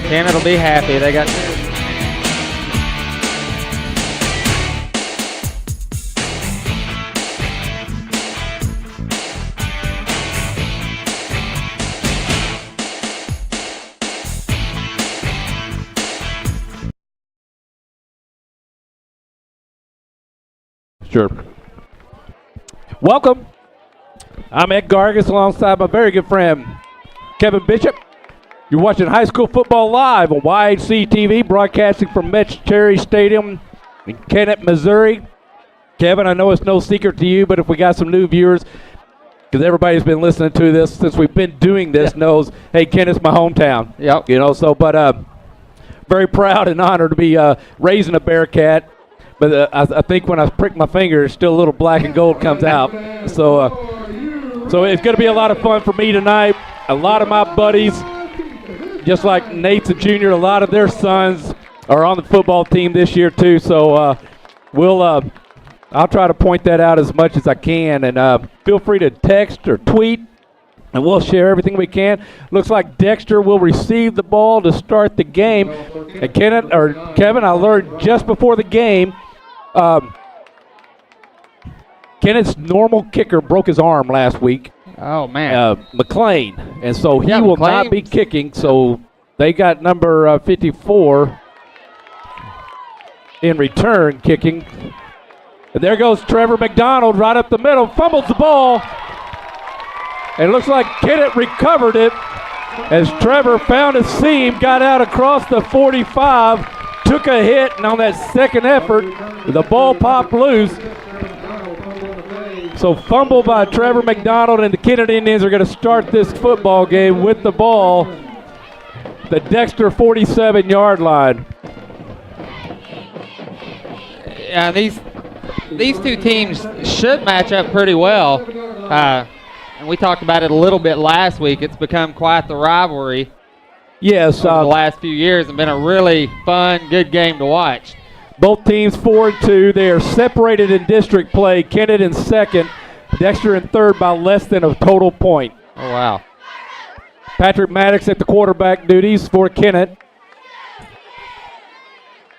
Kennett will be happy. They got Sure. Welcome. I'm Ed Gargas alongside my very good friend Kevin Bishop. You're watching high school football live on YHC TV, broadcasting from Metz Cherry Stadium in Kennett, Missouri. Kevin, I know it's no secret to you, but if we got some new viewers, because everybody's been listening to this since we've been doing this, knows, hey, Kennett's my hometown. Yep. You know, so, but very proud and honored to be raising a Bearcat. But I think when I prick my finger, still a little black and gold comes out. So it's going to be a lot of fun for me tonight. A lot of my buddies, just like Nate's and Junior, a lot of their sons are on the football team this year too. So I'll try to point that out as much as I can. And feel free to text or tweet, and we'll share everything we can. Looks like Dexter will receive the ball to start the game. And Kevin, I learned just before the game, Kennett's normal kicker broke his arm last week. Oh, man. McLean. And so he will not be kicking. So they got number 54 in return kicking. And there goes Trevor McDonald right up the middle. Fumbles the ball. And it looks like Kennett recovered it as Trevor found a seam, got out across the 45, took a hit, and on that second effort, the ball popped loose. So fumble by Trevor McDonald, and the Kennett Indians are going to start this football game with the ball, the Dexter 47-yard line. Yeah, these two teams should match up pretty well. And we talked about it a little bit last week. It's become quite the rivalry. Yes. Over the last few years, and been a really fun, good game to watch. Both teams 4-2. They are separated in district play. Kennett in second, Dexter in third by less than a total point. Oh, wow. Patrick Maddox at the quarterback duties for Kennett.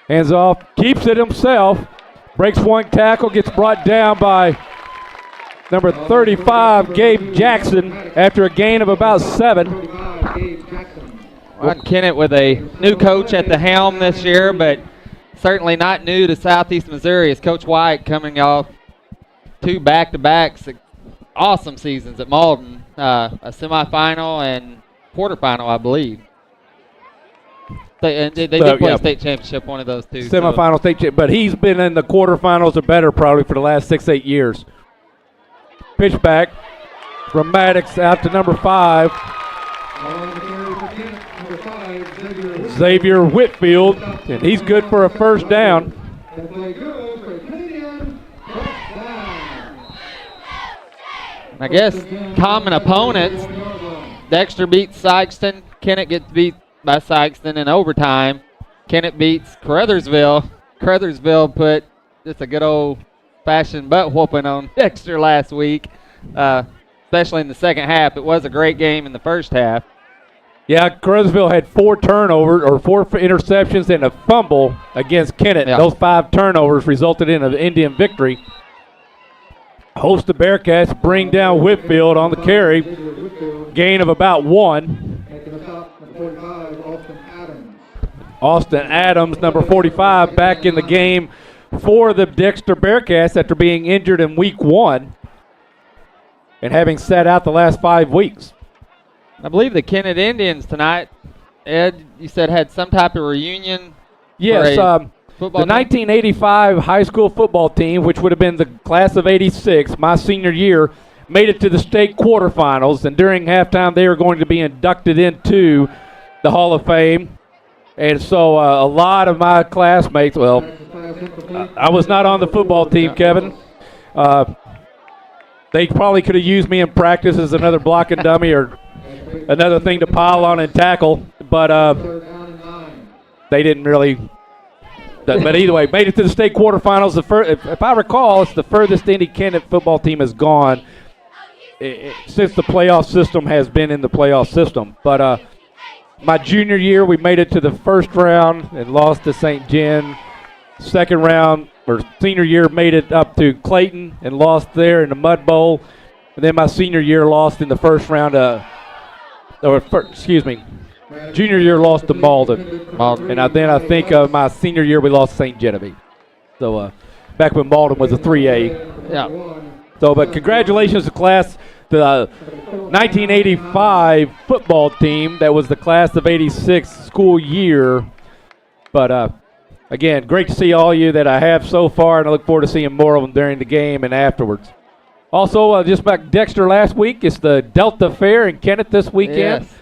Hands off, keeps it himself. Breaks one tackle, gets brought down by number 35, Gabe Jackson, after a gain of about 7. Well, Kennett with a new coach at the helm this year, but certainly not new to Southeast Missouri, as Coach White coming off 2 back-to-back awesome seasons at Malden, a semifinal and quarterfinal, I believe. They did play a state championship, one of those two. Semifinal, state championship, but he's been in the quarterfinals or better probably for the last 6-8 years. Pitch back from Maddox out to number 5. Xavier Whitfield, and he's good for a first down. I guess common opponents. Dexter beats Sykeston. Kennett gets beat by Sykeston in overtime. Kennett beats Caruthersville. Caruthersville put just a good old-fashioned butt whooping on Dexter last week, especially in the second half. It was a great game in the first half. Yeah, Crosville had 4 turnovers or 4 interceptions and a fumble against Kennett. Yeah. Those 5 turnovers resulted in an Indian victory. Host the Bearcats bring down Whitfield on the carry. Gain of about 1. Austin Adams, number 45, back in the game for the Dexter Bearcats after being injured in week 1 and having sat out the last 5 weeks. I believe the Kennett Indians tonight, Ed, you said had some type of reunion. Yes, the football 1985 high school football team, which would have been the class of 86, my senior year, made it to the state quarterfinals, and during halftime they were going to be inducted into the Hall of Fame. And so a lot of my classmates, well, I was not on the football team, Kevin. They probably could have used me in practice as another block and dummy or another thing to pile on and tackle, but they didn't really. But either way, made it to the state quarterfinals. If I recall, it's the furthest any Kennett football team has gone since the playoff system has been in the playoff system. But my junior year, we made it to the first round and lost to St. Gen. Second round, or senior year, made it up to Clayton and lost there in the Mud Bowl. And then my senior year lost in the first round. Junior year lost to Malden. And then I think my senior year we lost St. Genevieve. So back when Malden was a 3A. Yeah. So, but congratulations to class, the 1985 football team that was the class of 86 school year. But again, great to see all you that I have so far, and I look forward to seeing more of them during the game and afterwards. Also, just back Dexter last week, it's the Delta Fair in Kennett this weekend. Yes.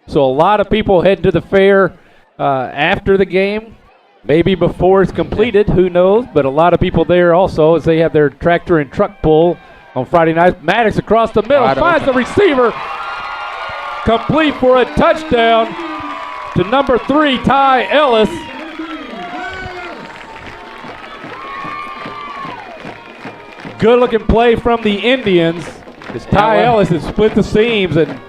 So a lot of people heading to the fair after the game, maybe before it's completed, who knows, but a lot of people there also as they have their tractor and truck pull on Friday night. Maddox across the middle, finds the receiver, complete for a touchdown to number 3, Ty Ellis. Good looking play from the Indians as Ty Ellis has split the seams and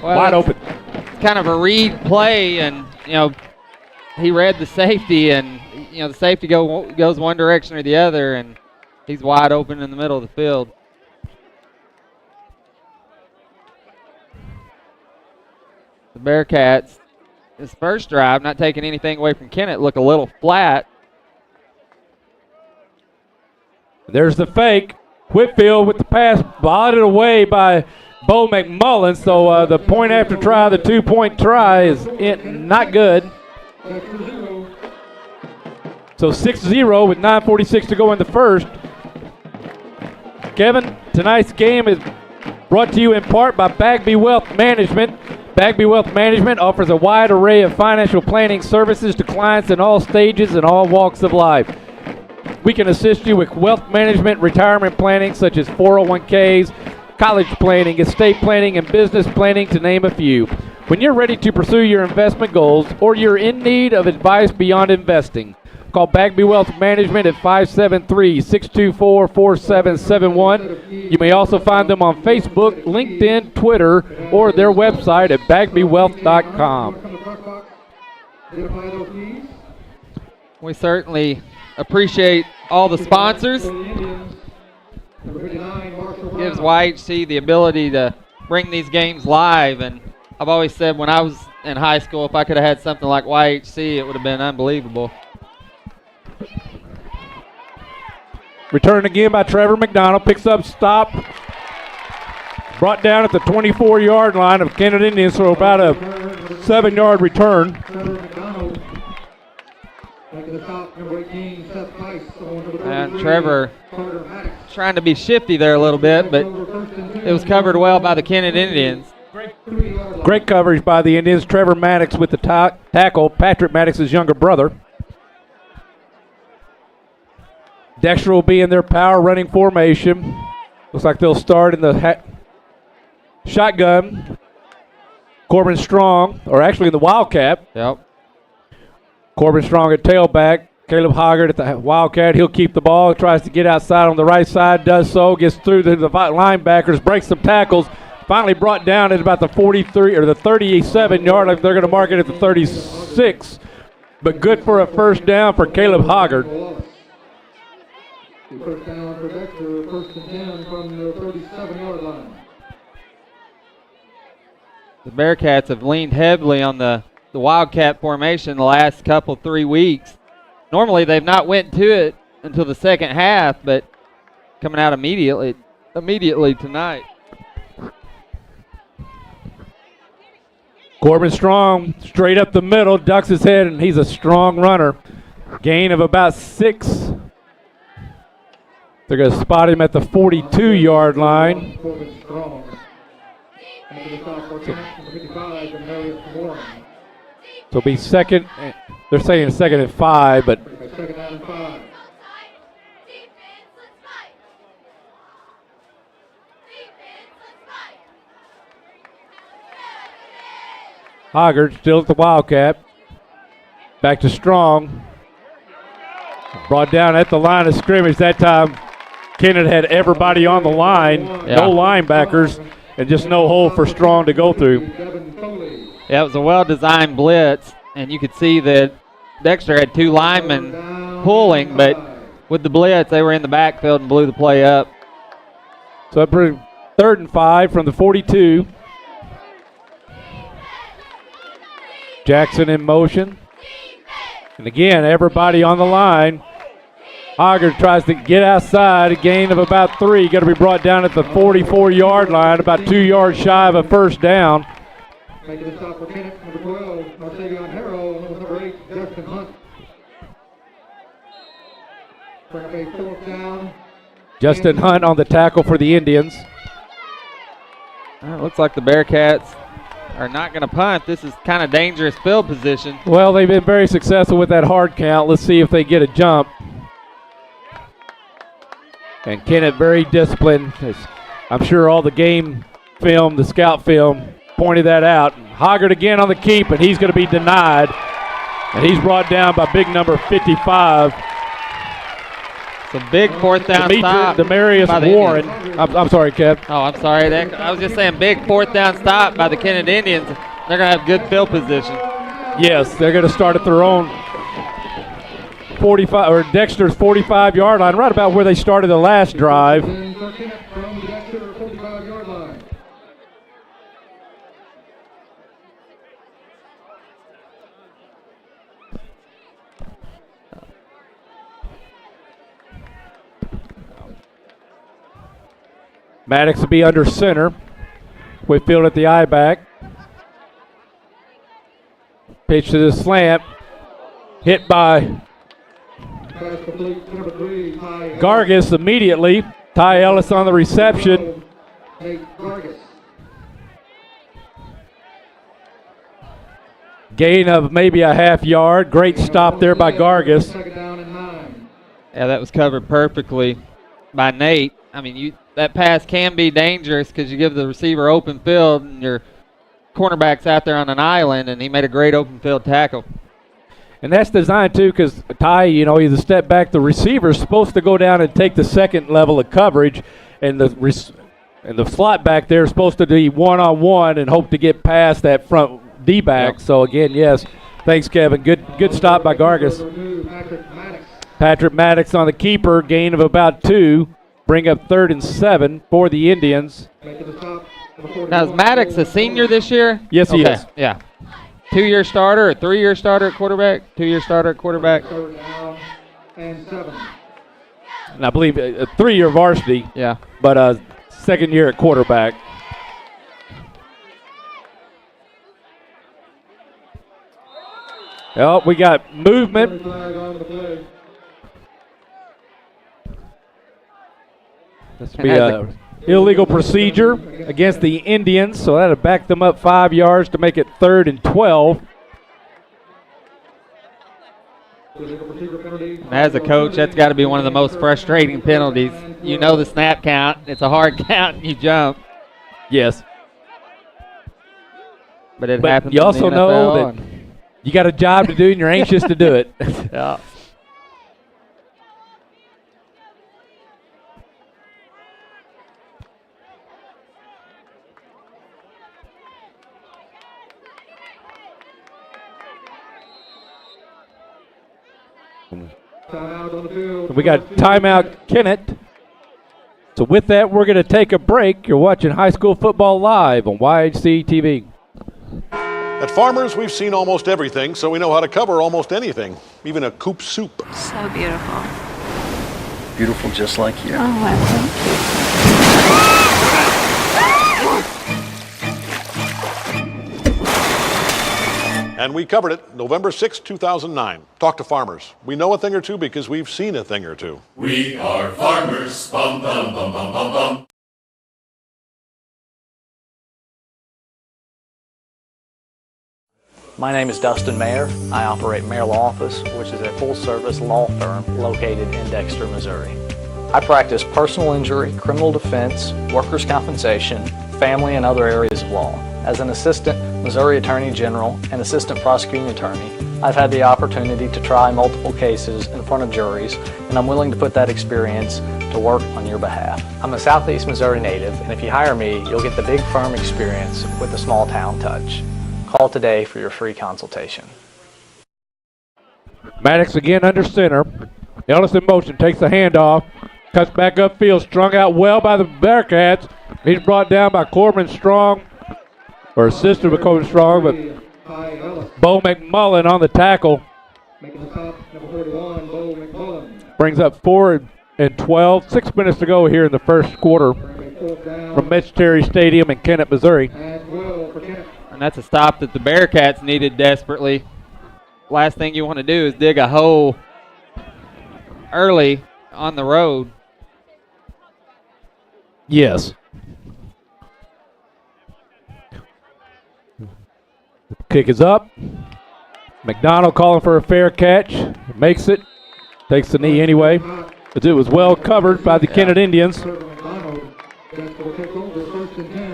wide open. It's kind of a read play, and he read the safety, and the safety goes one direction or the other, and he's wide open in the middle of the field. The Bearcats, this first drive, not taking anything away from Kennett, look a little flat. There's the fake. Whitfield with the pass, botted away by Bo McMullen. So the point after try, the 2-point try is not good. So 6-0 with 9:46 to go in the first. Kevin, tonight's game is brought to you in part by Bagby Wealth Management. Bagby Wealth Management offers a wide array of financial planning services to clients in all stages and all walks of life. We can assist you with wealth management, retirement planning, such as 401ks, college planning, estate planning, and business planning, to name a few. When you're ready to pursue your investment goals or you're in need of advice beyond investing, call Bagby Wealth Management at 573-624-4771. You may also find them on Facebook, LinkedIn, Twitter, or their website at bagbywealth.com. We certainly appreciate all the sponsors. Gives YHC the ability to bring these games live, and I've always said when I was in high school, if I could have had something like YHC, it would have been unbelievable. Return again by Trevor McDonald, picks up, stop, brought down at the 24-yard line of Kennett Indians, so about a 7-yard return. And Trevor trying to be shifty there a little bit, but it was covered well by the Kennett Indians. Great coverage by the Indians. Trevor Maddox with the tackle, Patrick Maddox's younger brother. Dexter will be in their power running formation. Looks like they'll start in the shotgun. Corbin Strong, or actually in the Wildcat. Yep. Corbin Strong at tailback. Caleb Hoggart at the Wildcat. He'll keep the ball. Tries to get outside on the right side. Does so. Gets through to the linebackers. Breaks some tackles. Finally brought down at about the 43 or the 37-yard line. They're going to mark it at the 36. But good for a first down for Caleb Hoggard. First down for Dexter, first and 10 from the 37-yard line. The Bearcats have leaned heavily on the Wildcat formation the last couple, 3 weeks. Normally they've not went to it until the second half, but coming out immediately tonight. Corbin Strong straight up the middle, ducks his head, and he's a strong runner. Gain of about 6. They're going to spot him at the 42-yard line. Corbin Strong. Into the stop for Kennett, number 55, and Marius Warren. So it'll be second. They're saying second and 5, but Second down and 5. Hoggard still at the Wildcat. Back to Strong. Brought down at the line of scrimmage. That time, Kennett had everybody on the line. Yeah. No linebackers, and just no hole for Strong to go through. Yeah, it was a well-designed blitz, and you could see that Dexter had 2 linemen pulling, but with the blitz, they were in the backfield and blew the play up. So that brings 3rd and 5 from the 42. Jackson in motion. And again, everybody on the line. Hoggard tries to get outside, a gain of about 3. Got to be brought down at the 44-yard line, about 2 yards shy of a first down. Making the stop for Kennett, number 12, Marsavion Harrow, and number 8, Justin Hunt. Bring up a 4th down. Justin Hunt on the tackle for the Indians. It looks like the Bearcats are not going to punt. This is kind of dangerous field position. Well, they've been very successful with that hard count. Let's see if they get a jump. And Kennett very disciplined. I'm sure all the game film, the scout film, pointed that out. Hoggard again on the keep, and he's going to be denied. And he's brought down by big number 55. It's a big 4th down stop. Demarius by the Warren. I'm sorry, Kev. Oh, I'm sorry. I was just saying big 4th down stop by the Kennett Indians. They're going to have good field position. Yes, they're going to start at their own 45 or Dexter's 45-yard line, right about where they started the last drive. And for Kennett from the Dexter 45-yard line. Maddox will be under center. Whitfield at the eye back. Pitch to the slant. Hit by Pass complete to number 3, Ty Gargis immediately. Ty Ellis on the reception. Nate Gargis. Gain of maybe a half yard. Great stop there by Gargis. Second down and 9. Yeah, that was covered perfectly by Nate. I mean, that pass can be dangerous because you give the receiver open field and your cornerback's out there on an island, and he made a great open field tackle. And that's designed, too, because Ty, he's a step back. The receiver's supposed to go down and take the second level of coverage, and the slot back there is supposed to be one-on-one and hope to get past that front D-back. Yep. So, again, yes, thanks, Kevin. Good stop by Gargis. Patrick Maddox on the keeper, gain of about 2. Bring up 3rd and 7 for the Indians. Now, is Maddox a senior this year? Yes, he is. Yeah. 2-year starter or 3-year starter at quarterback? 2-year starter at quarterback. 3rd down and 7. And I believe a 3-year varsity. Yeah. But 2nd year at quarterback. Oh, we got movement. This will be an illegal procedure against the Indians, so that'll back them up 5 yards to make it 3rd and 12. As a coach, that's got to be one of the most frustrating penalties. You know the snap count. It's a hard count, and you jump. Yes. But happens. You also know that you got a job to do, and you're anxious to do it. Yeah. Timeout on the field. We got timeout, Kennett. So with that, we're going to take a break. You're watching High School Football Live on YHC TV. At Farmers, we've seen almost everything, so we know how to cover almost anything, even a coop soup. So beautiful. Beautiful just like you. Oh, I And we covered it November 6, 2009. Talk to Farmers. We know a thing or two because we've seen a thing or two. We are farmers. Bum, bum, bum, bum, bum, bum. My name is Dustin Mayer. I operate Mayer Law Office, which is a full-service law firm located in Dexter, Missouri. I practice personal injury, criminal defense, workers' compensation, family, and other areas of law. As an assistant Missouri Attorney General and assistant prosecuting attorney, I've had the opportunity to try multiple cases in front of juries, and I'm willing to put that experience to work on your behalf. I'm a Southeast Missouri native, and if you hire me, you'll get the big firm experience with the small town touch. Call today for your free consultation. Maddox again under center. Ellis in motion, takes the handoff, cuts back upfield, strung out well by the Bearcats. He's brought down by Corbin Strong, or assisted with Corbin Strong, but Bo McMullen on the tackle. Making the stop, number 41, Bo McMullen. Brings up 4 and 12. 6 minutes to go here in the first quarter from Mitch Terry Stadium in Kennett, Missouri. And 12 for Kennett. And that's a stop that the Bearcats needed desperately. Last thing you want to do is dig a hole early on the road. Yes. Kick is up. McDonald calling for a fair catch. Makes it. Takes the knee anyway. But it was well covered by the Kennett Indians.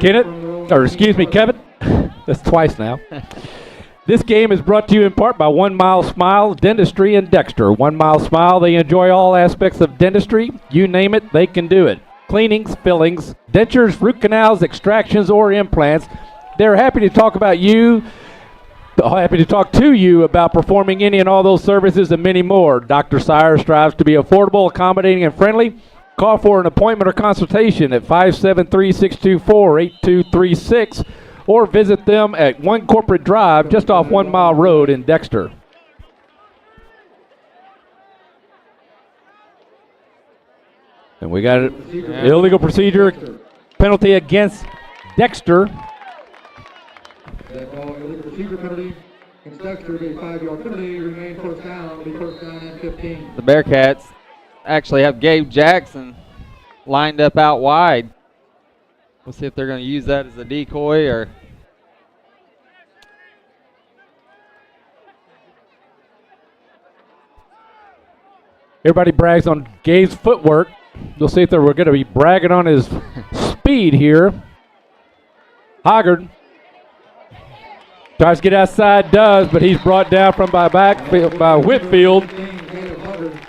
Kennett, or excuse me, Kevin. That's twice now. This game is brought to you in part by 1 Mile Smile Dentistry in Dexter. 1 Mile Smile, they enjoy all aspects of dentistry. You name it, they can do it. Cleanings, fillings, dentures, root canals, extractions, or implants. They're happy to talk to you about performing any and all those services and many more. Dr. Sire strives to be affordable, accommodating, and friendly. Call for an appointment or consultation at 573-624-8236 or visit them at 1 Corporate Drive just off 1 Mile Road in Dexter. And we got an illegal procedure penalty against Dexter. That ball, illegal procedure penalty against Dexter, be a 5-yard penalty, remain first down, be first down and 15. The Bearcats actually have Gabe Jackson lined up out wide. We'll see if they're going to use that as a decoy or... Everybody brags on Gabe's footwork. We'll see if we're going to be bragging on his speed here. Hoggard tries to get outside, does, but he's brought down from by Whitfield.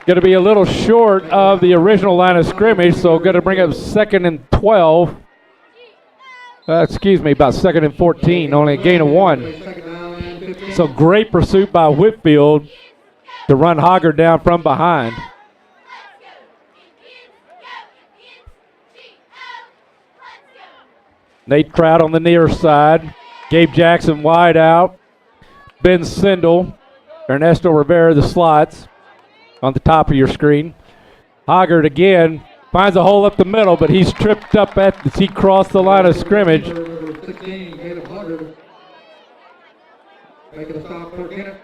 Going to be a little short of the original line of scrimmage, so going to bring up 2nd and 12. About 2nd and 14, only a gain of 1. So great pursuit by Whitfield to run Hoggard down from behind. Nate Trout on the near side. Gabe Jackson wide out. Ben Sindel, Ernesto Rivera, the slots on the top of your screen. Hoggard again finds a hole up the middle, but he's tripped up as he crossed the line of scrimmage. Number 16, Caleb Hoggard. Making a stop for Kennett.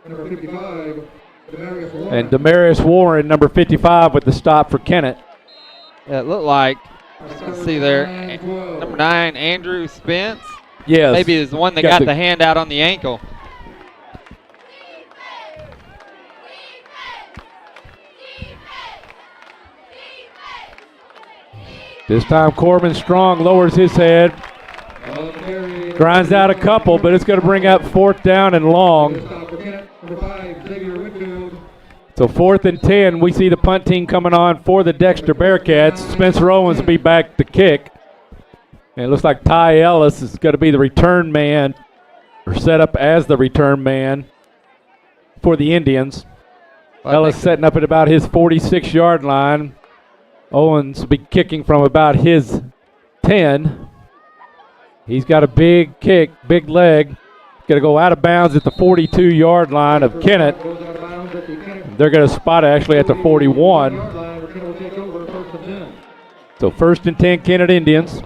Number 55, Demarius Warren. And Demarius Warren, number 55, with the stop for Kennett. Yeah, it looked like, let's see there, number 9, Andrew Spence. Yes. Maybe is the one that got the hand out on the ankle. This time Corbin Strong lowers his head. Grinds out a couple, but it's going to bring up 4th down and long. So 4th and 10, we see the punt team coming on for the Dexter Bearcats. Spencer Owens will be back to kick. And it looks like Ty Ellis is going to be the return man, or set up as the return man for the Indians. Ellis setting up at about his 46-yard line. Owens will be kicking from about his 10. He's got a big kick, big leg. Going to go out of bounds at the 42-yard line of Kennett. They're going to spot it actually at the 41. So 1st and 10, Kennett Indians.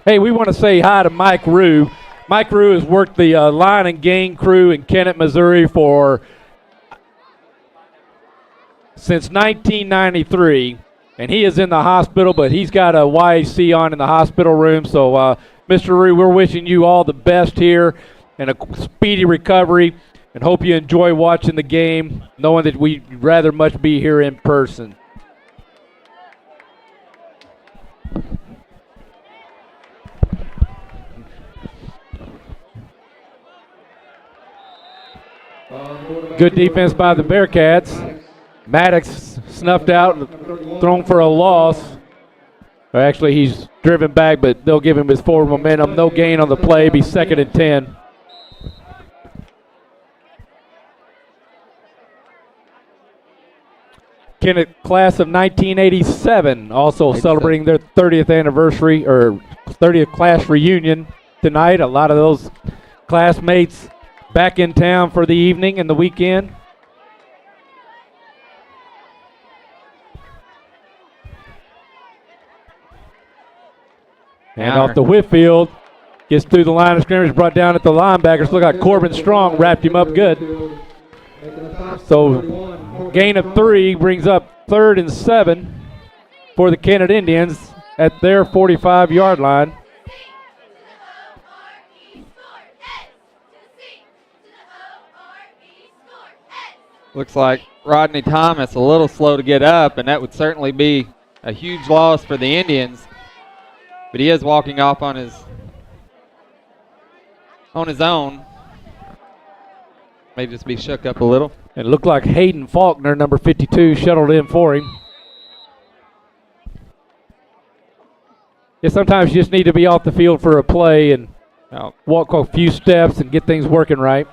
Hey, we want to say hi to Mike Rue. Mike Rue has worked the line and gain crew in Kennett, Missouri since 1993, and he is in the hospital, but he's got a YAC on in the hospital room. So, Mr. Rue, we're wishing you all the best here and a speedy recovery, and hope you enjoy watching the game, knowing that we'd rather much be here in person. Good defense by the Bearcats. Maddox snuffed out and thrown for a loss. Or actually, he's driven back, but they'll give him his forward momentum. No gain on the play, be 2nd and 10. Kennett class of 1987 also celebrating their 30th anniversary or 30th class reunion tonight. A lot of those classmates back in town for the evening and the weekend. And off the Whitfield, gets through the line of scrimmage, brought down at the linebackers. Look like Corbin Strong wrapped him up good. So gain of 3 brings up 3rd and 7 for the Kennett Indians at their 45-yard line. Looks like Rodney Thomas a little slow to get up, and that would certainly be a huge loss for the Indians. But he is walking off on his own. May just be shook up a little. It looked like Hayden Faulkner, number 52, shuttled in for him. Yeah, sometimes you just need to be off the field for a play and walk a few steps and get things working right.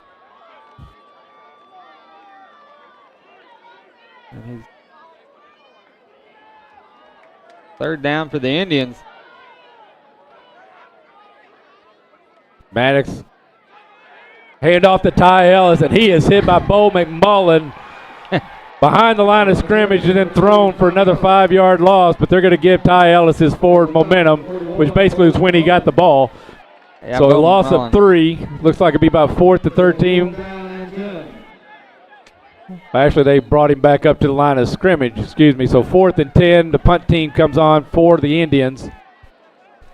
And 3rd down for the Indians. Maddox, hand off to Ty Ellis, and he is hit by Bo McMullen behind the line of scrimmage and then thrown for another 5-yard loss, but they're going to give Ty Ellis his forward momentum, which basically is when he got the ball. Yeah, so a loss of 3. Looks like it'd be about 4th to 13. Actually, they brought him back up to the line of scrimmage, so 4th and 10. The punt team comes on for the Indians.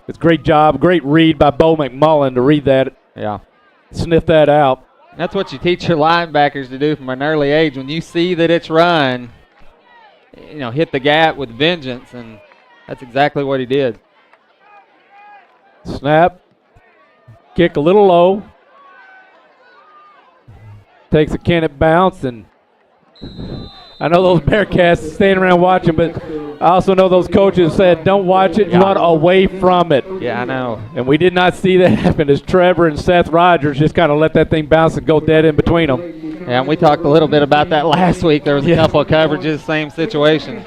It's a great job, great read by Bo McMullen to read that. Yeah. Sniff that out. That's what you teach your linebackers to do from an early age. When you see that it's run, hit the gap with vengeance, and that's exactly what he did. Snap. Kick a little low. Takes a Kennett bounce, and I know those Bearcats standing around watching, but I also know those coaches said, don't watch it, run away from it. Yeah, I know. And we did not see that happen as Trevor and Seth Rogers just kind of let that thing bounce and go dead in between them. Yeah, and we talked a little bit about that last week. There was a couple of coverages, same situation.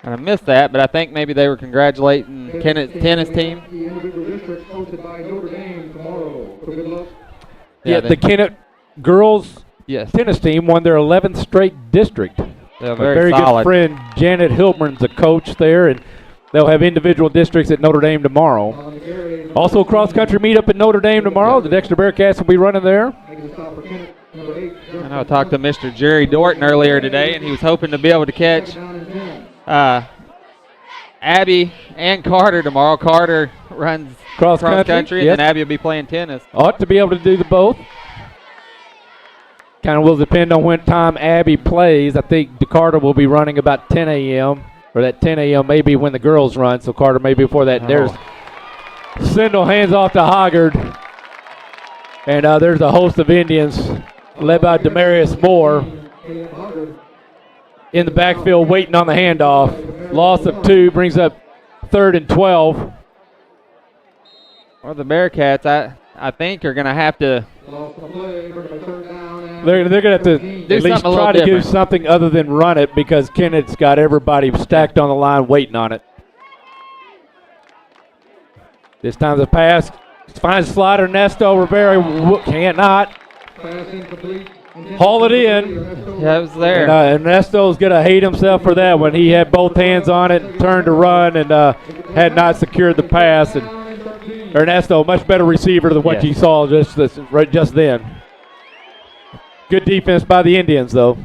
And I missed that, but I think maybe they were congratulating Kennett's tennis team. The individual districts hosted by Notre Dame tomorrow. So good luck. Yeah, the Kennett girls tennis team won their 11th straight district. They're a very good friend, Janet Hiltman's a coach there, and they'll have individual districts at Notre Dame tomorrow. Also, cross-country meetup at Notre Dame tomorrow. The Dexter Bearcats will be running there. I know I talked to Mr. Jerry Dorton earlier today, and he was hoping to be able to catch Abby and Carter tomorrow. Carter runs cross-country, and then Abby will be playing tennis. Ought to be able to do the both. Kind of will depend on when time Abby plays. I think Carter will be running about 10 a.m. or that 10 a.m. maybe when the girls run, so Carter maybe before that. There's Sindel, hands off to Hoggard. And there's a host of Indians led by Demarius Moore. In the backfield waiting on the handoff. Loss of 2 brings up 3rd and 12. Well, the Bearcats, I think, are going to have to. They're going to have to at least try to do something other than run it because Kennett's got everybody stacked on the line waiting on it. This time the pass finds slider Nesto. Rivera cannot haul it in. Yeah, it was there. And Nesto's going to hate himself for that one. He had both hands on it and turned to run and had not secured the pass. And Ernesto, much better receiver than what you saw just then. Good defense by the Indians, though.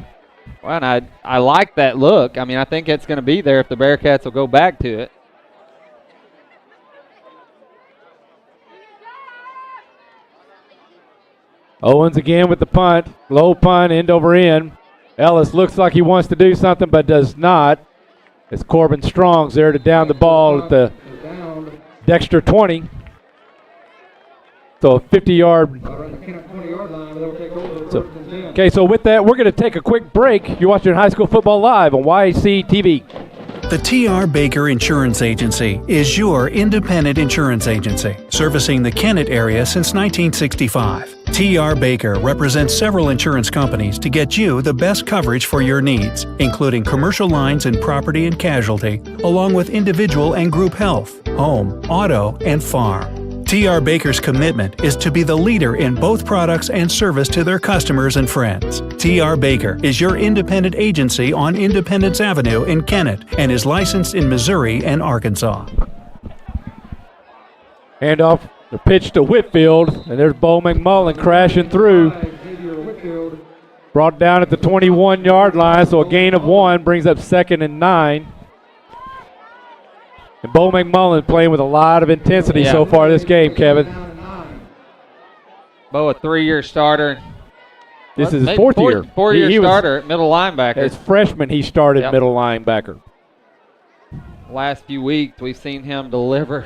Well, and I like that look. I mean, I think it's going to be there if the Bearcats will go back to it. Owens again with the punt. Low punt, end over end. Ellis looks like he wants to do something but does not. It's Corbin Strong's there to down the ball at the Dexter 20. So a 50-yard. So with that, we're going to take a quick break. You're watching High School Football Live on YAC TV. The T.R. Baker Insurance Agency is your independent insurance agency, servicing the Kennett area since 1965. T.R. Baker represents several insurance companies to get you the best coverage for your needs, including commercial lines and property and casualty, along with individual and group health, home, auto, and farm. T.R. Baker's commitment is to be the leader in both products and service to their customers and friends. T.R. Baker is your independent agency on Independence Avenue in Kennett and is licensed in Missouri and Arkansas. Handoff, the pitch to Whitfield, and there's Bo McMullen crashing through. Brought down at the 21-yard line, so a gain of 1 brings up 2nd and 9. And Bo McMullen playing with a lot of intensity so far this game, Kevin. Bo, a 3-year starter. This is his 4th year. 4-year starter at middle linebacker. As freshman, he started middle linebacker. Last few weeks, we've seen him deliver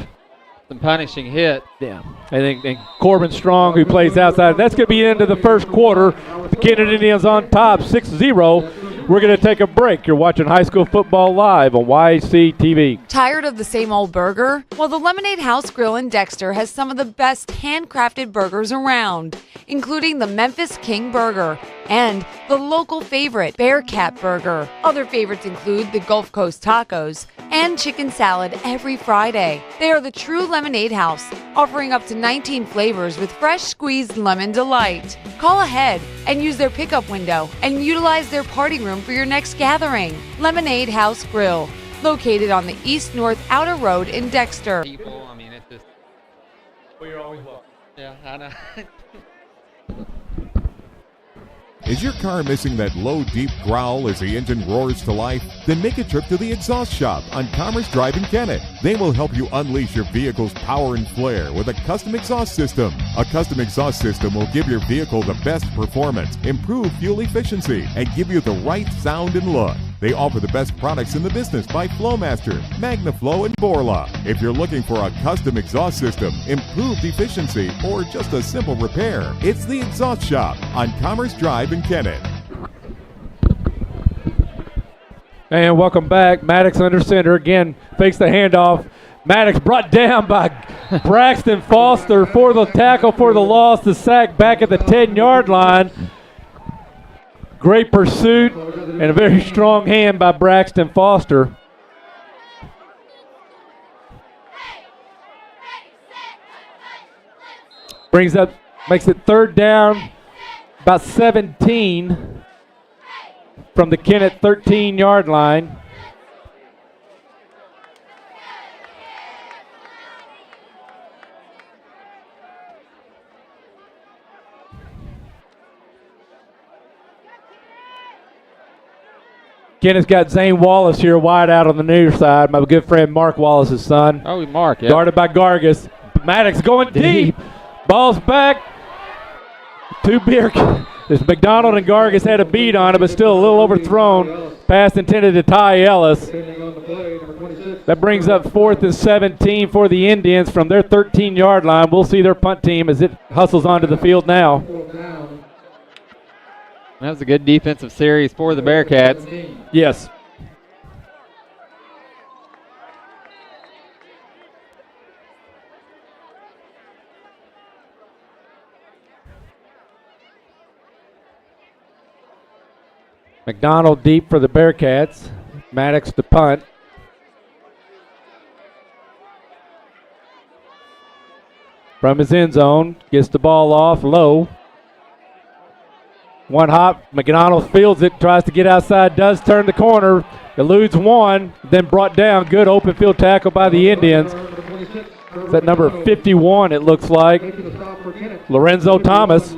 some punishing hits. Yeah. And Corbin Strong, who plays outside. That's going to be the end of the first quarter. The Kennett Indians on top, 6-0. We're going to take a break. You're watching High School Football Live on YAC TV. Tired of the same old burger? Well, the Lemonade House Grill in Dexter has some of the best handcrafted burgers around, including the Memphis King Burger and the local favorite, Bearcat Burger. Other favorites include the Gulf Coast Tacos and chicken salad every Friday. They are the true Lemonade House, offering up to 19 flavors with fresh squeezed lemon delight. Call ahead and use their pickup window and utilize their party room for your next gathering. Lemonade House Grill, located on the East-North Outer Road in Dexter. People, I mean, it's just. Well, you're always welcome. Yeah, I know. Is your car missing that low, deep growl as the engine roars to life? Then make a trip to the Exhaust Shop on Commerce Drive in Kennett. They will help you unleash your vehicle's power and flair with a custom exhaust system. A custom exhaust system will give your vehicle the best performance, improve fuel efficiency, and give you the right sound and look. They offer the best products in the business by Flowmaster, MagnaFlow, and Borla. If you're looking for a custom exhaust system, improved efficiency, or just a simple repair, it's the Exhaust Shop on Commerce Drive in Kennett. And welcome back. Maddox under center again, fakes the handoff. Maddox brought down by Braxton Foster for the tackle for the loss. The sack back at the 10-yard line. Great pursuit and a very strong hand by Braxton Foster. Makes it 3rd down, about 17 from the Kennett 13-yard line. Kennett's got Zane Wallace here wide out on the near side. My good friend Mark Wallace's son. Oh, Mark, yeah. Guarded by Gargas. Maddox going deep. Ball's back. There's McDonald and Gargas had a beat on it, but still a little overthrown. Pass intended to Ty Ellis. That brings up 4th and 17 for the Indians from their 13-yard line. We'll see their punt team as it hustles onto the field now. That was a good defensive series for the Bearcats. Yes. McDonald deep for the Bearcats. Maddox to punt. From his end zone, gets the ball off low. One hop, McDonald fields it, tries to get outside, does turn the corner, eludes one, then brought down. Good open field tackle by the Indians. Is that number 51, it looks like. Lorenzo Thomas.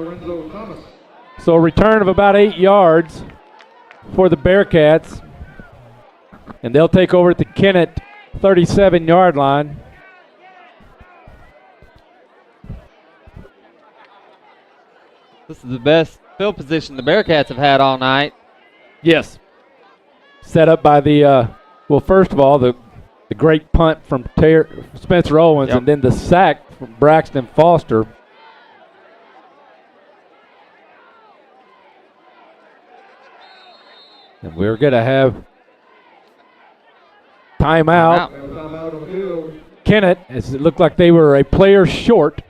So a return of about 8 yards for the Bearcats. And they'll take over at the Kennett 37-yard line. This is the best field position the Bearcats have had all night. Yes. Set up by the, well, first of all, the great punt from Spencer Owens, and then the sack from Braxton Foster. And we're going to have timeout. Kennett, as it looked like they were a player short.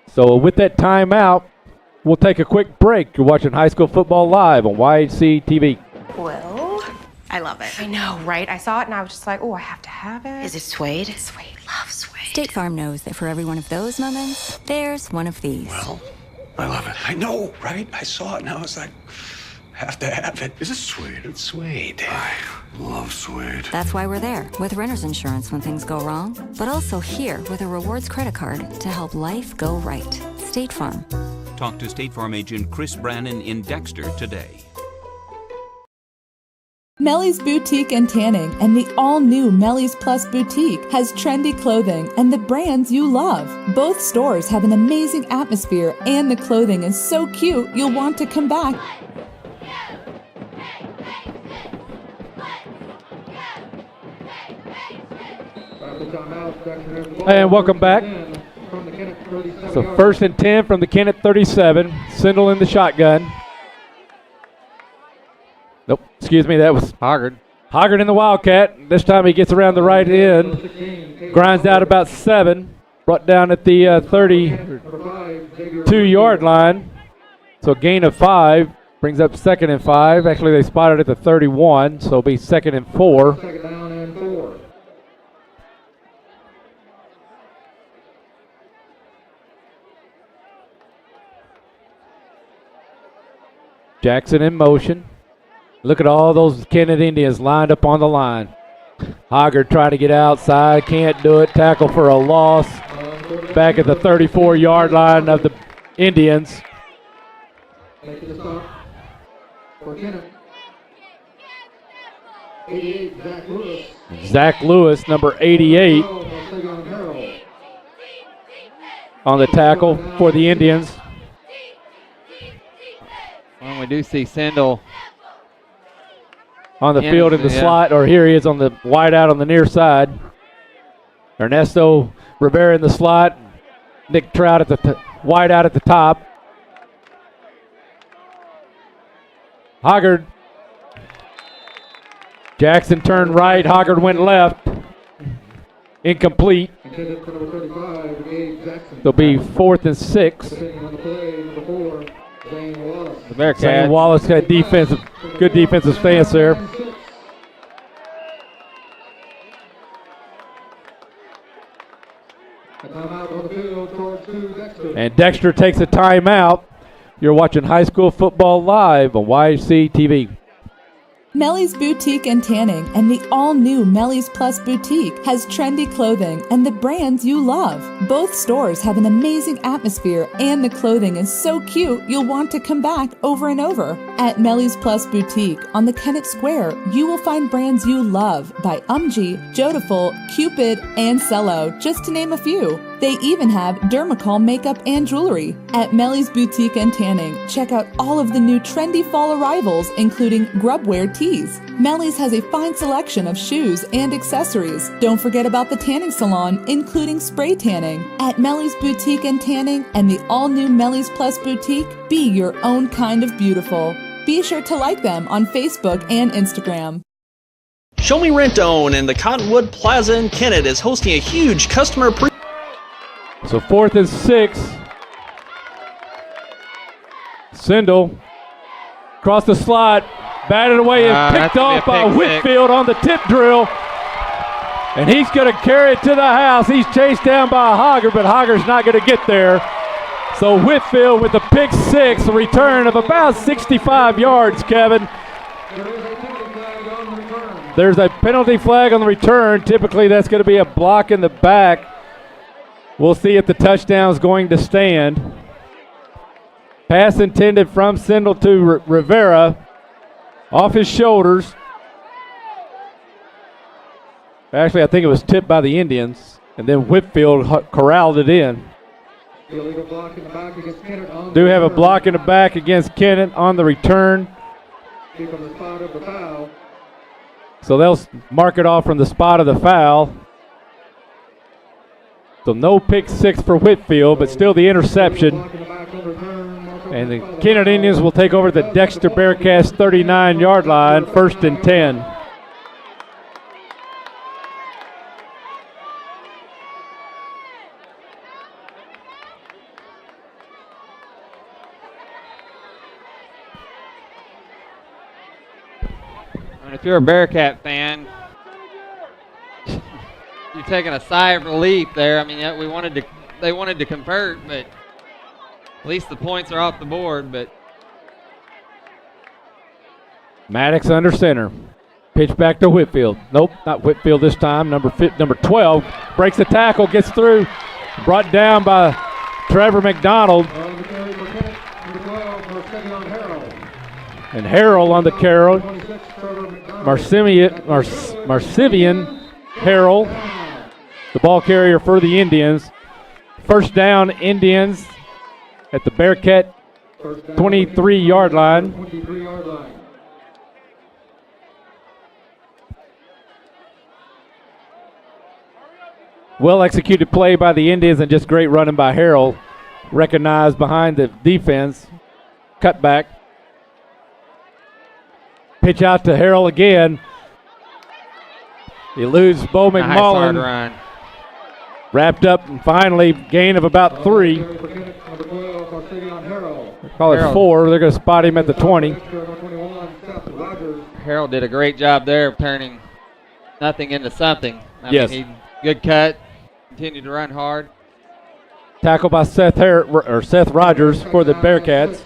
So with that timeout, we'll take a quick break. You're watching High School Football Live on YHC TV. Well, I love it. I know, right? I saw it and I was just like, oh, I have to have it. Is it suede? Suede. Love suede. State Farm knows that for every one of those moments, there's one of these. Well, I love it. I know, right? I saw it and I was like, have to have it. Is it suede? It's suede. I love suede. That's why we're there with renter's insurance when things go wrong, but also here with a rewards credit card to help life go right. State Farm. Talk to State Farm agent Chris Brannon in Dexter today. Melly's Boutique and Tanning and the all-new Melly's Plus Boutique has trendy clothing and the brands you love. Both stores have an amazing atmosphere and the clothing is so cute you'll want to come back. And welcome back. So 1st and 10 from the Kennett 37. Sindel in the shotgun. Nope, excuse me, that was Hoggard. Hoggard in the Wildcat. This time he gets around the right end. Grinds out about 7. Brought down at the 32-yard line. So gain of 5. Brings up 2nd and 5. Actually, they spotted at the 31, so it'll be 2nd and 4. Second down and 4. Jackson in motion. Look at all those Kennett Indians lined up on the line. Hoggard trying to get outside, can't do it. Tackle for a loss. Back at the 34-yard line of the Indians. Making the stop for Kennett. 88, Zach Lewis. Zach Lewis, number 88, on the tackle for the Indians. Well, we do see Sindel on the field in the slot, or here he is on the wide out on the near side. Ernesto Rivera in the slot. Nick Trout at the wide out at the top. Hoggard. Jackson turned right. Hoggard went left. Incomplete. There'll be 4th and 6. The Bearcats. Zane Wallace had good defensive stance there. And Dexter takes a timeout. You're watching High School Football Live on YHC TV. Melly's Boutique and Tanning and the all-new Melly's Plus Boutique has trendy clothing and the brands you love. Both stores have an amazing atmosphere and the clothing is so cute you'll want to come back over and over. At Melly's Plus Boutique on the Kennett Square, you will find brands you love by Umgee, Jodaful, Cupid, and Cello, just to name a few. They even have Dermacol makeup and jewelry. At Melly's Boutique and Tanning, check out all of the new trendy fall arrivals, including grubwear tees. Melly's has a fine selection of shoes and accessories. Don't forget about the tanning salon, including spray tanning. At Melly's Boutique and Tanning and the all-new Melly's Plus Boutique, be your own kind of beautiful. Be sure to like them on Facebook and Instagram. Show Me Rent Own and the Cottonwood Plaza in Kennett is hosting a huge customer So 4th and 6. Sindel across the slot, batted away and picked off by Whitfield on the tip drill. And he's going to carry it to the house. He's chased down by Hogger, but Hogger's not going to get there. So Whitfield with the pick 6, a return of about 65 yards, Kevin. There's a penalty flag on the return. Typically that's going to be a block in the back. We'll see if the touchdown is going to stand. Pass intended from Sindel to Rivera. Off his shoulders. Actually, I think it was tipped by the Indians. And then Whitfield corralled it in. Illegal block in the back against Kennett. Do have a block in the back against Kennett on the return. From the spot of the foul. So they'll mark it off from the spot of the foul. So no pick 6 for Whitfield, but still the interception. And the Kennett Indians will take over the Dexter Bearcats 39-yard line, 1st and 10. And if you're a Bearcat fan, you're taking a sigh of relief there. I mean, they wanted to convert, but at least the points are off the board. But Maddox under center. Pitch back to Whitfield. Nope, not Whitfield this time. Number 12 breaks the tackle, gets through. Brought down by Trevor McDonald. And Harrell on the carry. Marcivian Harrell, the ball carrier for the Indians. 1st down, Indians at the Bearcat 23-yard line. Well executed play by the Indians and just great running by Harrell. Recognized behind the defense. Cut back. Pitch out to Harrell again. Eludes Bo McMullen. Wrapped up and finally gain of about 3. Call it 4. They're going to spot him at the 20. Harrell did a great job there of turning nothing into something. I mean, good cut. Continued to run hard. Tackle by Seth Rogers for the Bearcats.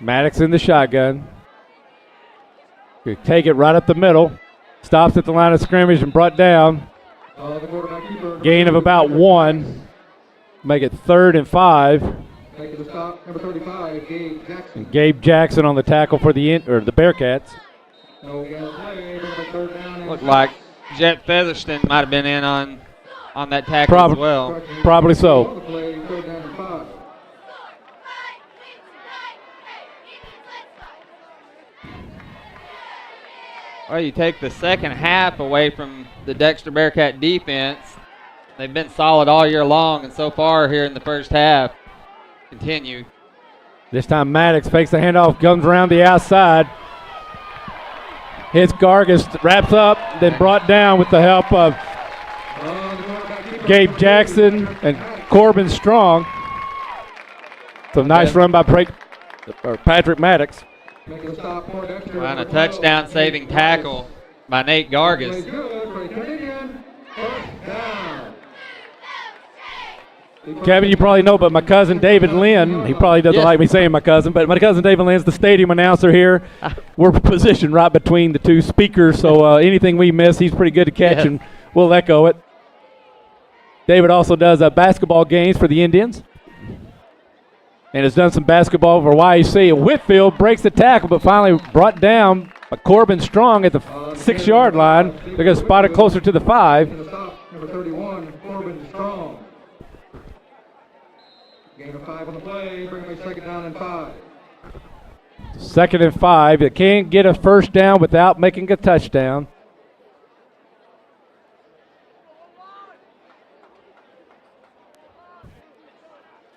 Maddox in the shotgun. Take it right up the middle. Stops at the line of scrimmage and brought down. Gain of about 1. Make it 3rd and 5. Making the stop, number 35, Gabe Jackson. And Gabe Jackson on the tackle for the Bearcats. Looked like Jet Featherston might have been in on that tackle as well. Probably so. Well, you take the second half away from the Dexter Bearcat defense. They've been solid all year long, and so far here in the first half, continue. This time Maddox fakes the handoff, comes around the outside. Hits Gargis, wraps up, then brought down with the help of Gabe Jackson and Corbin Strong. So nice run by Patrick Maddox. On a touchdown-saving tackle by Nate Gargis. Kevin, you probably know, but my cousin David Lynn, he probably doesn't like me saying my cousin, but my cousin David Lynn's the stadium announcer here. We're positioned right between the two speakers, so anything we miss, he's pretty good to catch, and we'll echo it. David also does basketball games for the Indians and has done some basketball for YAC. Whitfield breaks the tackle, but finally brought down by Corbin Strong at the 6-yard line. They're going to spot it closer to the 5. Number 31, Corbin Strong. Gain of 5 on the play, bring a second down and 5. 2nd and 5. They can't get a first down without making a touchdown.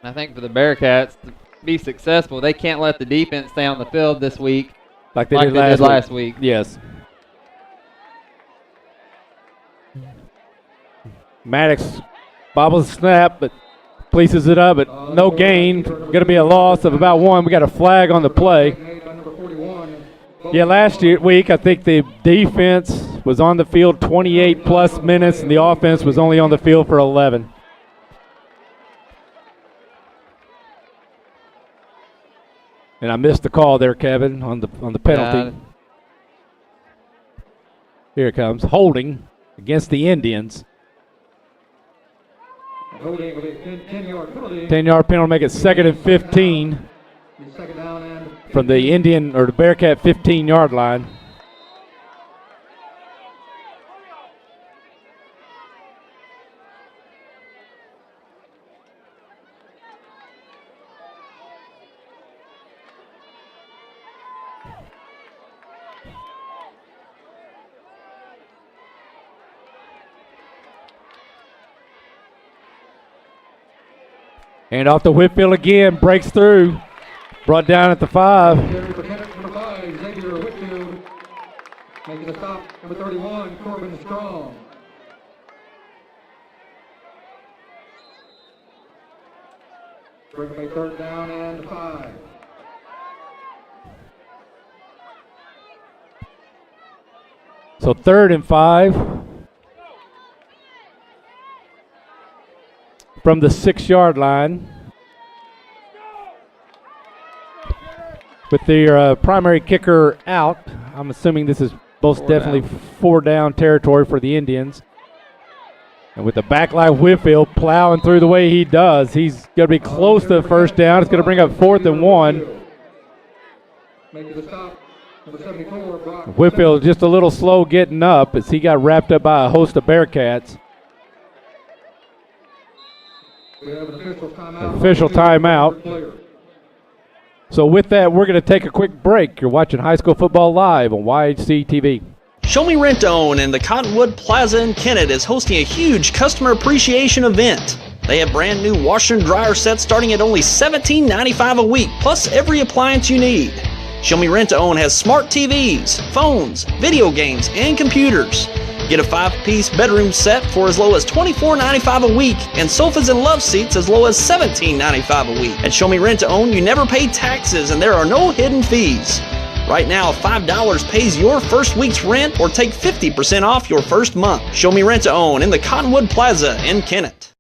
I think for the Bearcats to be successful, they can't let the defense stay on the field this week like they did last week. Yes. Maddox bobbles the snap, but places it up, but no gain. Going to be a loss of about 1. We got a flag on the play. Yeah, last week I think the defense was on the field 28-plus minutes, and the offense was only on the field for 11. And I missed the call there, Kevin, on the penalty. Here it comes. Holding against the Indians. Holding will be 10-yard penalty. 10-yard penalty, make it 2nd and 15 Second down and from the Indian or the Bearcat 15-yard line. And off the Whitfield again, breaks through. Brought down at the 5. number 5, Xavier Whitfield. Making a stop, number 31, Corbin Strong. Bring up a 3rd down and 5. So 3rd and 5. From the 6-yard line. With their primary kicker out, I'm assuming this is most definitely 4-down territory for the Indians. And with the backline Whitfield plowing through the way he does, he's going to be close to the first down. It's going to bring up 4th and 1. Making the stop, number 74, Brock. Whitfield just a little slow getting up as he got wrapped up by a host of Bearcats. We have an official timeout. So with that, we're going to take a quick break. You're watching High School Football Live on YHC TV. Show Me Rent to Own in the Cottonwood Plaza in Kennett is hosting a huge customer appreciation event. They have brand new washer and dryer sets starting at only $17.95 a week, plus every appliance you need. Show Me Rent to Own has smart TVs, phones, video games, and computers. Get a 5-piece bedroom set for as low as $24.95 a week, and sofas and love seats as low as $17.95 a week. At Show Me Rent to Own, you never pay taxes and there are no hidden fees. Right now, $5 pays your first week's rent or take 50% off your first month. Show Me Rent to Own in the Cottonwood Plaza in Kennett.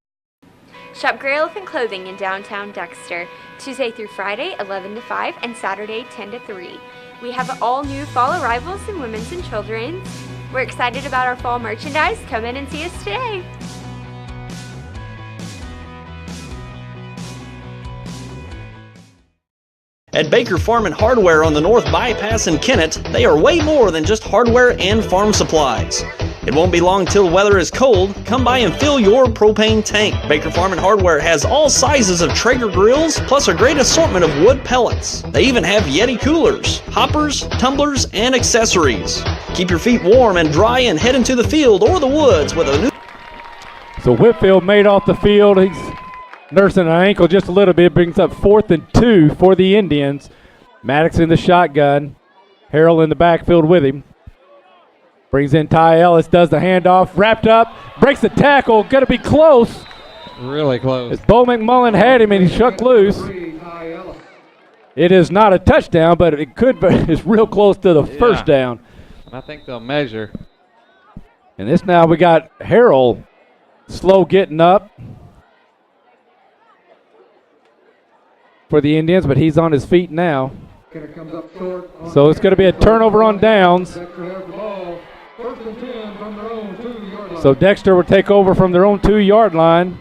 Shop Grey Elephant Clothing in downtown Dexter, Tuesday through Friday, 11 to 5, and Saturday, 10 to 3. We have all new fall arrivals in women's and children's. We're excited about our fall merchandise. Come in and see us today. At Baker Farm and Hardware on the North Bypass in Kennett, they are way more than just hardware and farm supplies. It won't be long till the weather is cold. Come by and fill your propane tank. Baker Farm and Hardware has all sizes of Traeger grills, plus a great assortment of wood pellets. They even have Yeti coolers, hoppers, tumblers, and accessories. Keep your feet warm and dry and head into the field or the woods with a new... So Whitfield made off the field. He's nursing an ankle just a little bit. Brings up 4th and 2 for the Indians. Maddox in the shotgun. Harrell in the backfield with him. Brings in Ty Ellis, does the handoff, wrapped up, breaks the tackle, going to be close. Really close. As Bo McMullen had him and he shook loose. It is not a touchdown, but it could be. It's real close to the first down. I think they'll measure. And this now we got Harrell slow getting up. for the Indians, but he's on his feet now. Kennett comes up short. So it's going to be a turnover on downs. Dexter has the ball. 1st and 10 from their own 2-yard line. So Dexter will take over from their own 2-yard line.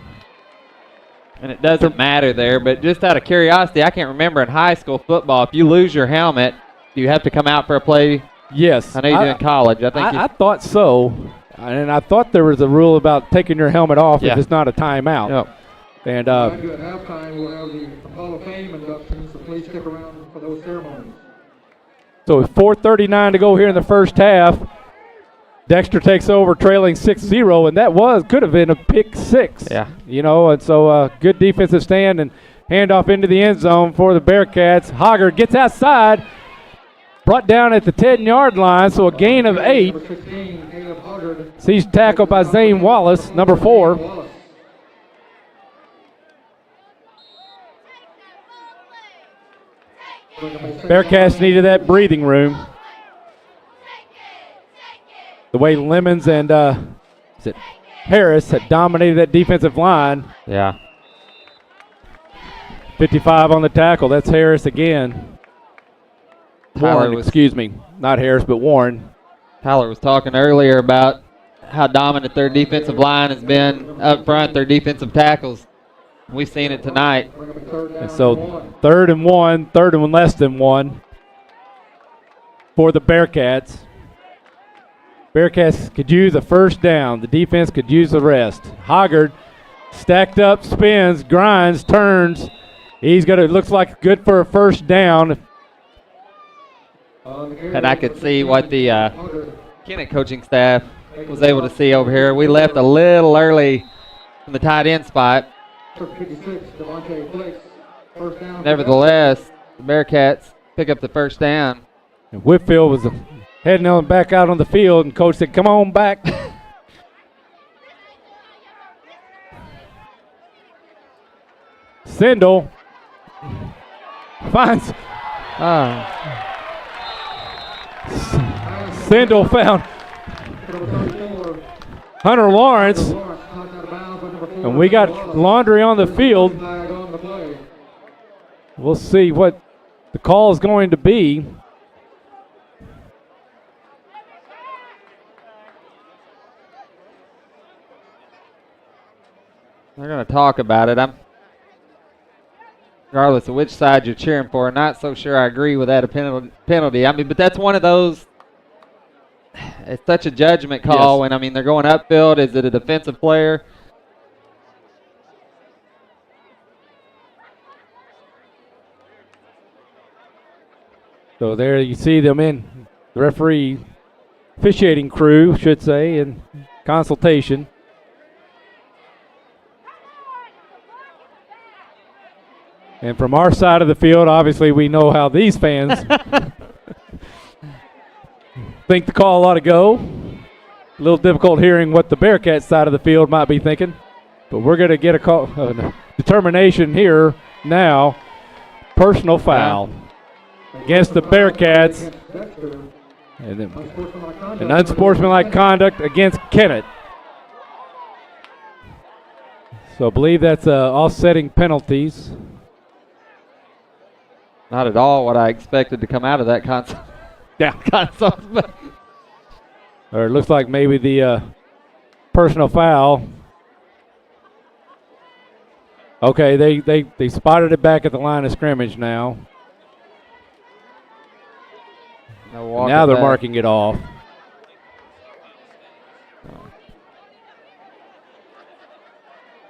And it doesn't matter there, but just out of curiosity, I can't remember in high school football, if you lose your helmet, do you have to come out for a play? Yes. I know you do in college. I thought so. And I thought there was a rule about taking your helmet off if it's not a timeout. Yep. And At halftime, we'll have the Hall of Fame inductions, so please stick around for those ceremonies. so with 4:39 to go here in the first half, Dexter takes over trailing 6-0, and that could have been a pick six. Yeah. You know, and so good defensive stand and handoff into the end zone for the Bearcats. Hoggard gets outside, brought down at the 10-yard line, so a gain of 8. Number 16, Caleb Hoggard. He's tackled by Zane Wallace, number 4. Bearcats needed that breathing room. The way Lemons and Harris had dominated that defensive line. Yeah. 55 on the tackle. That's Harris again. Warren, excuse me. Not Harris, but Warren. Tyler was talking earlier about how dominant their defensive line has been up front, their defensive tackles. We've seen it tonight. And so 3rd and 1, 3rd and less than 1 for the Bearcats. Bearcats could use a first down. The defense could use the rest. Hoggard stacked up, spins, grinds, turns. Looks like good for a first down. And I could see what the Kennett coaching staff was able to see over here. We left a little early from the tight end spot. Nevertheless, the Bearcats pick up the first down. And Whitfield was heading on back out on the field, and coach said, "Come on back." Sindel finds. Sindel found Hunter Lawrence, and we got Laundry on the field. We'll see what the call is going to be. They're going to talk about it. Regardless of which side you're cheering for, not so sure I agree with that penalty. I mean, but that's one of those. It's such a judgment call when, they're going upfield. Is it a defensive player? So there you see them in the referee officiating crew, should say, in consultation. And from our side of the field, obviously we know how these fans think the call ought to go. A little difficult hearing what the Bearcats side of the field might be thinking. But we're going to get a call, determination here now. Personal foul against the Bearcats. And then an unsportsmanlike conduct against Kennett. So I believe that's offsetting penalties. Not at all what I expected to come out of that console. Or it looks like maybe the personal foul. Okay, they spotted it back at the line of scrimmage now. Now they're marking it off.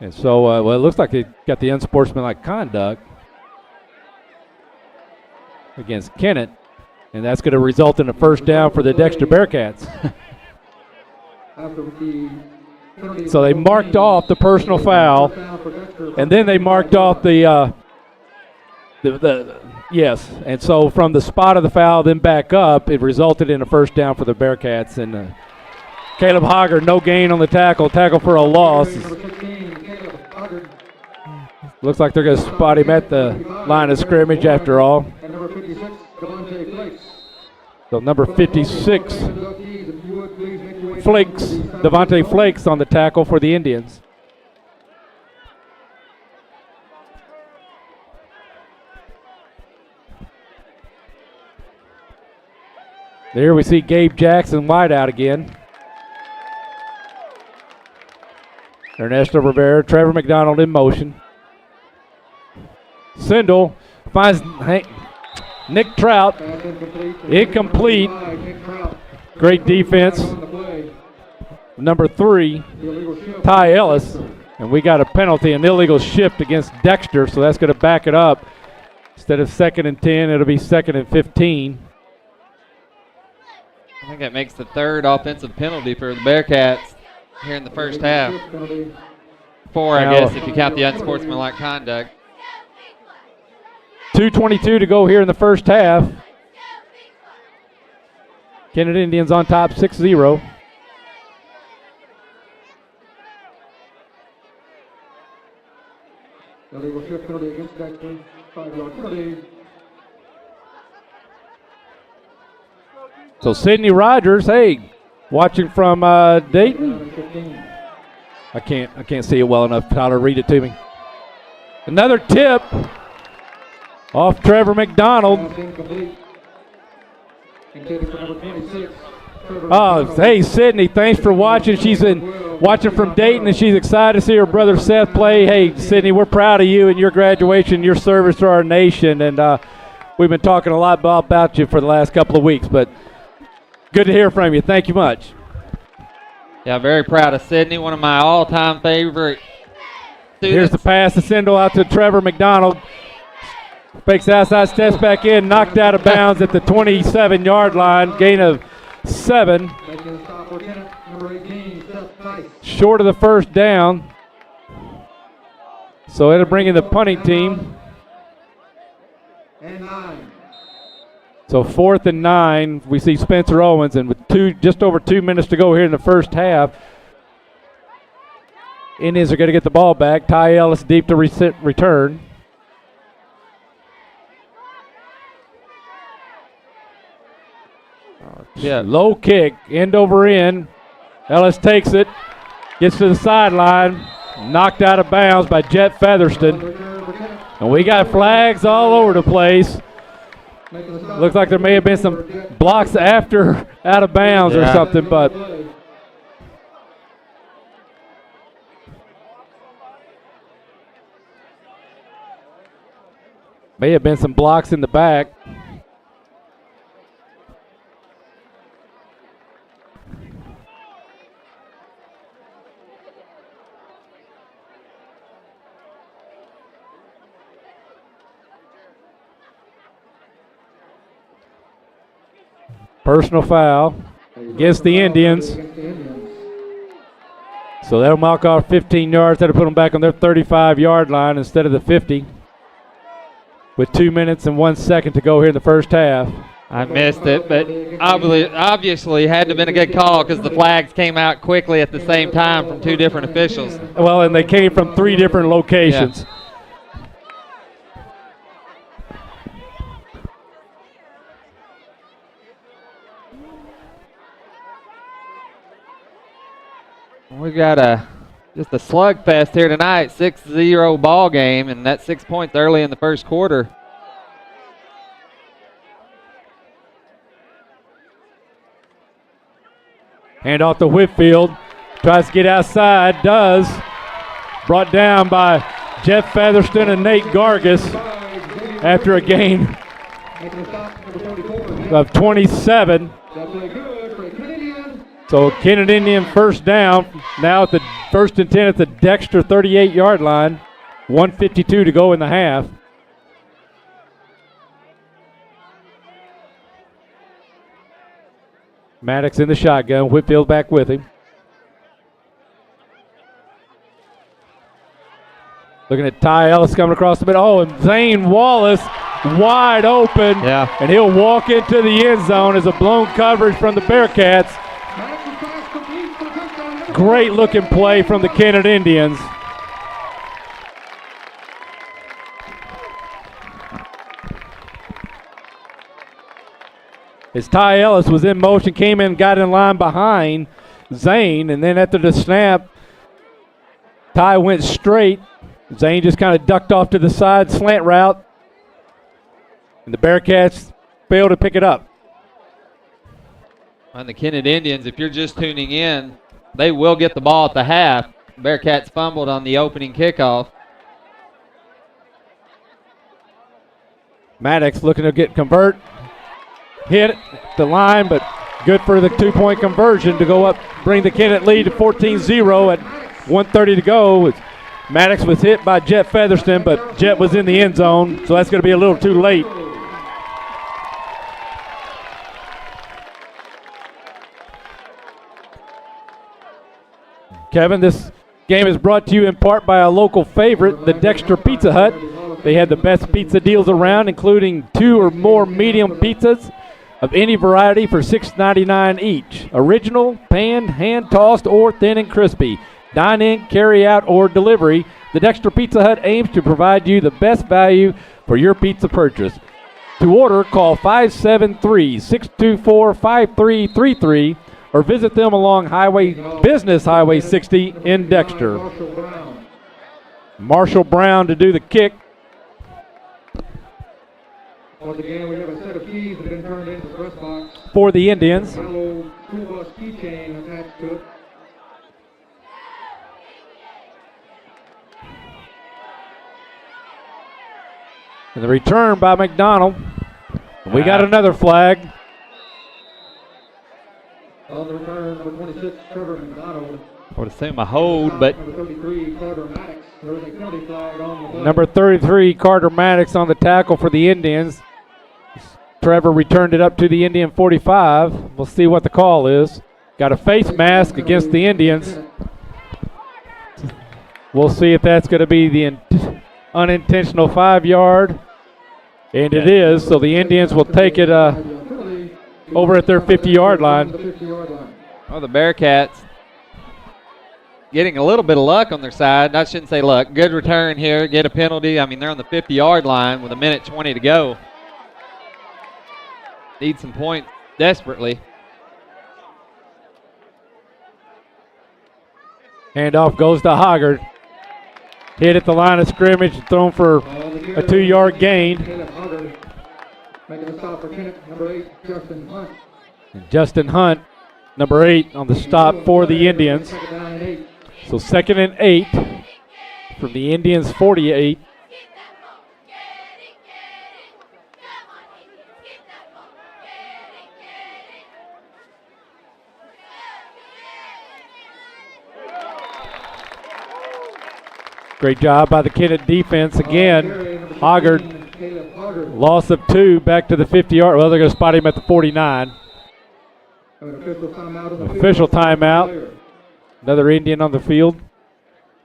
And so, it looks like they got the unsportsmanlike conduct against Kennett, and that's going to result in a first down for the Dexter Bearcats. So they marked off the personal foul, and then they marked off the yes. And so from the spot of the foul, then back up, it resulted in a first down for the Bearcats. And Caleb Hoggard, no gain on the tackle for a loss. Looks like they're going to spot him at the line of scrimmage after all. So number 56, Devontae Flakes on the tackle for the Indians. There we see Gabe Jackson wide out again. Ernesto Rivera, Trevor McDonald in motion. Sindel finds Nick Trout. Incomplete. Great defense. Number 3, Ty Ellis. And we got a penalty, an illegal shift against Dexter, so that's going to back it up. Instead of 2nd and 10, it'll be 2nd and 15. I think that makes the 3rd offensive penalty for the Bearcats here in the first half. 4, I guess, if you count the unsportsmanlike conduct. 2:22 to go here in the first half. Kennett Indians on top 6-0. Illegal shift penalty against Dexter. 5-yard penalty. So Sidney Rogers, hey, watching from Dayton. I can't see it well enough. Tyler, read it to me. Another tip off Trevor McDonald. Oh, hey, Sydney, thanks for watching. She's been watching from Dayton, and she's excited to see her brother Seth play. Hey, Sydney, we're proud of you and your graduation, your service to our nation, and we've been talking a lot about you for the last couple of weeks, but good to hear from you. Thank you much. Yeah, very proud of Sydney, one of my all-time favorite students. Here's the pass to Sindel out to Trevor McDonald. Fakes outside, steps back in, knocked out of bounds at the 27-yard line, gain of 7. Short of the first down. So it'll bring in the punting team. So 4th and 9, we see Spencer Owens, and with just over 2 minutes to go here in the first half, Indians are going to get the ball back. Ty Ellis deep to return. Yeah, low kick, end over end. Ellis takes it, gets to the sideline, knocked out of bounds by Jet Featherston. And we got flags all over the place. Looks like there may have been some blocks after out of bounds or something, but may have been some blocks in the back. Personal foul against the Indians. So that'll mark off 15 yards. That'll put them back on their 35-yard line instead of the 50. With 2 minutes and 1 second to go here in the first half. I missed it, but obviously had to have been a good call because the flags came out quickly at the same time from 2 different officials. Well, and they came from 3 different locations. Yeah. We've got just a slugfest here tonight, 6-0 ball game, and that's 6 points early in the first quarter. Hand off to Whitfield, tries to get outside, does. Brought down by Jeff Featherston and Nate Gargis after a gain of 27. So Kennett Indian first down, now at the 1st and 10 at the Dexter 38-yard line. 1:52 to go in the half. Maddox in the shotgun, Whitfield back with him. Looking at Ty Ellis coming across the middle. Oh, and Zane Wallace wide open. Yeah. And he'll walk into the end zone as a blown coverage from the Bearcats. Great looking play from the Kennett Indians. As Ty Ellis was in motion, came in, got in line behind Zane, and then after the snap, Ty went straight. Zane just kind of ducked off to the side, slant route, and the Bearcats failed to pick it up. On the Kennett Indians, if you're just tuning in, they will get the ball at the half. Bearcats fumbled on the opening kickoff. Maddox looking to convert. Hit the line, but good for the 2-point conversion to go up, bring the Kennett lead to 14-0 at 1:30 to go. Maddox was hit by Jet Featherston, but Jet was in the end zone, so that's going to be a little too late. Kevin, this game is brought to you in part by a local favorite, the Dexter Pizza Hut. They had the best pizza deals around, including 2 or more medium pizzas of any variety for $6.99 each. Original, panned, hand-tossed, or thin and crispy. Dine in, carry out, or delivery. The Dexter Pizza Hut aims to provide you the best value for your pizza purchase. To order, call 573-624-5333 or visit them along Business Highway 60 in Dexter. Marshall Brown to do the kick. Once again, we have a set of keys that have been turned into the press box. For the Indians. Yellow school bus keychain attached to it. And the return by McDonald. We got another flag. On the return, number 26, Trevor McDonald. I would assume a hold, but Number 33, Carter Maddox. There was a penalty flag on the play. Number 33, Carter Maddox on the tackle for the Indians. Trevor returned it up to the Indian 45. We'll see what the call is. Got a face mask against the Indians. We'll see if that's going to be the unintentional 5-yard. And it is, so the Indians will take it over at their 50-yard line. Oh, the Bearcats getting a little bit of luck on their side. I shouldn't say luck. Good return here, get a penalty. I mean, they're on the 50-yard line with 1:20 to go. Need some points desperately. Handoff goes to Hoggard. Hit at the line of scrimmage, thrown for a 2-yard gain. Making a stop for Kennett, number 8, Justin Hunt. And Justin Hunt, number 8, on the stop for the Indians. So 2nd and 8 from the Indians' 48. Great job by the Kennett defense again. Hoggard, loss of 2, back to the 50-yard. Well, they're going to spot him at the 49. Official timeout. Another Indian on the field.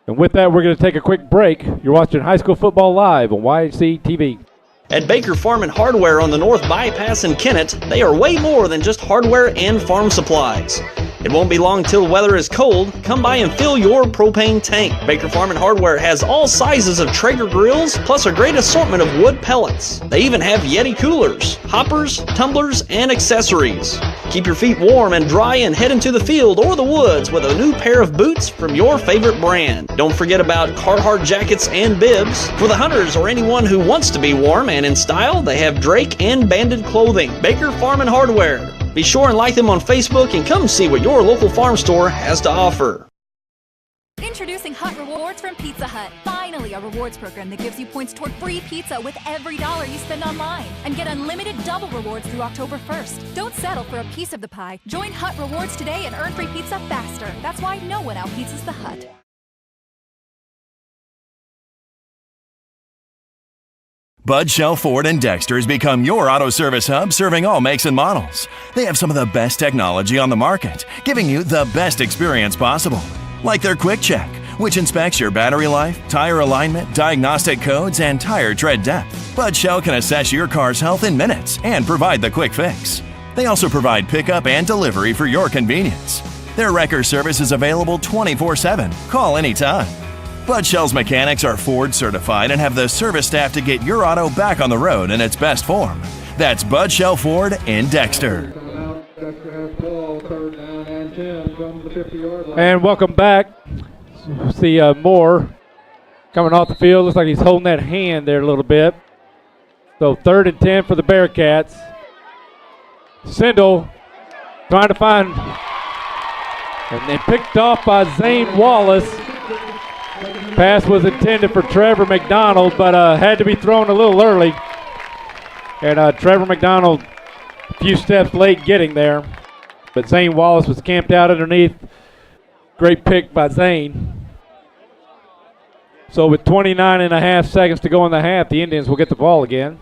And with that, we're going to take a quick break. You're watching High School Football Live on YHC TV. At Baker Farm and Hardware on the North Bypass in Kennett, they are way more than just hardware and farm supplies. It won't be long till weather is cold. Come by and fill your propane tank. Baker Farm and Hardware has all sizes of Traeger grills, plus a great assortment of wood pellets. They even have Yeti coolers, hoppers, tumblers, and accessories. Keep your feet warm and dry and head into the field or the woods with a new pair of boots from your favorite brand. Don't forget about Carhartt jackets and bibs. For the hunters or anyone who wants to be warm and in style, they have Drake and banded clothing. Baker Farm and Hardware. Be sure and like them on Facebook and come see what your local farm store has to offer. Introducing Hut Rewards from Pizza Hut. Finally, a rewards program that gives you points toward free pizza with every dollar you spend online. And get unlimited double rewards through October 1st. Don't settle for a piece of the pie. Join Hut Rewards today and earn free pizza faster. That's why no one outpizzas the Hut. Bud Shell Ford and Dexter has become your auto service hub, serving all makes and models. They have some of the best technology on the market, giving you the best experience possible. Like their Quick Check, which inspects your battery life, tire alignment, diagnostic codes, and tire tread depth. Bud Shell can assess your car's health in minutes and provide the quick fix. They also provide pickup and delivery for your convenience. Their wrecker service is available 24/7. Call anytime. Bud Shell's mechanics are Ford certified and have the service staff to get your auto back on the road in its best form. That's Bud Shell Ford in Dexter. And welcome back. See Moore coming off the field. Looks like he's holding that hand there a little bit. So 3rd and 10 for the Bearcats. Sindel trying to find, and then picked off by Zane Wallace. Pass was intended for Trevor McDonald, but had to be thrown a little early. And Trevor McDonald a few steps late getting there. But Zane Wallace was camped out underneath. Great pick by Zane. So with 29.5 seconds to go in the half, the Indians will get the ball again.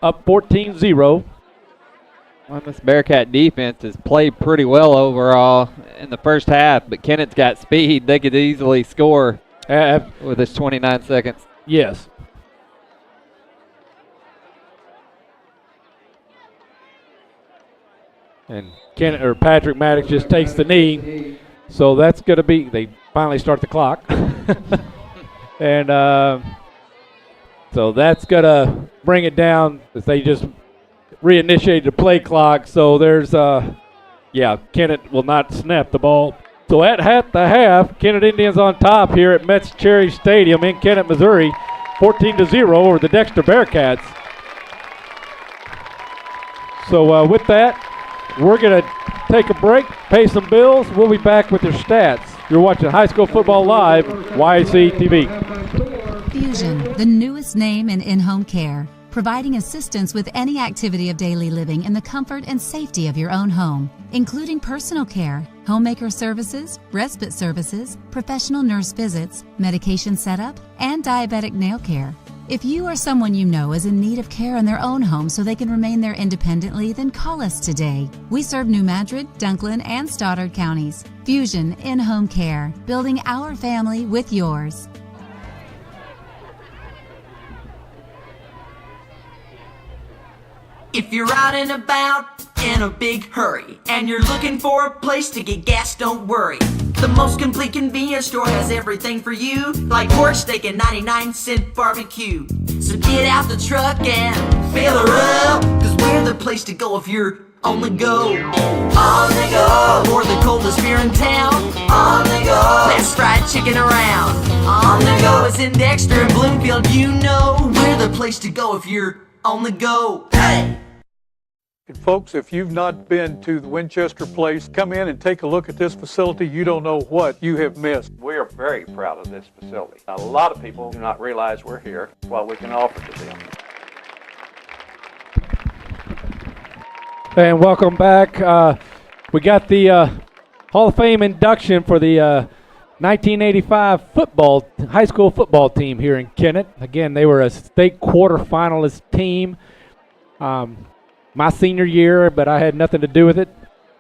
Up 14-0. Well, this Bearcat defense has played pretty well overall in the first half, but Kennett's got speed. They could easily score with this 29 seconds. Yes. And Kennett or Patrick Maddox just takes the knee. So that's going to be, they finally start the clock. And so that's going to bring it down as they just reinitiated the play clock. So there's, Kennett will not snap the ball. So at the half, Kennett Indians on top here at Metz Cherry Stadium in Kennett, Missouri, 14-0 over the Dexter Bearcats. So with that, we're going to take a break, pay some bills. We'll be back with your stats. You're watching High School Football Live, YAC TV. Fusion, the newest name in in-home care, providing assistance with any activity of daily living in the comfort and safety of your own home, including personal care, homemaker services, respite services, professional nurse visits, medication setup, and diabetic nail care. If you or someone you know is in need of care in their own home so they can remain there independently, then call us today. We serve New Madrid, Dunklin, and Stoddard counties. Fusion in-home care, building our family with yours. If you're out and about in a big hurry and you're looking for a place to get gas, don't worry. The most complete convenience store has everything for you, like pork steak and 99-cent barbecue. So get out the truck and fill her up, cause we're the place to go if you're on the go. On the go, or the coldest beer in town. On the go, best fried chicken around. On the go, it's in Dexter and Bloomfield, you know. We're the place to go if you're on the go. Hey! And folks, if you've not been to the Winchester Place, come in and take a look at this facility. You don't know what you have missed. We are very proud of this facility. A lot of people do not realize we're here, what we can offer to them. And welcome back. We got the Hall of Fame induction for the 1985 high school football team here in Kennett. Again, they were a state quarterfinalist team. My senior year, but I had nothing to do with it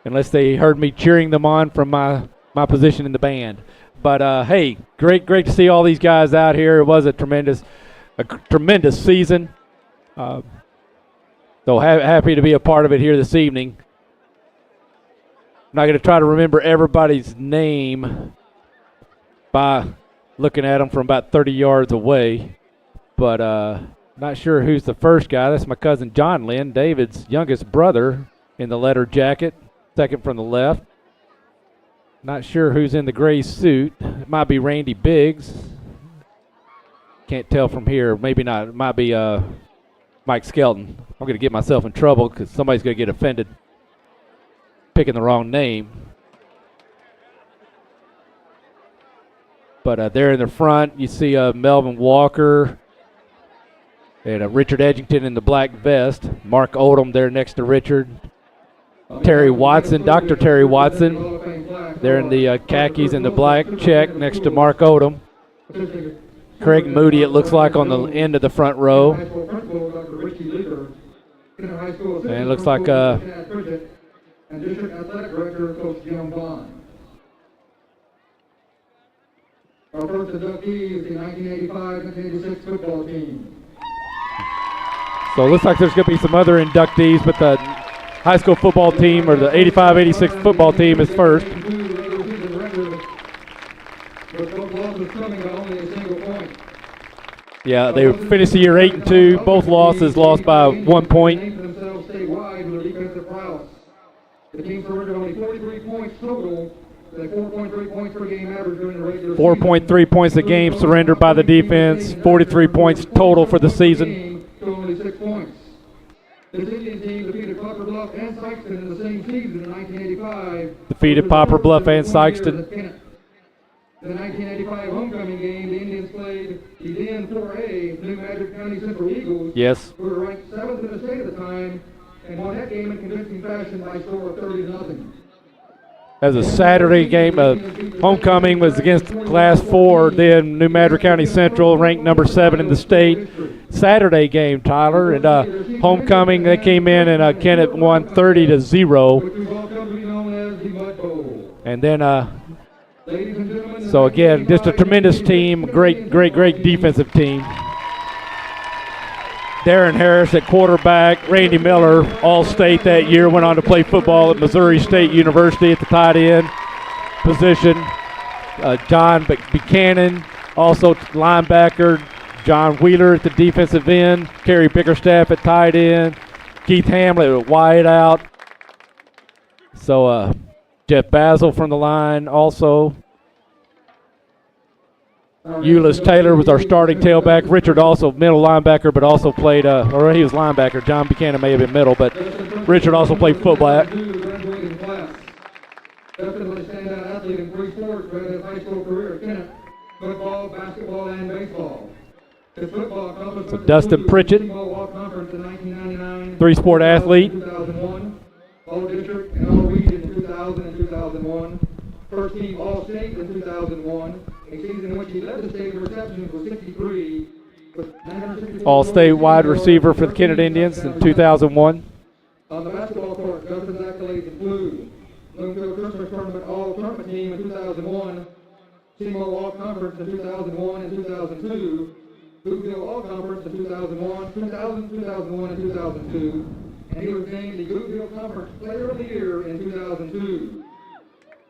unless they heard me cheering them on from my position in the band. But hey, great to see all these guys out here. It was a tremendous season. So happy to be a part of it here this evening. I'm not going to try to remember everybody's name by looking at them from about 30 yards away, but not sure who's the first guy. That's my cousin John Lynn, David's youngest brother in the letter jacket, second from the left. Not sure who's in the gray suit. It might be Randy Biggs. Can't tell from here. Maybe not. It might be Mike Skelton. I'm going to get myself in trouble because somebody's going to get offended picking the wrong name. But there in the front, you see Melvin Walker and Richard Edgington in the black vest. Mark Odom there next to Richard. Terry Watson, Dr. Terry Watson, there in the khakis and the black check next to Mark Odom. Craig Moody, it looks like, on the end of the front row. And it looks like and District Athletic Director, Coach Jim Vaughn. Our first inductee is the 1985-1986 football team. So it looks like there's going to be some other inductees, but the high school football team, or the 85-86 football team, is first. Yeah, they finished the year 8-2. Both losses lost by 1 point. The team surrendered only 43 points total. 4.3 points per game average during the regular 4.3 points a game surrendered by the defense. 43 points total for the season. To only 6 points. This Indian team defeated Poplar Bluff and Sykeston in the same season in 1985. Defeated Poplar Bluff and Sykeston. In the 1985 homecoming game, the Indians played the then 4A New Madrid County Central Eagles, Yes. who were ranked 7th in the state at the time, and won that game in convincing fashion by a score of 30-0. As a Saturday game, homecoming was against Class 4, then New Madrid County Central, ranked number 7 in the state. Saturday game, Tyler, and homecoming, they came in and Kennett won 30-0. And then, so again, just a tremendous team, great defensive team. Darren Harris at quarterback, Randy Miller, All-State that year, went on to play football at Missouri State University at the tight end position. John Buchanan, also linebacker. John Wheeler at the defensive end. Kerry Bickerstaff at tight end. Keith Hamlet at wide out. So Jeff Basil from the line also. Euless Taylor was our starting tailback. Richard also middle linebacker, but also played, or he was linebacker. John Buchanan may have been middle, but Richard also played fullback. Definitely standout athlete in 3 sports during his high school career at Kennett: football, basketball, and baseball. His football accomplishments So Dustin Pritchett, Conference in 1999, 3-sport athlete. 2001, All-District and All-Region in 2000 and 2001, First Team All-State in 2001, a season in which he led the state in receptions with 63, with 964 All-State wide receiver for the Kennett Indians in 2001. On the basketball court, Dustin's accolades include Bloomfield Christmas Tournament All-Tournament Team in 2001, SEMO All-Conference in 2001 and 2002, Bluefield All-Conference in 2001, 2001 and 2002, and he was named the Bluefield Conference Player of the Year in 2002.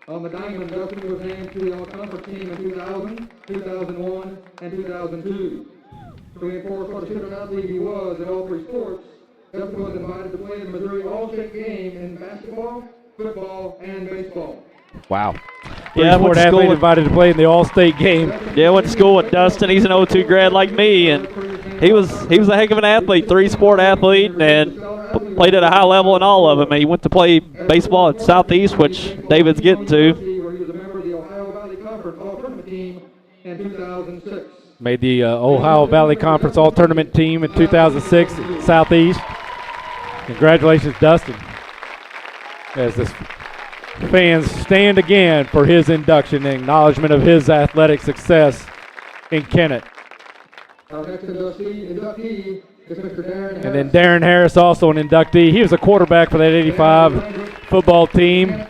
On the diamond, Dustin was named to the All-Conference team in 2000, 2001, and 2002. To reinforce what a student athlete he was in all 3 sports, Dustin was invited to play in the Missouri All-State game in basketball, football, and baseball. Wow. Yeah, Three-sport athlete invited to play in the All-State game. Yeah, went to school with Dustin. He's an 02 grad like me, and he was a heck of an athlete, 3-sport athlete, and played at a high level in all of them. And he went to play baseball at Southeast, which David's getting to. Where he was a member of the Ohio Valley Conference All-Tournament team in 2006. Made the Ohio Valley Conference All-Tournament team in 2006 at Southeast. Congratulations, Dustin. As this fans stand again for his induction and acknowledgement of his athletic success in Kennett. Our next inductee is Mr. Darren Harris. And then Darren Harris, also an inductee. He was a quarterback for that 85 football team.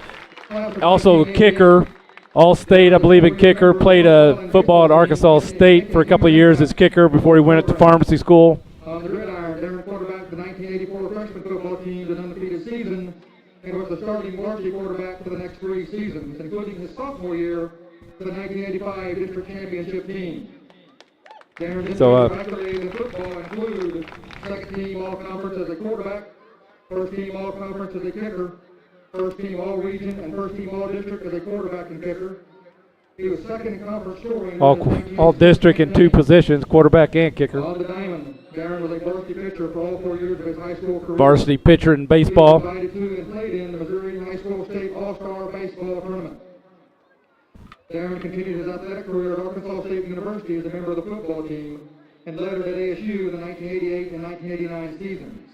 Also a kicker, All-State, I believe, in kicker. Played football at Arkansas State for a couple of years as kicker before he went to pharmacy school. On the gridiron, Darren quarterbacked the 1984 freshman football team's undefeated season and was the starting varsity quarterback for the next 3 seasons, including his sophomore year for the 1985 district championship team. Darren's accolades in football include second team all-conference as a quarterback, first team all-conference as a kicker, first team all-region, and first team all-district as a quarterback and kicker. He was second in conference scoring. All district in 2 positions, quarterback and kicker. On the diamond, Darren was a varsity pitcher for all 4 years of his high school career. Varsity pitcher in baseball. He was invited to and played in the Missouri High School State All-Star Baseball Tournament. Darren continued his athletic career at Arkansas State University as a member of the football team and led it at ASU in the 1988 and 1989 seasons.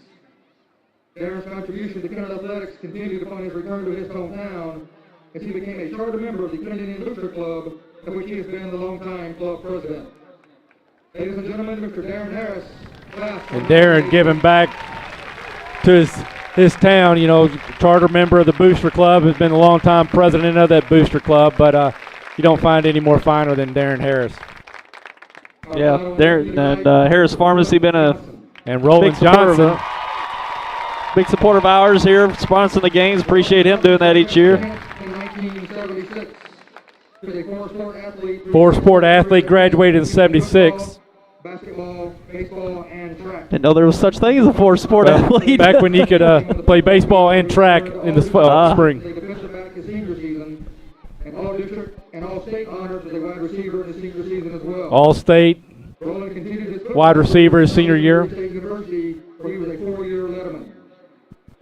Darren's contribution to Kennett athletics continued upon his return to his hometown as he became a charter member of the Kennett Indian Booster Club, of which he has been the longtime club president. Ladies and gentlemen, Mr. Darren Harris. And Darren giving back to his town, you know, charter member of the Booster Club, has been a long-time president of that Booster Club, but you don't find any more finer than Darren Harris. Yeah, Darren and Harris Pharmacy been a Roland Johnson. Big supporter of ours here, sponsoring the games. Appreciate him doing that each year. In 1976, he was a 4-sport athlete. 4-sport athlete, graduated in 76. Basketball, baseball, and track. Didn't know there was such thing as a 4-sport athlete. Back when you could play baseball and track in the spring. He defensive back his senior season, and all-district and all-state honors as a wide receiver in his senior season as well. All-state Roland continued his wide receiver his senior year. State University, where he was a 4-year letterman.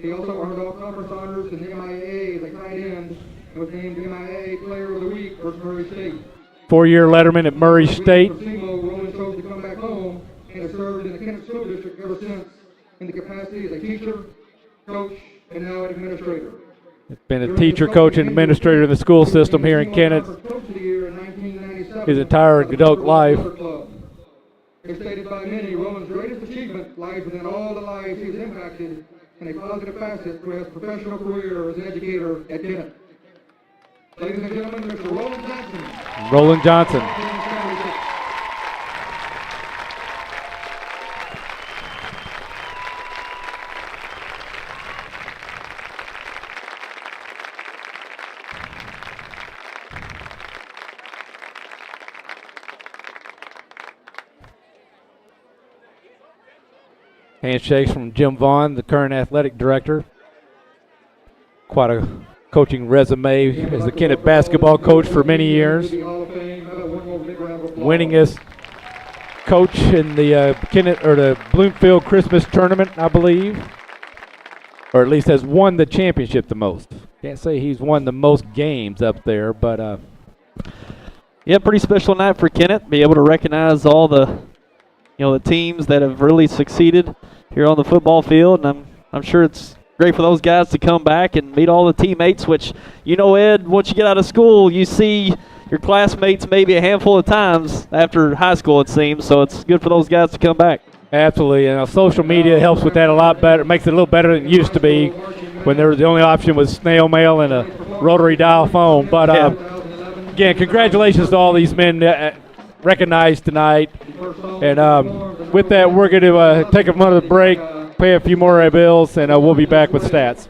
He also earned all conference honors in the MIAA as a tight end and was named MIAA Player of the Week versus Murray State. 4-year letterman at Murray State. Roland chose to come back home and has served in the Kennett School District ever since in the capacity as a teacher, coach, and now an administrator. He's been a teacher, coach, and administrator in the school system here in Kennett his entire adult life. As stated by many, Roland's greatest achievement lies within all the lives he has impacted in a positive facet through his professional career as an educator at Kennett. Ladies and gentlemen, Mr. Roland Johnson. Roland Johnson. Handshakes from Jim Vaughn, the current athletic director. Quite a coaching resume as the Kennett basketball coach for many years. Winningest coach in the Kennett or the Bloomfield Christmas tournament, I believe. Or at least has won the championship the most. Can't say he's won the most games up there, but yeah, pretty special night for Kennett. Be able to recognize all the the teams that have really succeeded here on the football field, and I'm sure it's great for those guys to come back and meet all the teammates, which, Ed, once you get out of school, you see your classmates maybe a handful of times after high school, it seems, so it's good for those guys to come back. Absolutely, and social media helps with that a lot better. It makes it a little better than it used to be when the only option was snail mail and a rotary dial phone. But again, congratulations to all these men recognized tonight. And with that, we're going to take another break, pay a few more bills, and we'll be back with stats.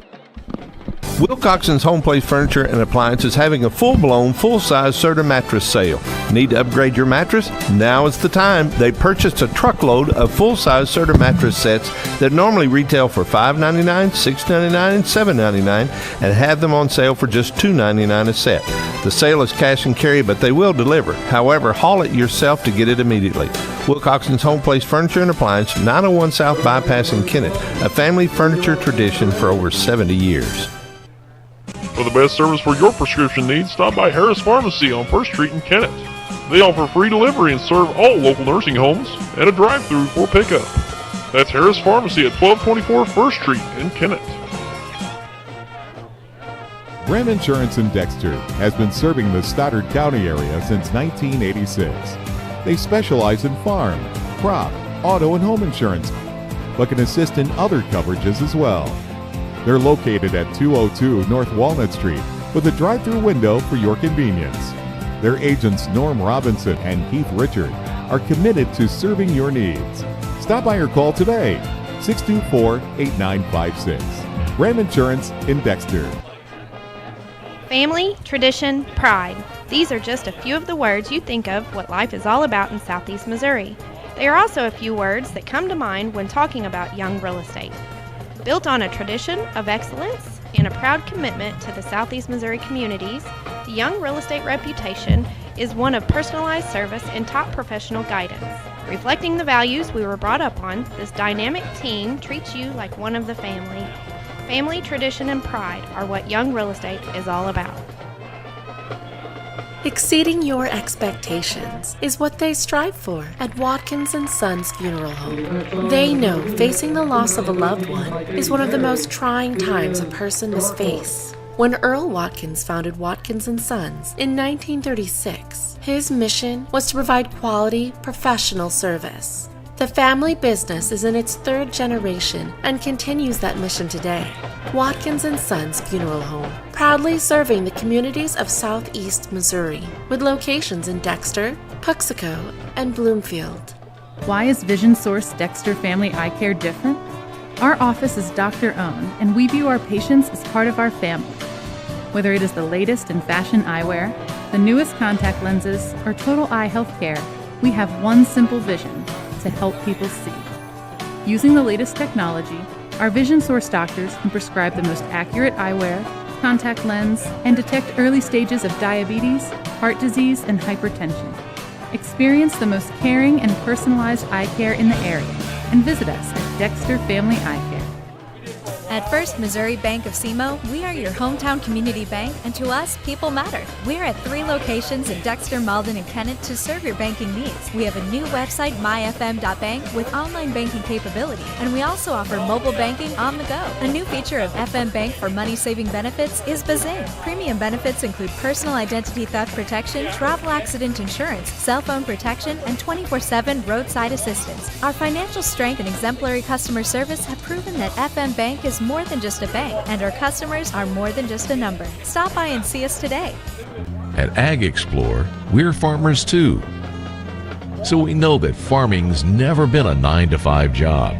Wilcoxon's Home Place Furniture and Appliance is having a full-blown, full-size Serta mattress sale. Need to upgrade your mattress? Now is the time. They purchased a truckload of full-size Serta mattress sets that normally retail for $5.99, $6.99, and $7.99 and have them on sale for just $2.99 a set. The sale is cash and carry, but they will deliver. However, haul it yourself to get it immediately. Wilcoxon's Home Place Furniture and Appliance, 901 South Bypass in Kennett, a family furniture tradition for over 70 years. For the best service for your prescription needs, stop by Harris Pharmacy on 1st Street in Kennett. They offer free delivery and serve all local nursing homes and a drive-through for pickup. That's Harris Pharmacy at 1224 1st Street in Kennett. Brand Insurance in Dexter has been serving the Stoddard County area since 1986. They specialize in farm, crop, auto, and home insurance, but can assist in other coverages as well. They're located at 202 North Walnut Street with a drive-through window for your convenience. Their agents Norm Robinson and Keith Richard are committed to serving your needs. Stop by or call today, 624-8956. Brand Insurance in Dexter. Family, tradition, pride. These are just a few of the words you think of what life is all about in Southeast Missouri. They are also a few words that come to mind when talking about Young Real Estate. Built on a tradition of excellence and a proud commitment to the Southeast Missouri communities, the Young Real Estate reputation is one of personalized service and top professional guidance. Reflecting the values we were brought up on, this dynamic team treats you like one of the family. Family, tradition, and pride are what Young Real Estate is all about. Exceeding your expectations is what they strive for at Watkins & Sons Funeral Home. They know facing the loss of a loved one is one of the most trying times a person must face. When Earl Watkins founded Watkins & Sons in 1936, his mission was to provide quality, professional service. The family business is in its 3rd generation and continues that mission today. Watkins & Sons Funeral Home, proudly serving the communities of Southeast Missouri, with locations in Dexter, Puxico, and Bloomfield. Why is Vision Source Dexter Family Eye Care different? Our office is doctor-owned, and we view our patients as part of our family. Whether it is the latest in fashion eyewear, the newest contact lenses, or total eye health care, we have one simple vision: to help people see. Using the latest technology, our Vision Source doctors can prescribe the most accurate eyewear, contact lens, and detect early stages of diabetes, heart disease, and hypertension. Experience the most caring and personalized eye care in the area and visit us at Dexter Family Eye Care. At First Missouri Bank of SEMO, we are your hometown community bank, and to us, people matter. We're at 3 locations in Dexter, Malden, and Kennett to serve your banking needs. We have a new website, myfm.bank, with online banking capability, and we also offer mobile banking on the go. A new feature of FM Bank for money-saving benefits is Bazing. Premium benefits include personal identity theft protection, travel accident insurance, cell phone protection, and 24/7 roadside assistance. Our financial strength and exemplary customer service have proven that FM Bank is more than just a bank, and our customers are more than just a number. Stop by and see us today. At Ag Explore, we're farmers too. So we know that farming's never been a 9-to-5 job.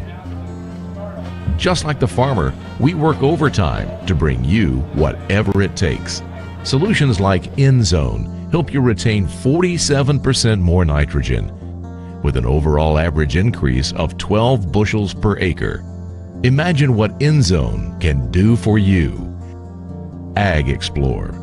Just like the farmer, we work overtime to bring you whatever it takes. Solutions like InZone help you retain 47% more nitrogen, with an overall average increase of 12 bushels per acre. Imagine what InZone can do for you. Ag Explore.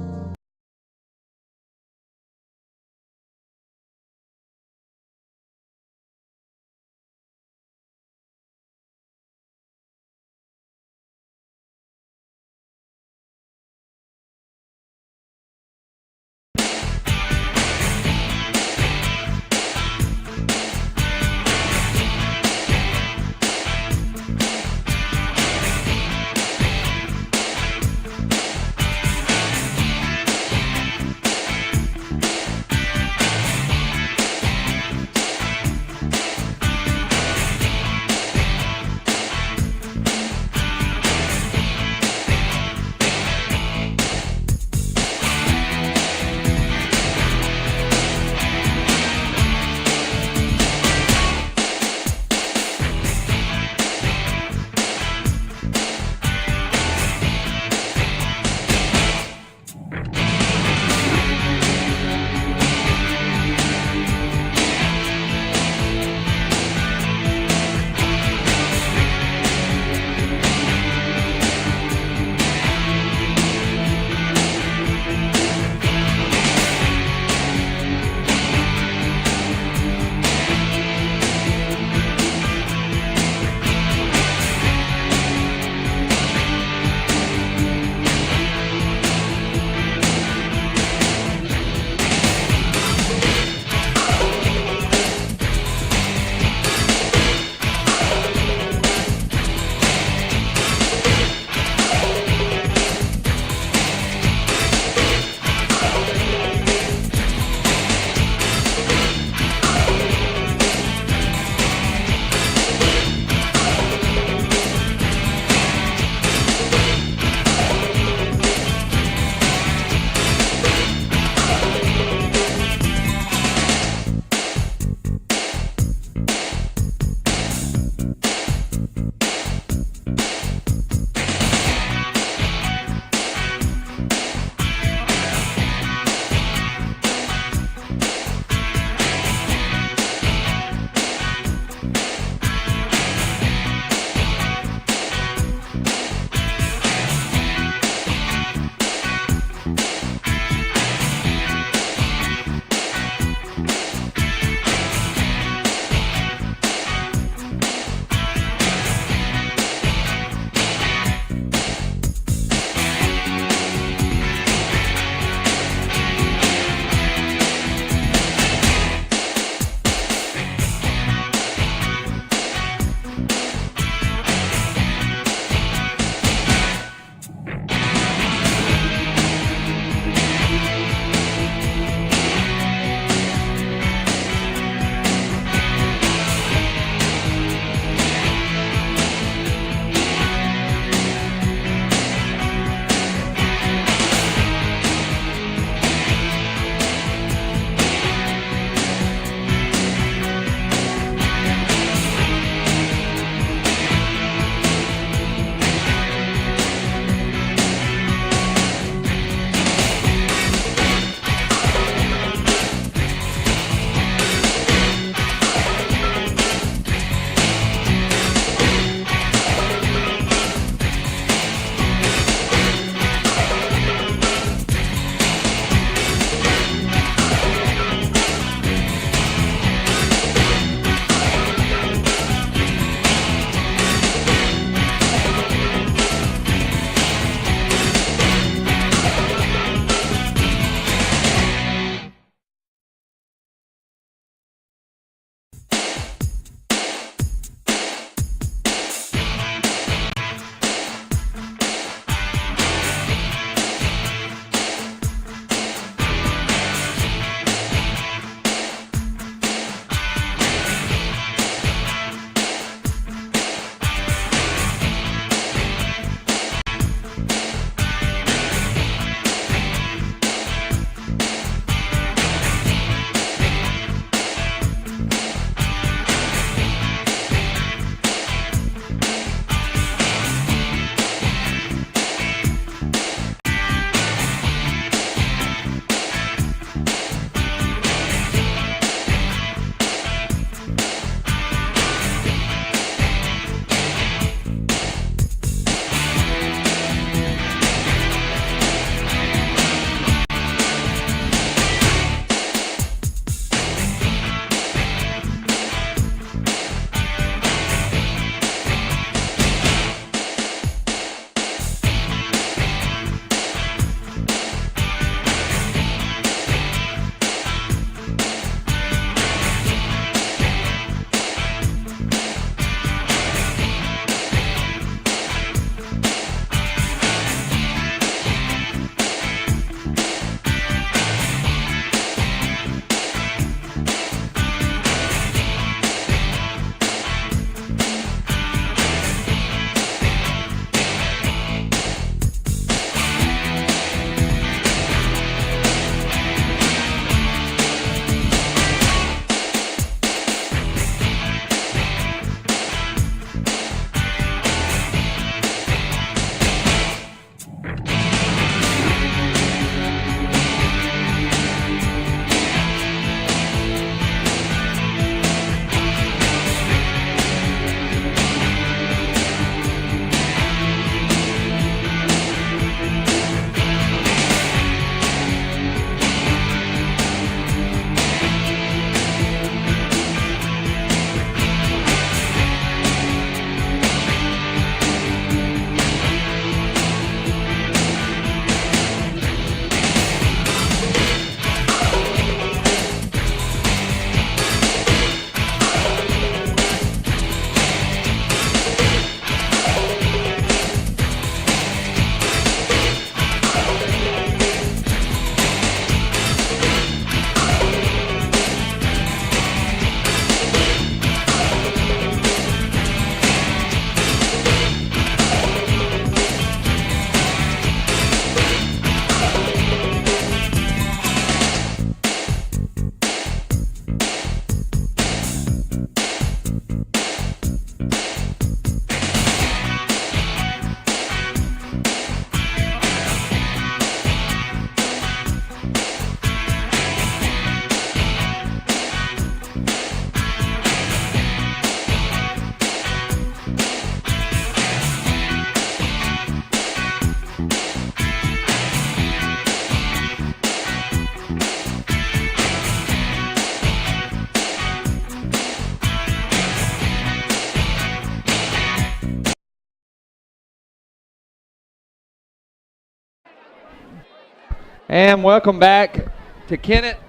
And welcome back to Kennett,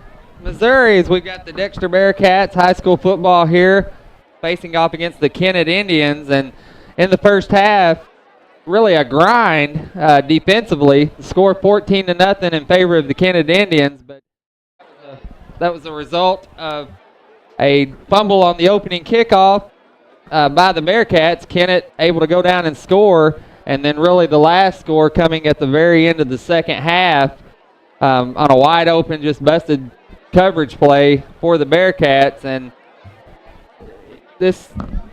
Missouri, as we've got the Dexter Bearcats high school football here facing off against the Kennett Indians. And in the first half, really a grind defensively. The score 14-0 in favor of the Kennett Indians, but that was a result of a fumble on the opening kickoff by the Bearcats. Kennett able to go down and score, and then really the last score coming at the very end of the second half on a wide open, just busted coverage play for the Bearcats. And this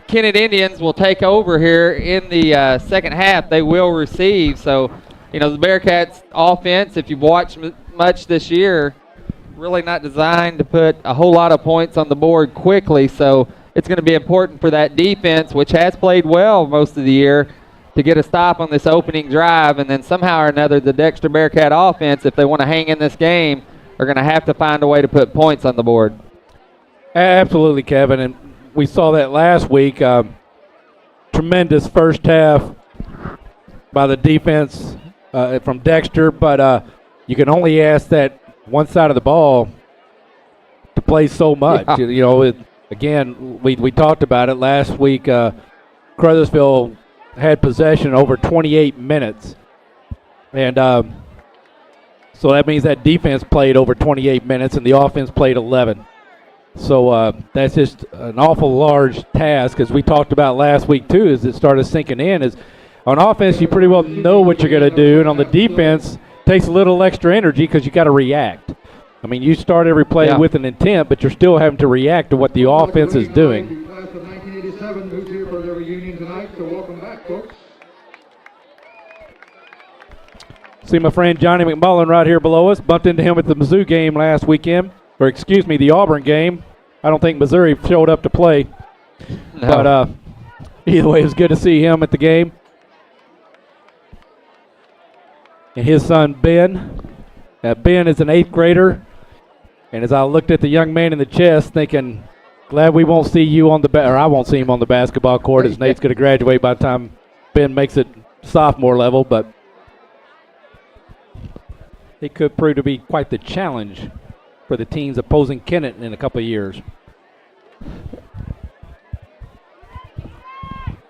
Kennett Indians will take over here in the second half. They will receive. So, the Bearcats offense, if you've watched much this year, really not designed to put a whole lot of points on the board quickly. So it's going to be important for that defense, which has played well most of the year, to get a stop on this opening drive. And then somehow or another, the Dexter Bearcat offense, if they want to hang in this game, are going to have to find a way to put points on the board. Absolutely, Kevin. And we saw that last week. Tremendous first half by the defense from Dexter, but you can only ask that one side of the ball to play so much. Yeah. Again, we talked about it last week. Crothersville had possession over 28 minutes. And so that means that defense played over 28 minutes and the offense played 11. So that's just an awful large task, as we talked about last week too, as it started sinking in. Is on offense, you pretty well know what you're going to do, and on the defense, it takes a little extra energy because you got to react. I mean, you start every play with an intent, but you're still having to react to what the offense is doing. Class of 1987, who's here for their reunion tonight, so welcome back, folks. See my friend Johnny McMullen right here below us. Bumped into him at the Mizzou game last weekend, or excuse me, the Auburn game. I don't think Missouri showed up to play. No. But either way, it was good to see him at the game. And his son, Ben. Ben is an 8th grader. And as I looked at the young man in the chest, thinking, glad we won't see you on the or I won't see him on the basketball court, as Nate's going to graduate by the time Ben makes it sophomore level. But it could prove to be quite the challenge for the teams opposing Kennett in a couple of years.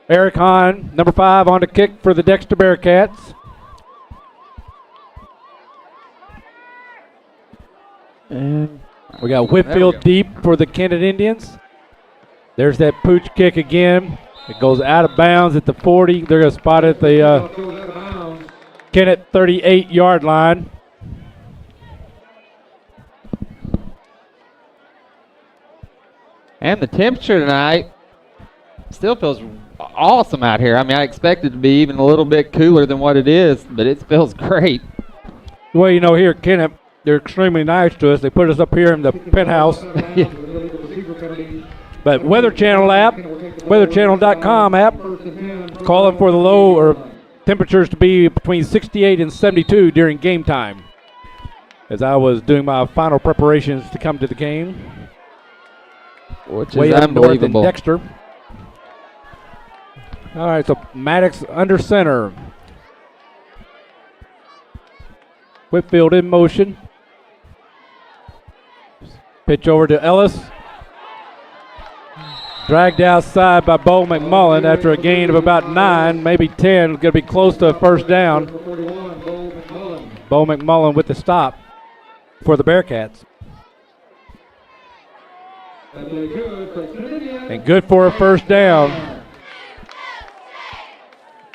Eric Hahn, number 5, on the kick for the Dexter Bearcats. And we got Whitfield deep for the Kennett Indians. There's that pooch kick again. It goes out of bounds at the 40. They're going to spot it at the Kennett 38-yard line. And the temperature tonight still feels awesome out here. I mean, I expect it to be even a little bit cooler than what it is, but it feels great. Well, here at Kennett, they're extremely nice to us. They put us up here in the penthouse. But Weather Channel app, weatherchannel.com app, calling for the low or temperatures to be between 68 and 72 during game time. As I was doing my final preparations to come to the game. Which is unbelievable. In Dexter. All right, so Maddox under center. Whitfield in motion. Pitch over to Ellis. Dragged outside by Bo McMullen after a gain of about 9, maybe 10. Going to be close to a first down. Bo McMullen with the stop for the Bearcats. And good for a first down.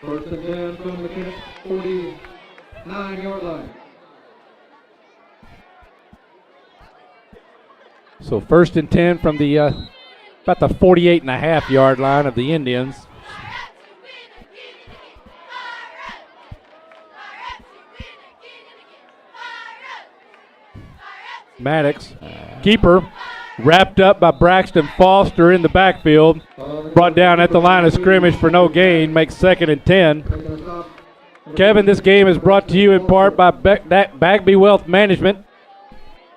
First and 10 from the Kennett 49-yard line. So first and 10 from the about the 48.5-yard line of the Indians. Maddox, keeper, wrapped up by Braxton Foster in the backfield. Brought down at the line of scrimmage for no gain, makes 2nd and 10. Kevin, this game is brought to you in part by Bagby Wealth Management.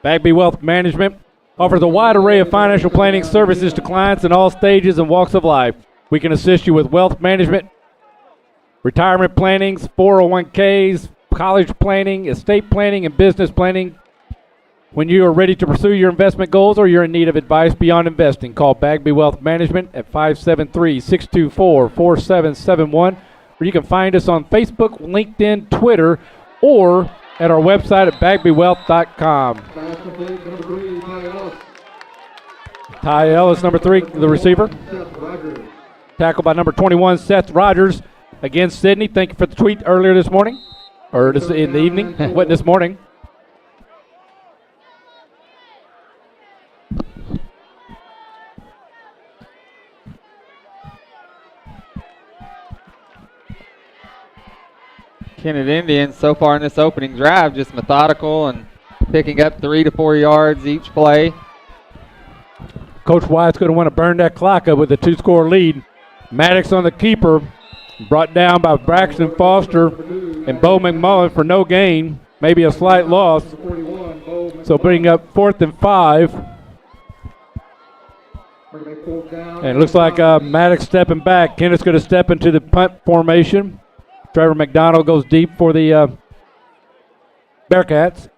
Bagby Wealth Management offers a wide array of financial planning services to clients in all stages and walks of life. We can assist you with wealth management, retirement plannings, 401ks, college planning, estate planning, and business planning. When you are ready to pursue your investment goals or you're in need of advice beyond investing, call Bagby Wealth Management at 573-624-4771, or you can find us on Facebook, LinkedIn, Twitter, or at our website at bagbywealth.com. Ty Ellis, number 3, the receiver. Tackled by number 21, Seth Rogers. Again, Sydney, thank you for the tweet earlier this morning, or in the evening, what this morning. Kennett Indians so far in this opening drive just methodical and picking up 3 to 4 yards each play. Coach Wyatt's going to want to burn that clock up with a 2-score lead. Maddox on the keeper, brought down by Braxton Foster and Bo McMullen for no gain, maybe a slight loss. So bring up 4th and 5. And it looks like Maddox stepping back. Kennett's going to step into the punt formation. Trevor McDonald goes deep for the Bearcats.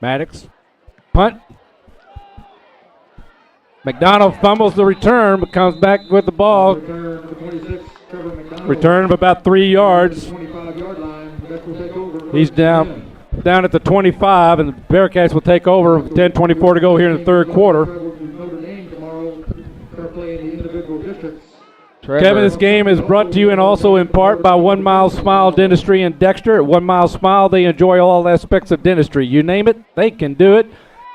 Maddox, punt. McDonald fumbles the return, but comes back with the ball. Return of about 3 yards. He's down at the 25, and the Bearcats will take over. 10:24 to go here in the third quarter. Kevin, this game is brought to you and also in part by 1 Mile Smile Dentistry in Dexter. At 1 Mile Smile, they enjoy all aspects of dentistry. You name it, they can do it.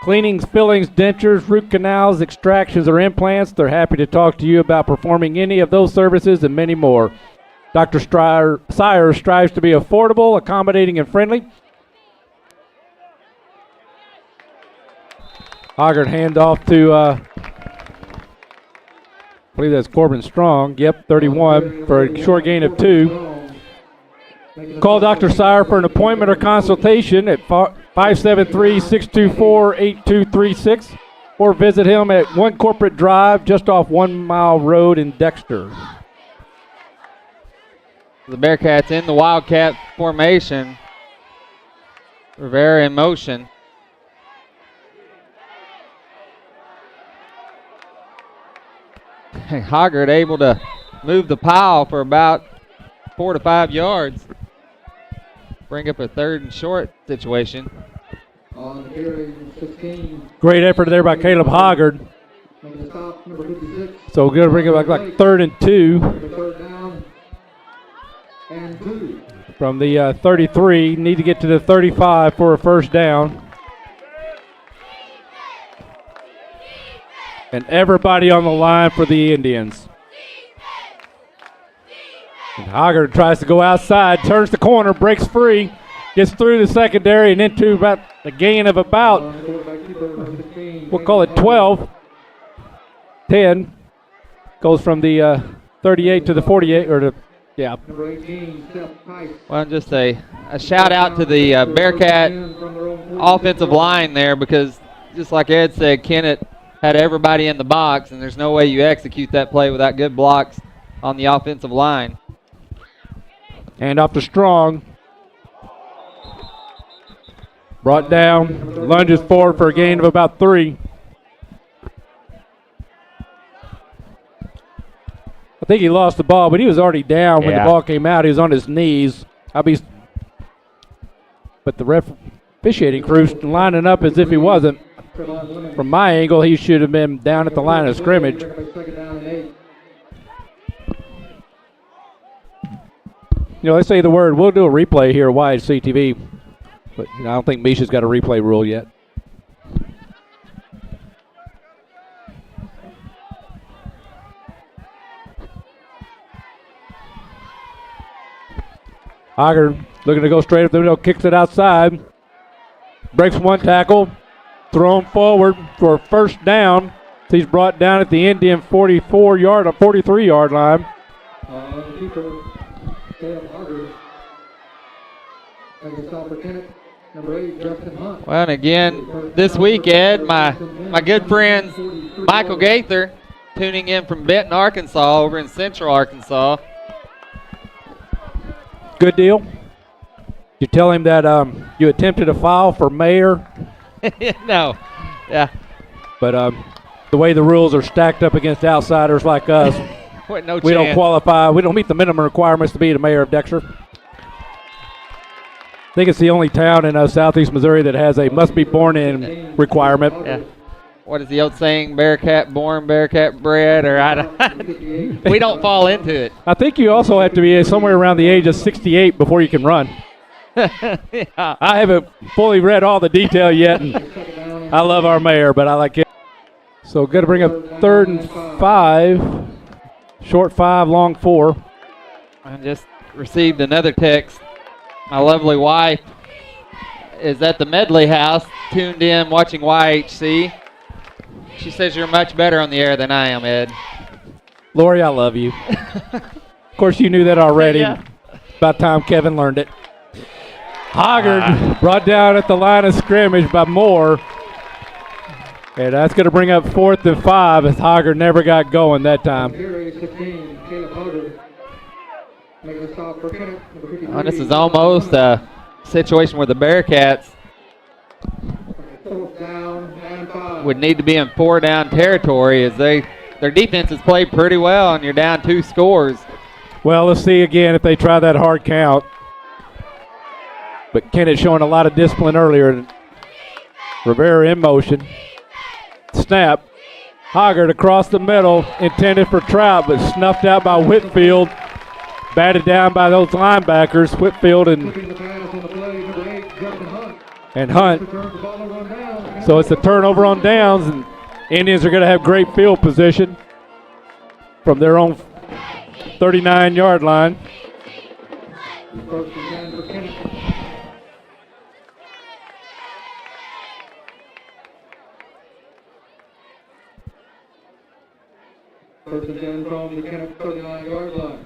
Cleanings, fillings, dentures, root canals, extractions, or implants. They're happy to talk to you about performing any of those services and many more. Dr. Sire strives to be affordable, accommodating, and friendly. Hoggard hand off to, I believe that's Corbin Strong. Yep, 31 for a short gain of 2. Call Dr. Sire for an appointment or consultation at 573-624-8236 or visit him at 1 Corporate Drive just off 1 Mile Road in Dexter. The Bearcats in the Wildcat formation. Rivera in motion. Hoggard able to move the pile for about 4 to 5 yards. Bring up a 3rd and short situation. Great effort there by Caleb Hoggard. So we're going to bring it back like 3rd and 2. From the 33, need to get to the 35 for a first down. And everybody on the line for the Indians. And Hoggard tries to go outside, turns the corner, breaks free, gets through the secondary and into about a gain of about, we'll call it 12. 10. Goes from the 38 to the 48, or the, yeah. Well, just a shout out to the Bearcat offensive line there, because just like Ed said, Kennett had everybody in the box, and there's no way you execute that play without good blocks on the offensive line. And off to Strong. Brought down, lunges forward for a gain of about 3. I think he lost the ball, but he was already down when the ball came out. He was on his knees. But the officiating crew's lining up as if he wasn't. From my angle, he should have been down at the line of scrimmage. You know, they say the word, we'll do a replay here at YHC TV, but I don't think Misha's got a replay rule yet. Hoggard looking to go straight up the middle, kicks it outside, breaks one tackle, thrown forward for a first down. He's brought down at the Indian 43-yard line. Number 8, Justin Hunt. Well, and again, this week, Ed, my good friend Michael Gaither tuning in from Benton, Arkansas, over in Central Arkansas. Good deal. You tell him that you attempted to file for mayor. No. Yeah. But the way the rules are stacked up against outsiders like us, no we don't qualify. We don't meet the minimum requirements to be the mayor of Dexter. I think it's the only town in southeast Missouri that has a must-be-born-in requirement. Yeah. What is the old saying? Bearcat born, Bearcat bred, or we don't fall into it. I think you also have to be somewhere around the age of 68 before you can run. Yeah. I haven't fully read all the detail yet, and I love our mayor, but I like it. So got to bring up 3rd and 5, short 5, long 4. I just received another text. My lovely wife is at the Medley house, tuned in, watching YHC. She says you're much better on the air than I am, Ed. Lori, I love you. Of course, you knew that already. Yeah. About time Kevin learned it. Hoggard brought down at the line of scrimmage by Moore. And that's going to bring up 4th and 5 as Hoggard never got going that time. Oh, this is almost a situation where the Bearcats would need to be in 4-down territory as their defense has played pretty well and you're down 2 scores. Well, let's see again if they try that hard count. But Kennett showing a lot of discipline earlier. Rivera in motion. Snap. Hoggard across the middle, intended for Trout, but snuffed out by Whitfield. Batted down by those linebackers, Whitfield and Hunt. So it's a turnover on downs, and Indians are going to have great field position from their own 39-yard line. First and 10 from the Kennett 39-yard line.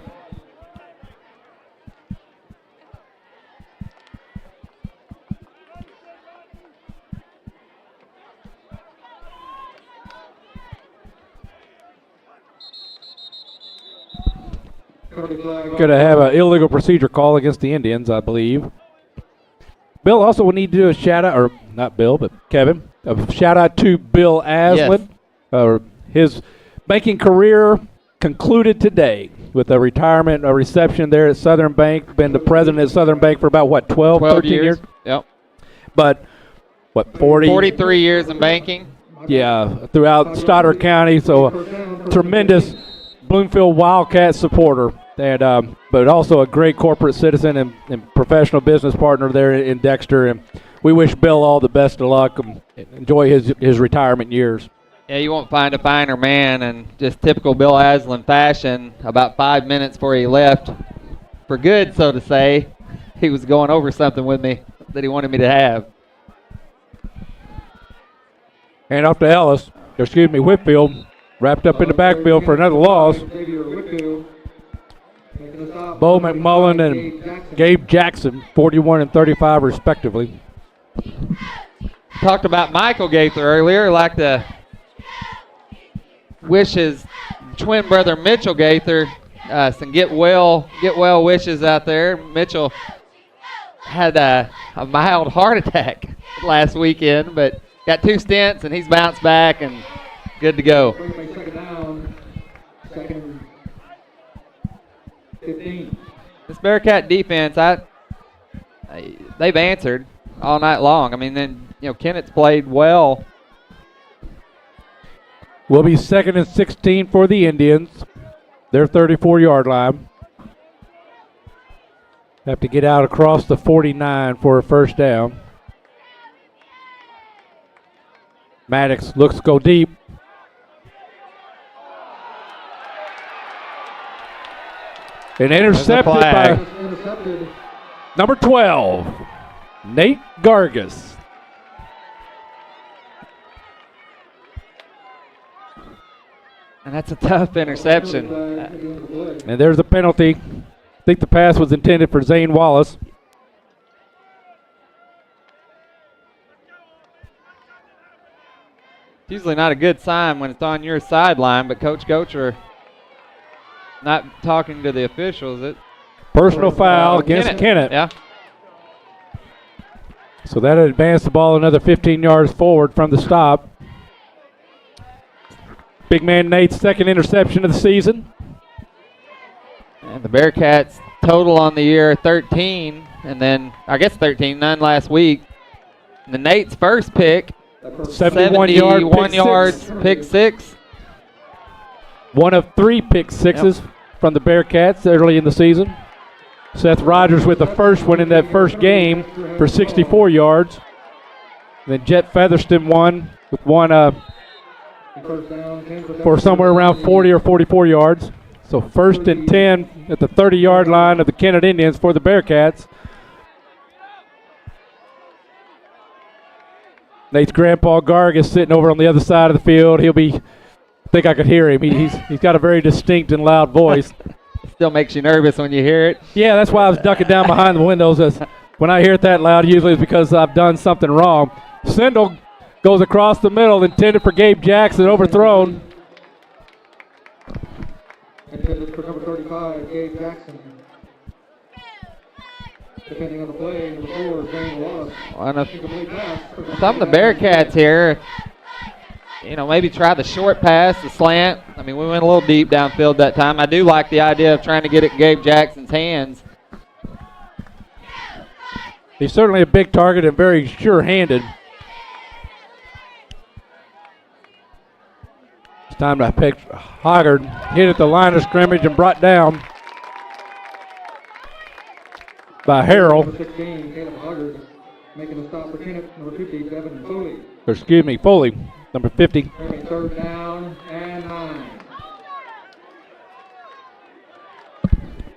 Going to have an illegal procedure call against the Indians, I believe. Bill also will need to do a shout out, or not Bill, but Kevin. A shout out to Bill Aslin. Yes. His banking career concluded today with a retirement, a reception there at Southern Bank. Been the president at Southern Bank for about, 12 13 years? Yep. But, 43 years in banking? Yeah, throughout Stoddard County. So, a tremendous Bloomfield Wildcat supporter. And but also a great corporate citizen and professional business partner there in Dexter. And we wish Bill all the best of luck and enjoy his retirement years. Yeah, you won't find a finer man, and just typical Bill Aslin fashion, about 5 minutes before he left, for good, so to say, he was going over something with me that he wanted me to have. Hand off to Ellis, Whitfield, wrapped up in the backfield for another loss. Bo McMullen and Gabe Jackson, 41 and 35 respectively. Talked about Michael Gaither earlier. I'd like to wish his twin brother Mitchell Gaither some get well wishes out there. Mitchell had a mild heart attack last weekend, but got 2 stents and he's bounced back and good to go. Second 15. This Bearcat defense, they've answered all night long. I mean, then Kennett's played well. Will be 2nd and 16 for the Indians. Their 34-yard line. Have to get out across the 49 for a first down. Maddox looks to go deep. And intercepted by number 12, Nate Gargas. And that's a tough interception. And there's a penalty. I think the pass was intended for Zane Wallace. It's usually not a good sign when it's on your sideline, but Coach Gocher not talking to the officials. Personal foul against Kennett. Yeah. So that advanced the ball another 15 yards forward from the stop. Big man Nate's second interception of the season. And the Bearcats total on the year 13, and then I guess 13, none last week. And the Nate's first pick, 71 yards, pick six. One of 3 pick sixes from the Bearcats early in the season. Seth Rogers with the first one in that first game for 64 yards. Then Jet Featherston won with one for somewhere around 40 or 44 yards. So 1st and 10 at the 30-yard line of the Kennett Indians for the Bearcats. Nate's grandpa Garg is sitting over on the other side of the field. He'll be, I think I could hear him. He's got a very distinct and loud voice. Still makes you nervous when you hear it. Yeah, that's why I was ducking down behind the windows. When I hear it that loud, usually it's because I've done something wrong. Sindel goes across the middle, intended for Gabe Jackson, overthrown. Intended for number 35, Gabe Jackson. Depending on the play, number 4 is Dane Wallace. Some of the Bearcats here, maybe try the short pass, the slant. I mean, we went a little deep downfield that time. I do like the idea of trying to get it in Gabe Jackson's hands. He's certainly a big target and very sure-handed. It's time to pick Hoggard. Hit at the line of scrimmage and brought down by Harrell. Number 16, Caleb Hoggard, making a stop for Kennett. Number 50, Devin Foley. Excuse me, Foley, number 50. 3rd down and 9.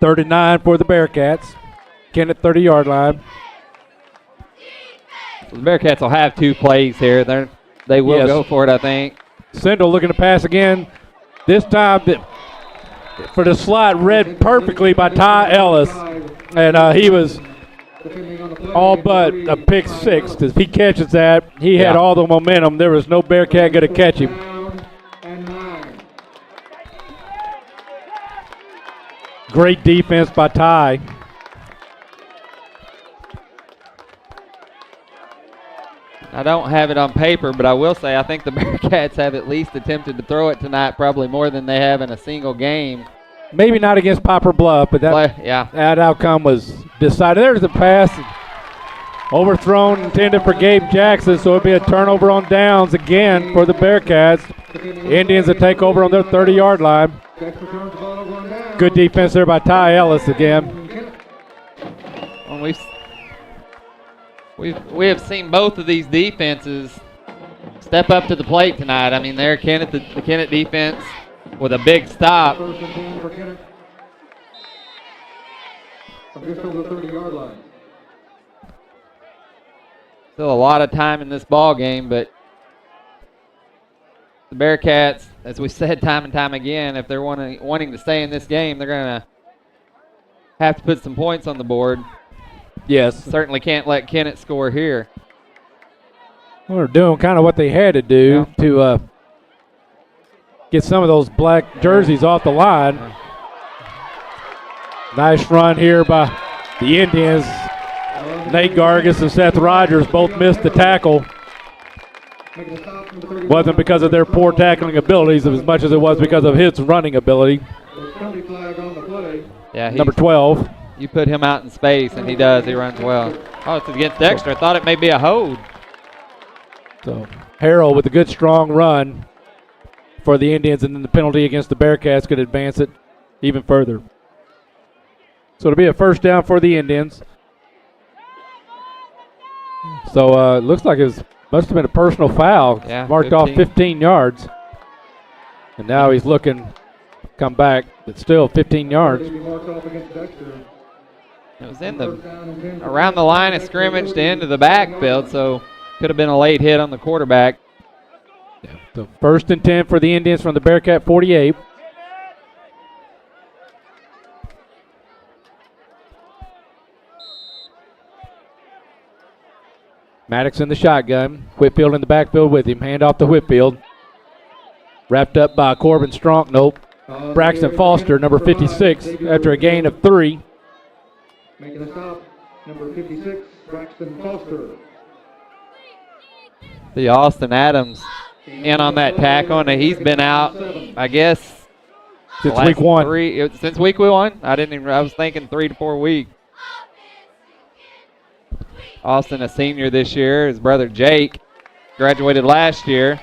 3rd and 9 for the Bearcats. Kennett 30-yard line. The Bearcats will have 2 plays here. They will go for it, I think. Sindel looking to pass again. This time for the slot read perfectly by Ty Ellis. And he was all but a pick six. If he catches that, he had all the momentum. There was no Bearcat going to catch him. Great defense by Ty. I don't have it on paper, but I will say I think the Bearcats have at least attempted to throw it tonight, probably more than they have in a single game. Maybe not against Poplar Bluff, but that outcome was decided. There's the pass. Overthrown, intended for Gabe Jackson, so it'll be a turnover on downs again for the Bearcats. Indians will take over on their 30-yard line. Good defense there by Ty Ellis again. Well, we have seen both of these defenses step up to the plate tonight. I mean, the Kennett defense with a big stop. First and 10 for Kennett. From just over the 30-yard line. Still a lot of time in this ball game, but the Bearcats, as we said time and time again, if they're wanting to stay in this game, they're going to have to put some points on the board. Yes. Certainly can't let Kennett score here. Well, they're doing kind of what they had to do to get some of those black jerseys off the line. Nice run here by the Indians. Nate Gargis and Seth Rogers both missed the tackle. Wasn't because of their poor tackling abilities as much as it was because of his running ability. Yeah, number 12. You put him out in space, and he does. He runs well. Oh, it's against Dexter. I thought it may be a hold. So Harrell with a good, strong run for the Indians, and then the penalty against the Bearcats could advance it even further. So it'll be a first down for the Indians. So it looks like it must have been a personal foul. Yeah, marked 15. off 15 yards. And now he's looking come back, but still 15 yards. It was in around the line of scrimmage to into the backfield, so could have been a late hit on the quarterback. Yeah. So 1st and 10 for the Indians from the Bearcat 48. Maddox in the shotgun. Whitfield in the backfield with him. Hand off to Whitfield. Wrapped up by Corbin Strong. Nope. Braxton Foster, number 56, after a gain of 3. Making a stop, number 56, Braxton Foster. The Austin Adams in on that tackle, and he's been out, I guess, since week 1. Since week 1? I was thinking 3 to 4 weeks. Austin, a senior this year. His brother Jake graduated last year.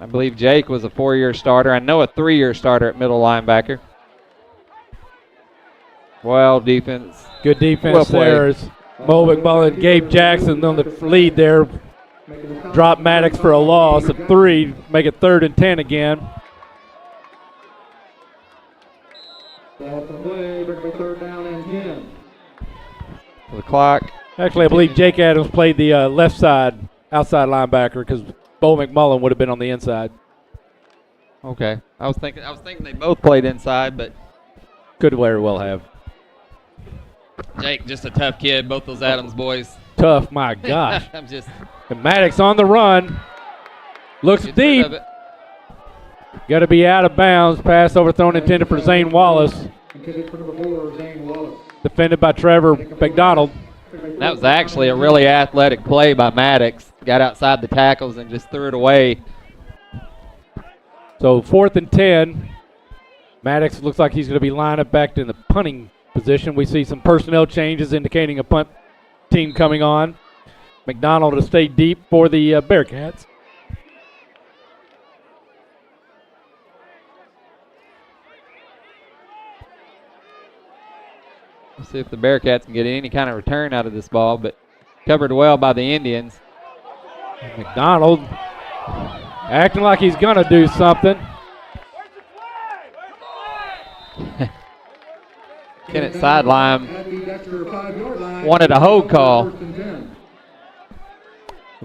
I believe Jake was a 4-year starter. I know a 3-year starter at middle linebacker. Well, defense. Good defense there as Mo McMullen, Gabe Jackson on the lead there. Drop Maddox for a loss of 3. Make it 3rd and 10 again. Third down and 10. The clock. Actually, I believe Jake Adams played the left side, outside linebacker, because Bo McMullen would have been on the inside. Okay. I was thinking they both played inside, but could very well have. Jake, just a tough kid. Both those Adams boys. Tough, my gosh. I'm just. And Maddox on the run. Looks deep. Got to be out of bounds. Pass overthrown intended for Zane Wallace. Defended by Trevor McDonald. That was actually a really athletic play by Maddox. Got outside the tackles and just threw it away. So 4th and 10. Maddox looks like he's going to be lined up back in the punting position. We see some personnel changes indicating a punt team coming on. McDonald to stay deep for the Bearcats. We'll see if the Bearcats can get any kind of return out of this ball, but covered well by the Indians. McDonald acting like he's going to do something. Kennett sideline wanted a hold call.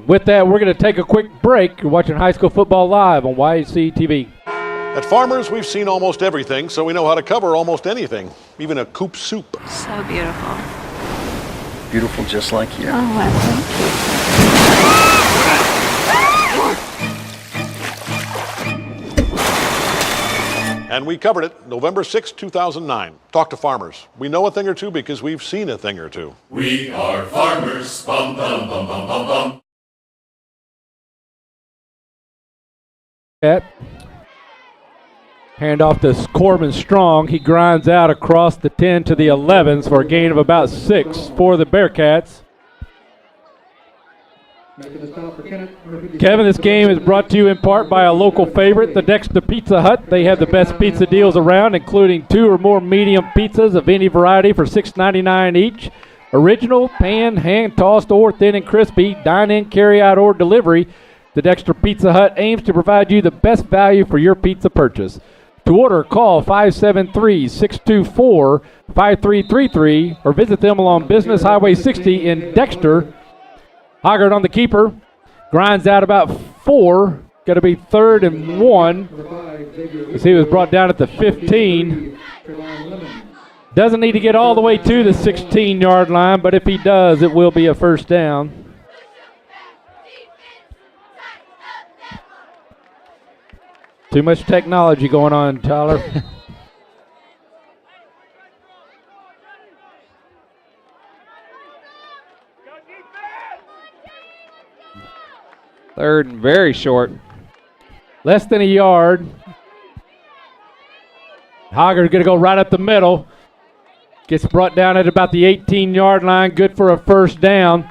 With that, we're going to take a quick break. You're watching High School Football Live on YAC TV. At Farmers, we've seen almost everything, so we know how to cover almost anything, even a coop soup. So beautiful. Beautiful just like you. Oh, well, thank you. And we covered it November 6, 2009. Talk to Farmers. We know a thing or two because we've seen a thing or two. We are farmers. Bum, bum, bum, bum, bum, bum. Hand off to Corbin Strong. He grinds out across the 10 to the 11s for a gain of about 6 for the Bearcats. Kevin, this game is brought to you in part by a local favorite, the Dexter Pizza Hut. They have the best pizza deals around, including 2 or more medium pizzas of any variety for $6.99 each. Original, pan, hand-tossed, or thin and crispy, dine-in, carry-out, or delivery. The Dexter Pizza Hut aims to provide you the best value for your pizza purchase. To order, call 573-624-5333 or visit them along Business Highway 60 in Dexter. Hoggard on the keeper. Grinds out about 4. Got to be 3rd and 1. As he was brought down at the 15. Doesn't need to get all the way to the 16-yard line, but if he does, it will be a first down. Too much technology going on, Tyler. Third and very short. Less than a yard. Hoggard's going to go right up the middle. Gets brought down at about the 18-yard line. Good for a first down.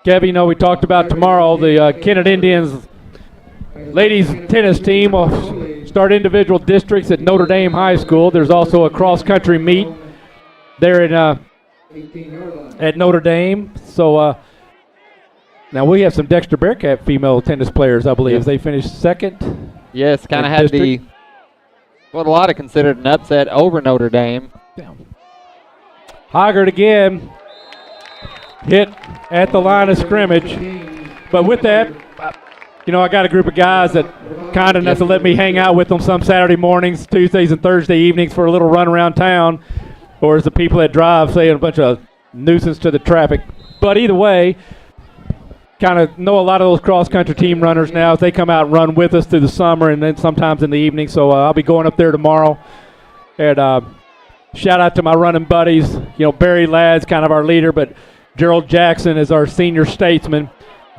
Kevin, you know we talked about tomorrow the Kennett Indians ladies tennis team will start individual districts at Notre Dame High School. There's also a cross-country meet there at Notre Dame. So now we have some Dexter Bearcat female tennis players, I believe. Yes. They finished second. Yes, kind of had district. What a lot of considered an upset over Notre Dame. Yeah. Hoggard again hit at the line of scrimmage. But with that, you know, I got a group of guys that kind enough to let me hang out with them some Saturday mornings, Tuesdays and Thursday evenings for a little run around town. Or as the people that drive, say, a bunch of nuisance to the traffic. But either way, kind of know a lot of those cross-country team runners now as they come out and run with us through the summer and then sometimes in the evening. So I'll be going up there tomorrow. And shout out to my running buddies. You know, Barry Ladd's kind of our leader, but Gerald Jackson is our senior statesman.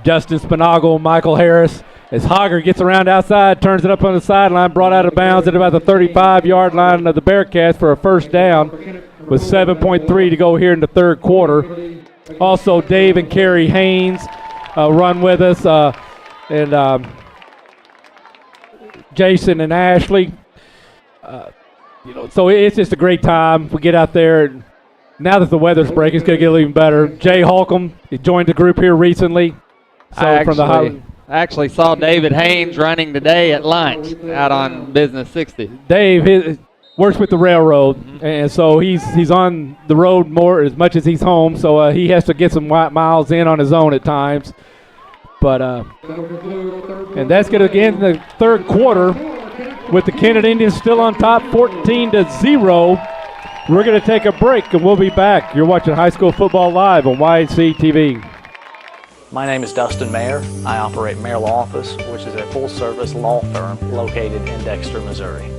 Justin Spinagle, Michael Harris. As Hogger gets around outside, turns it up on the sideline, brought out of bounds at about the 35-yard line of the Bearcats for a first down with 7.3 to go here in the third quarter. Also, Dave and Kerry Haynes run with us, and Jason and Ashley. You know, so it's just a great time. We get out there, and now that the weather's breaking, it's going to get even better. Jay Holcomb, he joined the group here recently. So I actually saw David Haynes running today at lunch out on Business 60. Dave works with the railroad, and so he's on the road more as much as he's home, so he has to get some miles in on his own at times. But and that's going to end the third quarter with the Kennett Indians still on top, 14-0. We're going to take a break, and we'll be back. You're watching High School Football Live on YHC TV. My name is Dustin Mayer. I operate Mayer Law Office, which is a full-service law firm located in Dexter, Missouri.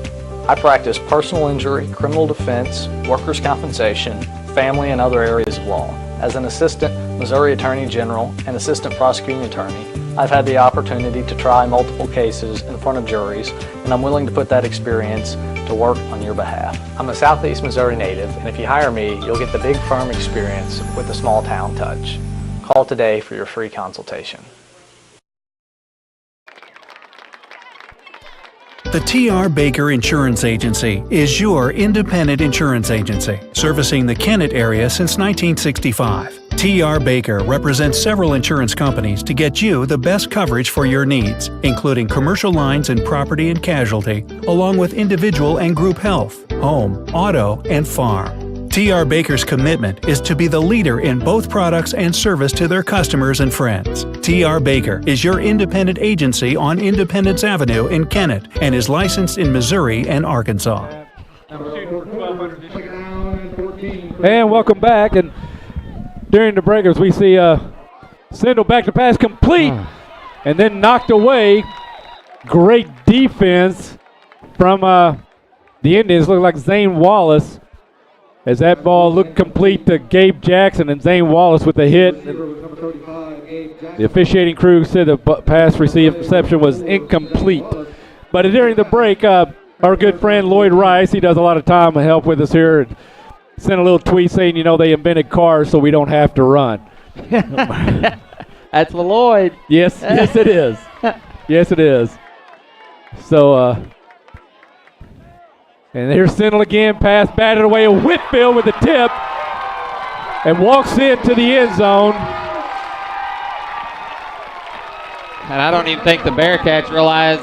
I practice personal injury, criminal defense, workers' compensation, family, and other areas of law. As an assistant Missouri Attorney General and assistant prosecuting attorney, I've had the opportunity to try multiple cases in front of juries, and I'm willing to put that experience to work on your behalf. I'm a Southeast Missouri native, and if you hire me, you'll get the big firm experience with the small town touch. Call today for your free consultation. The T.R. Baker Insurance Agency is your independent insurance agency, servicing the Kennett area since 1965. T.R. Baker represents several insurance companies to get you the best coverage for your needs, including commercial lines and property and casualty, along with individual and group health, home, auto, and farm. T.R. Baker's commitment is to be the leader in both products and service to their customers and friends. T.R. Baker is your independent agency on Independence Avenue in Kennett and is licensed in Missouri and Arkansas. And welcome back. And during the breakers, we see Sindel back to pass complete and then knocked away. Great defense from the Indians. Looked like Zane Wallace. As that ball looked complete to Gabe Jackson, and Zane Wallace with the hit. The officiating crew said the pass reception was incomplete. But during the break, our good friend Lloyd Rice, he does a lot of time and help with us here, and sent a little tweet saying, you know, they invented cars so we don't have to run. That's Lloyd. Yes, yes it is. Yes it is. So, and here's Sindel again, pass batted away. Whitfield with the tip and walks into the end zone. And I don't even think the Bearcats realized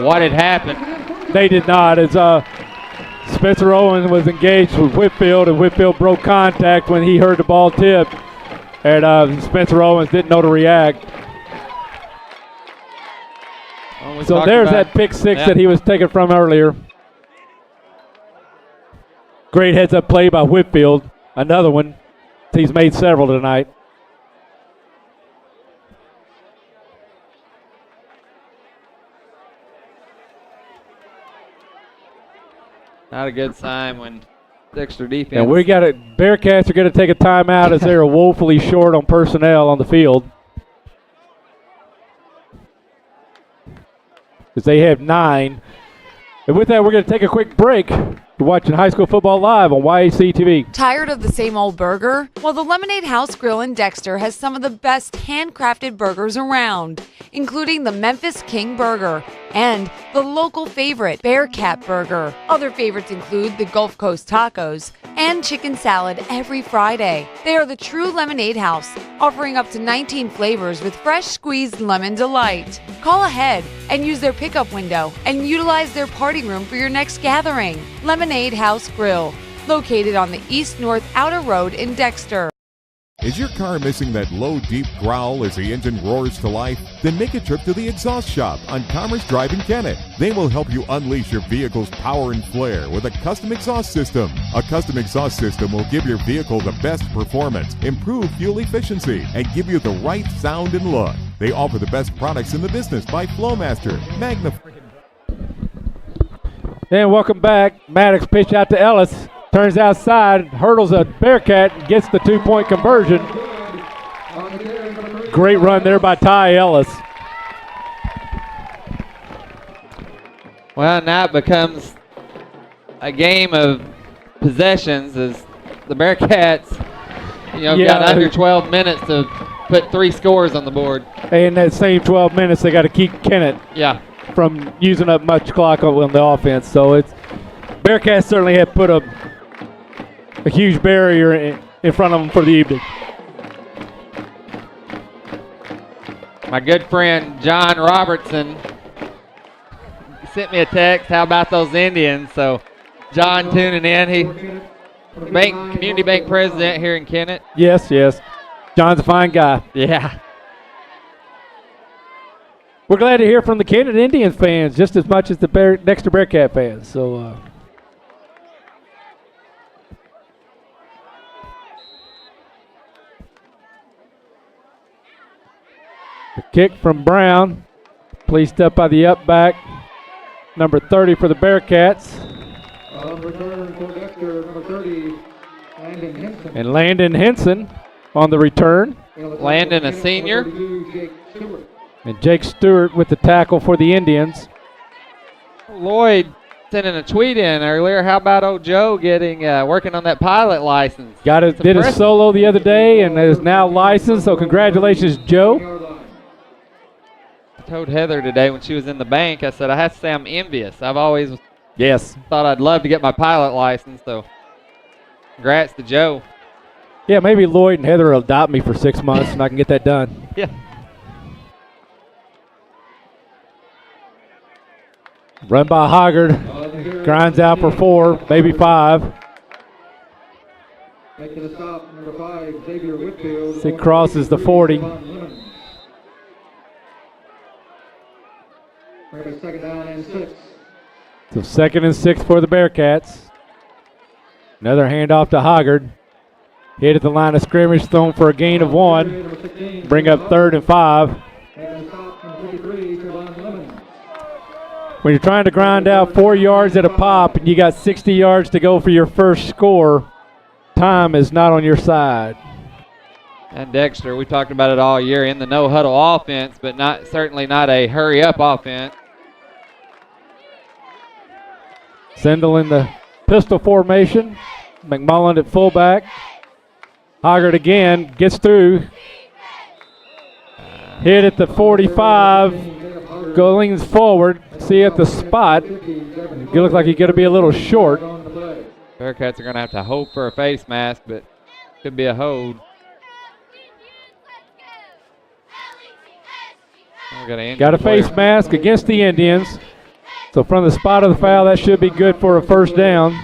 what had happened. They did not. As Spencer Owen was engaged with Whitfield, and Whitfield broke contact when he heard the ball tipped. And Spencer Owens didn't know to react. So there's that pick six that he was taken from earlier. Great heads-up play by Whitfield. Another one. He's made several tonight. Not a good sign when Dexter defense. And we got it. Bearcats are going to take a timeout as they're woefully short on personnel on the field. Because they have 9. And with that, we're going to take a quick break. You're watching High School Football Live on YHC TV. Tired of the same old burger? Well, the Lemonade House Grill in Dexter has some of the best handcrafted burgers around, including the Memphis King Burger and the local favorite, Bearcat Burger. Other favorites include the Gulf Coast Tacos and chicken salad every Friday. They are the true Lemonade House, offering up to 19 flavors with fresh squeezed lemon delight. Call ahead and use their pickup window and utilize their party room for your next gathering. Lemonade House Grill, located on the East-North Outer Road in Dexter. Is your car missing that low, deep growl as the engine roars to life? Then make a trip to the Exhaust Shop on Commerce Drive in Kennett. They will help you unleash your vehicle's power and flair with a custom exhaust system. A custom exhaust system will give your vehicle the best performance, improve fuel efficiency, and give you the right sound and look. They offer the best products in the business by Flowmaster, Magnify. And welcome back. Maddox pitch out to Ellis. Turns outside, hurdles a Bearcat, gets the 2-point conversion. Great run there by Ty Ellis. Well, now it becomes a game of possessions as the Bearcats, got under 12 minutes to put 3 scores on the board. In that same 12 minutes, they got to keep Kennett from using up much clock on the offense. So it's Bearcats certainly have put a huge barrier in front of them for the evening. My good friend John Robertson sent me a text, how about those Indians? So John tuning in. He community bank president here in Kennett. Yes. John's a fine guy. Yeah. We're glad to hear from the Kennett Indians fans just as much as the Dexter Bearcat fans. So the kick from Brown, placed up by the up back, number 30 for the Bearcats. Return for Dexter, number 30, Landon Henson. And Landon Henson on the return. Landon, a senior. And Jake Stewart with the tackle for the Indians. Lloyd sending a tweet in earlier. How about old Joe getting working on that pilot license? Did a solo the other day and is now licensed, so congratulations, Joe. I told Heather today when she was in the bank, I said, I have to say I'm envious. I've always thought I'd love to get my pilot license, so congrats to Joe. Yeah, maybe Lloyd and Heather will adopt me for 6 months and I can get that done. Yeah. Run by Hoggard, grinds out for 4, maybe 5. Making the stop, number 5, Xavier Whitfield. He crosses the 40. Second down and 6. So 2nd and 6 for the Bearcats. Another handoff to Hoggard. Hit at the line of scrimmage, thrown for a gain of 1. Bring up 3rd and 5. When you're trying to grind out 4 yards at a pop and you got 60 yards to go for your first score, time is not on your side. And Dexter, we talked about it all year in the no-huddle offense, but certainly not a hurry-up offense. Sendel in the pistol formation. McMullen at fullback. Hoggard again gets through. Hit at the 45. Leans forward. See at the spot. It looks like he's going to be a little short. Bearcats are going to have to hope for a face mask, but could be a hold. Got a face mask against the Indians. So from the spot of the foul, that should be good for a first down.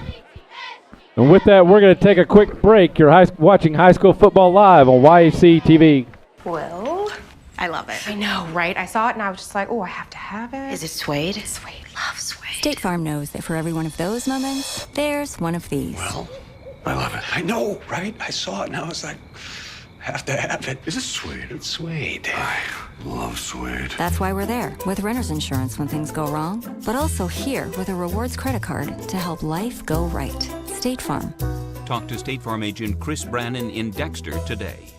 And with that, we're going to take a quick break. You're watching High School Football Live on YAC TV. Well, I love it. I know, right? I saw it and I was just like, oh, I have to have it. Is it suede? Suede. Love suede. State Farm knows that for every one of those moments, there's one of these. Well, I love it. I know, right? I saw it and I was like, have to have it. Is it suede? It's suede. I love suede. That's why we're there with renter's insurance when things go wrong, but also here with a rewards credit card to help life go right. State Farm. Talk to State Farm agent Chris Brannon in Dexter today.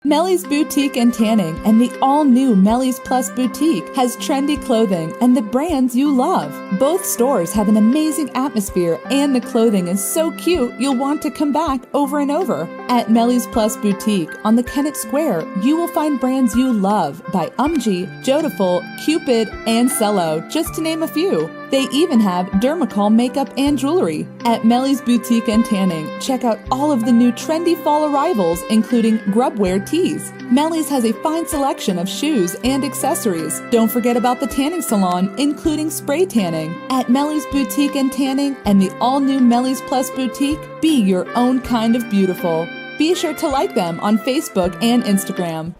Melly's Boutique and Tanning and the all-new Melly's Plus Boutique has trendy clothing and the brands you love. Both stores have an amazing atmosphere and the clothing is so cute you'll want to come back over and over. At Melly's Plus Boutique on the Kennett Square, you will find brands you love by Jodiful, Cupid, and Cello, just to name a few. They even have Dermacol makeup and jewelry. At Melly's Boutique and Tanning, check out all of the new trendy fall arrivals, including grubwear tees. Melly's has a fine selection of shoes and accessories. Don't forget about the tanning salon, including spray tanning. At Melly's Boutique and Tanning and the all-new Melly's Plus Boutique, be your own kind of beautiful. Be sure to like them on Facebook and Instagram.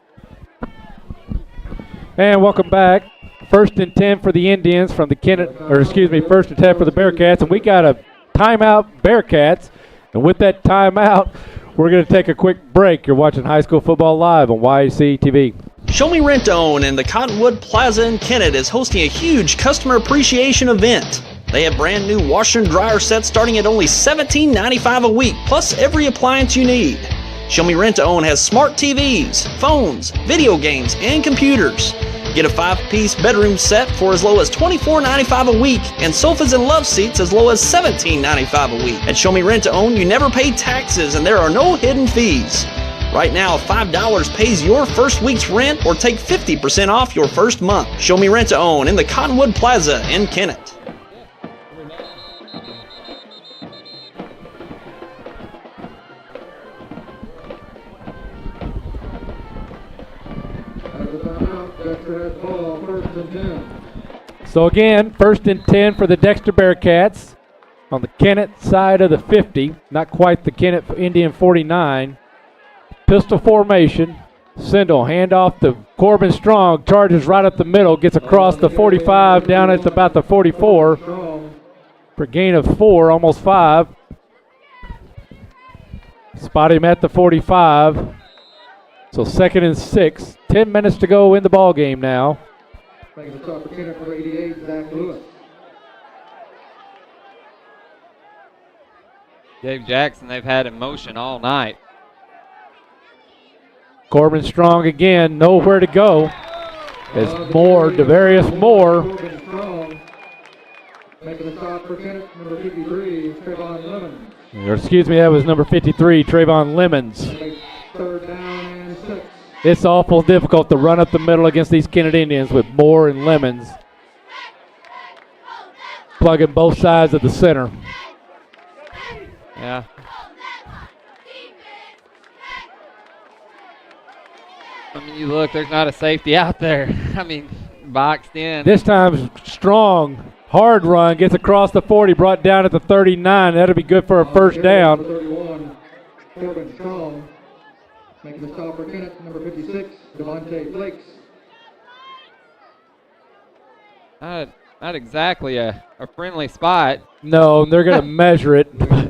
And welcome back. 1st and 10 for the Indians from the Kennett, or excuse me, 1st and 10 for the Bearcats. And we got a timeout, Bearcats. And with that timeout, we're going to take a quick break. You're watching High School Football Live on YAC TV. Show Me Rent to Own in the Cottonwood Plaza in Kennett is hosting a huge customer appreciation event. They have brand new washer and dryer sets starting at only $17.95 a week, plus every appliance you need. Show Me Rent to Own has smart TVs, phones, video games, and computers. Get a 5-piece bedroom set for as low as $24.95 a week, and sofas and love seats as low as $17.95 a week. At Show Me Rent to Own, you never pay taxes and there are no hidden fees. Right now, $5 pays your first week's rent or take 50% off your first month. Show Me Rent to Own in the Cottonwood Plaza in Kennett. So again, 1st and 10 for the Dexter Bearcats on the Kennett side of the 50. Not quite the Kennett Indian 49. Pistol formation. Sindel, handoff to Corbin Strong. Charges right up the middle. Gets across the 45 down at about the 44. For a gain of 4, almost 5. Spot him at the 45. So 2nd and 6. 10 minutes to go in the ball game now. Making the stop for Kennett for 88, Zach Lewis. Dave Jackson, they've had in motion all night. Corbin Strong again, nowhere to go. As Moore, Devarius Moore. Corbin Strong making the stop for Kennett, number 53, Trayvon Lemons. Or excuse me, that was number 53, Trayvon Lemons. 3rd down and 6. It's awful difficult to run up the middle against these Kennett Indians with Moore and Lemons plugging both sides of the center. Yeah. I mean, you look, there's not a safety out there. I mean, boxed in. This time, Strong, hard run, gets across the 40, brought down at the 39. That'll be good for a first down. 31, Corbin Strong. Making the stop for Kennett, number 56, Devontae Flakes. Not exactly a friendly spot. No, they're going to measure it. I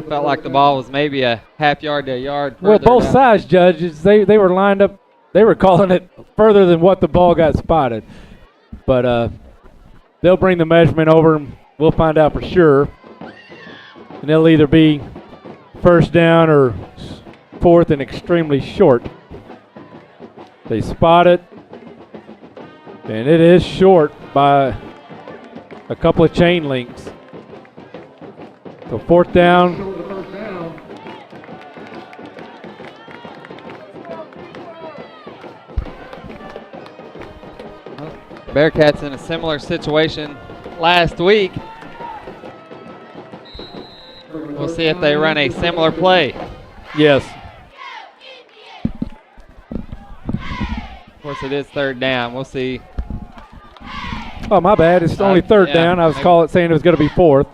felt like the ball was maybe a half yard to a yard further Well, both down. sides judges, they were lined up. They were calling it further than what the ball got spotted. But they'll bring the measurement over, and we'll find out for sure. And they'll either be first down or 4th and extremely short. They spot it, and it is short by a couple of chain links. So 4th down. Bearcats in a similar situation last week. We'll see if they run a similar play. Yes. Of course, it is 3rd down. We'll see. Oh, my bad. It's only 3rd down. I was saying it was going to be 4th.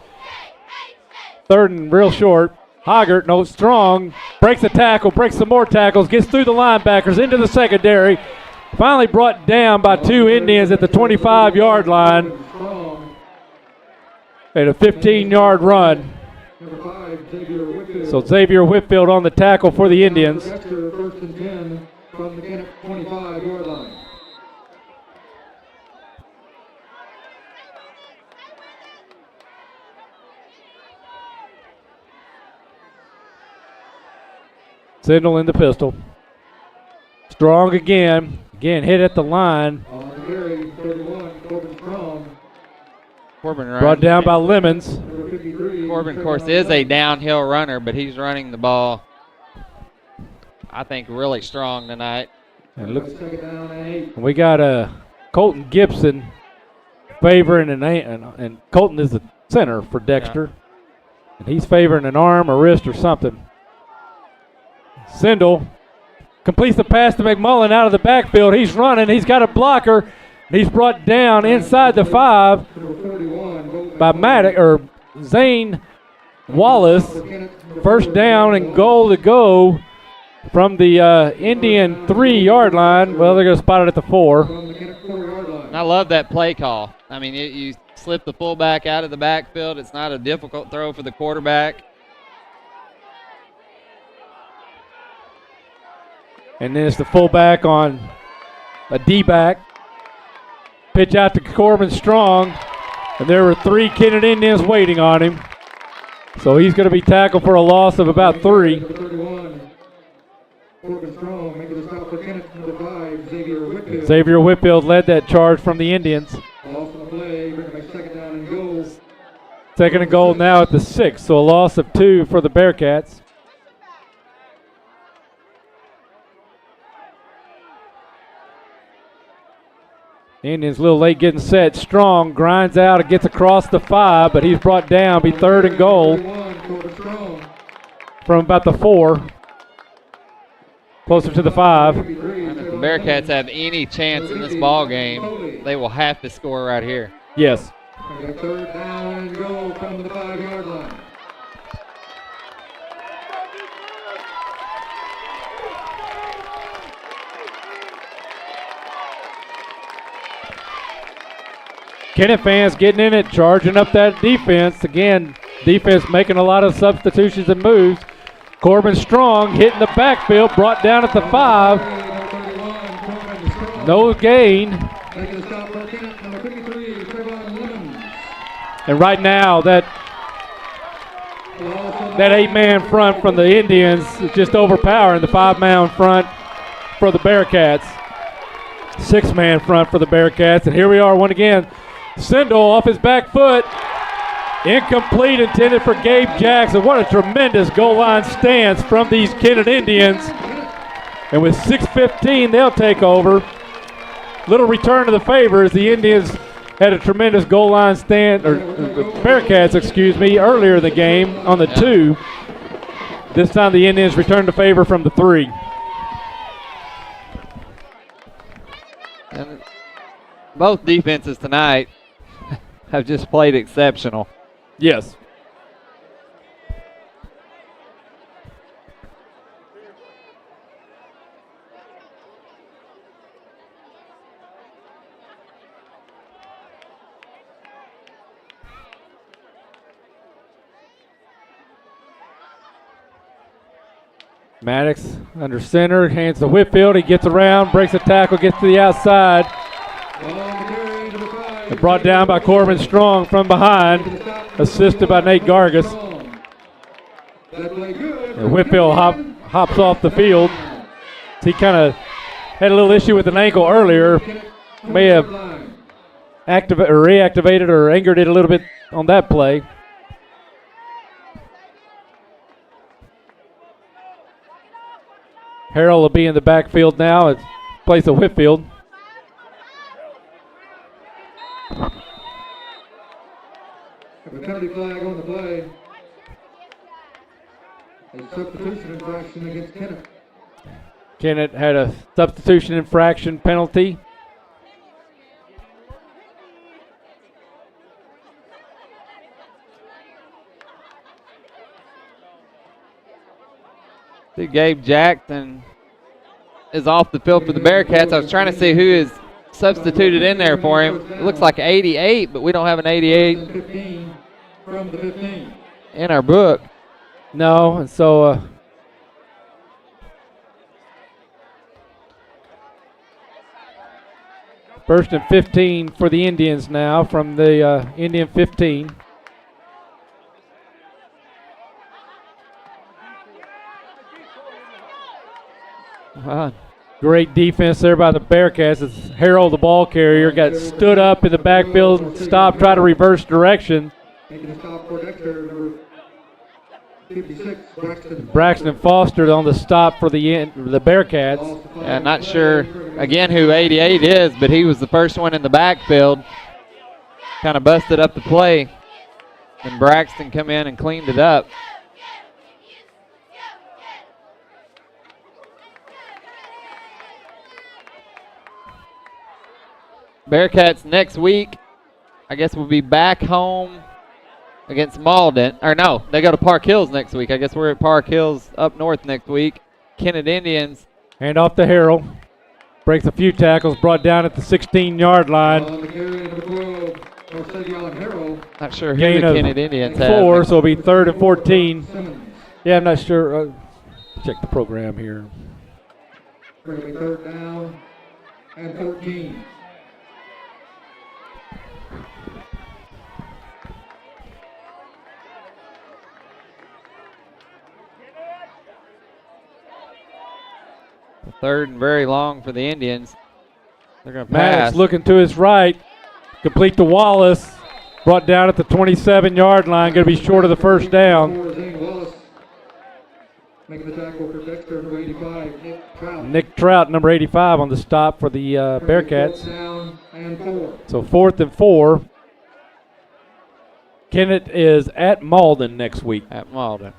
3rd and real short. Hoggart, no, Strong, breaks a tackle, breaks some more tackles, gets through the linebackers into the secondary. Finally brought down by 2 Indians at the 25-yard line. And a 15-yard run. So Xavier Whitfield on the tackle for the Indians. Dexter, 1st and 10 from the Kennett 25-yard line. Sindel in the pistol. Strong again. Again, hit at the line. On the carry, 31, Corbin Strong. Corbin Brought down by Lemons. Corbin, of course, is a downhill runner, but he's running the ball, I think, really strong tonight. And look, we got Colton Gibson favoring and Colton is the center for Dexter. Yeah. And he's favoring an arm or wrist or something. Sindel completes the pass to McMullen out of the backfield. He's running. He's got a blocker. He's brought down inside the 5 by Maddox, or Zane Wallace. First down and goal to go from the Indian 3-yard line. Well, they're going to spot it at the 4. And I love that play call. I mean, you slip the fullback out of the backfield. It's not a difficult throw for the quarterback. And then it's the fullback on a D-back. Pitch out to Corbin Strong. And there were 3 Kennett Indians waiting on him. So he's going to be tackled for a loss of about 3. Xavier Whitfield led that charge from the Indians. Second and goal now at the 6, so a loss of 2 for the Bearcats. Indians a little late getting set. Strong grinds out and gets across the 5, but he's brought down. Be 3rd and goal from about the 4. Closer to the 5. If the Bearcats have any chance in this ball game, they will have to score right here. Yes. 3rd down and goal from the 5-yard line. Kennett fans getting in it, charging up that defense. Again, defense making a lot of substitutions and moves. Corbin Strong hitting the backfield, brought down at the 5. No gain. And right now, that 8-man front from the Indians is just overpowering the 5-man front for the Bearcats. 6-man front for the Bearcats. And here we are, one again. Sindel off his back foot. Incomplete, intended for Gabe Jackson. What a tremendous goal line stance from these Kennett Indians. And with 6:15, they'll take over. Little return to the favor as the Indians had a tremendous goal line stand, or Bearcats, excuse me, earlier in the game on the 2. This time the Indians return to favor from the 3. And both defenses tonight have just played exceptional. Yes. Maddox under center, hands to Whitfield. He gets around, breaks a tackle, gets to the outside. And brought down by Corbin Strong from behind, assisted by Nate Gargis. And Whitfield hops off the field. He kind of had a little issue with an ankle earlier. May have reactivated or angered it a little bit on that play. Harrell will be in the backfield now in place of Whitfield. A penalty flag on the play. A substitution infraction against Kennett. Kennett had a substitution infraction penalty. Gabe Jackson is off the field for the Bearcats. I was trying to see who is substituted in there for him. It looks like 88, but we don't have an 88 from the 15 in our book. No, and so first and 15 for the Indians now from the Indian 15. Great defense there by the Bearcats as Harold, the ball carrier, got stood up in the backfield and stopped, tried to reverse direction. Making a stop for Dexter, number 56, Braxton Foster on the stop for the Bearcats. Yeah, not sure, again, who 88 is, but he was the first one in the backfield. Kind of busted up the play, and Braxton come in and cleaned it up. Bearcats next week, I guess we'll be back home against Malden. Or no, they go to Park Hills next week. I guess we're at Park Hills up north next week. Kennett Indians. Hand off to Harrell. Breaks a few tackles, brought down at the 16-yard line. Not sure who Gain the of Kennett Indians 4, have. so it'll be 3rd and 14. Yeah, I'm not sure. Check the program here. Going to be 3rd down and 13. Third and very long for the Indians. They're going to pass. Maddox looking to his right. Complete to Wallace. Brought down at the 27-yard line. Going to be short of the first down. Making the tackle for Dexter, number 85, Nick Trout. Nick Trout, number 85, on the stop for the Bearcats. Down and 4. So 4th and 4. Kennett is at Malden next week. At Malden.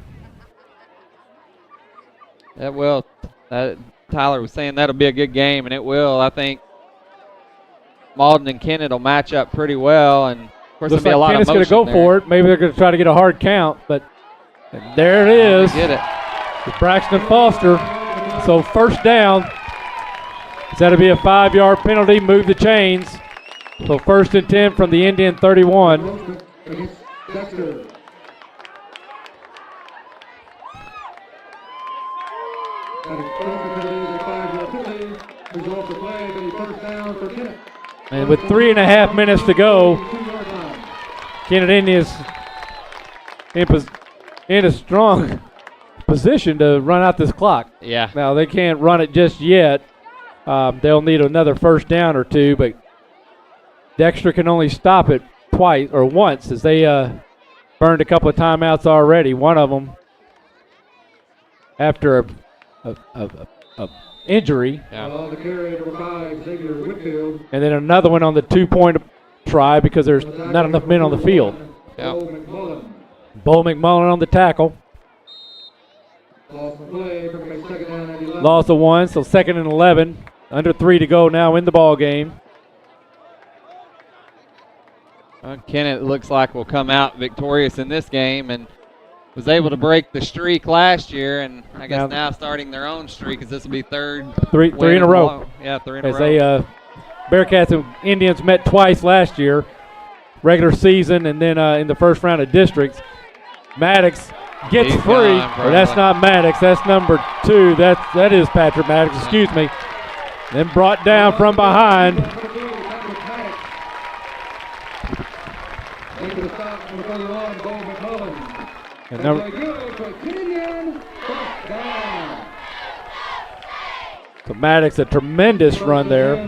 That will. Tyler was saying that'll be a good game, and it will. I think Malden and Kennett will match up pretty well, and of course looks there'll be a lot Kennett's of motion going to go for it. Maybe they're going to try to get a hard count, but there it is. Get it. With Braxton Foster. So first down. That'll be a 5-yard penalty. Move the chains. So 1st and 10 from the Indian 31. Dexter. And with 3.5 minutes to go, Kennett Indians in a strong position to run out this clock. Yeah. Now, they can't run it just yet. They'll need another first down or two, but Dexter can only stop it twice or once, as they burned a couple of timeouts already. One of them after a injury. Yeah. The carry, number 5, Xavier Whitfield. And then another one on the 2-point try because there's not enough men on the field. Yeah. Bo McMullen on the tackle. Loss of 1, so 2nd and 11. Under 3 to go now in the ball game. Kennett looks like will come out victorious in this game and was able to break the streak last year, and I guess now starting their own streak, as this will be third. Three in a row. Yeah, 3 in a row. As Bearcats and Indians met twice last year, regular season and then in the first round of districts. Maddox gets free. Or that's not Maddox. That's number 2. That is Patrick Maddox. Excuse me. Then brought down from behind. And so Maddox, a tremendous run there.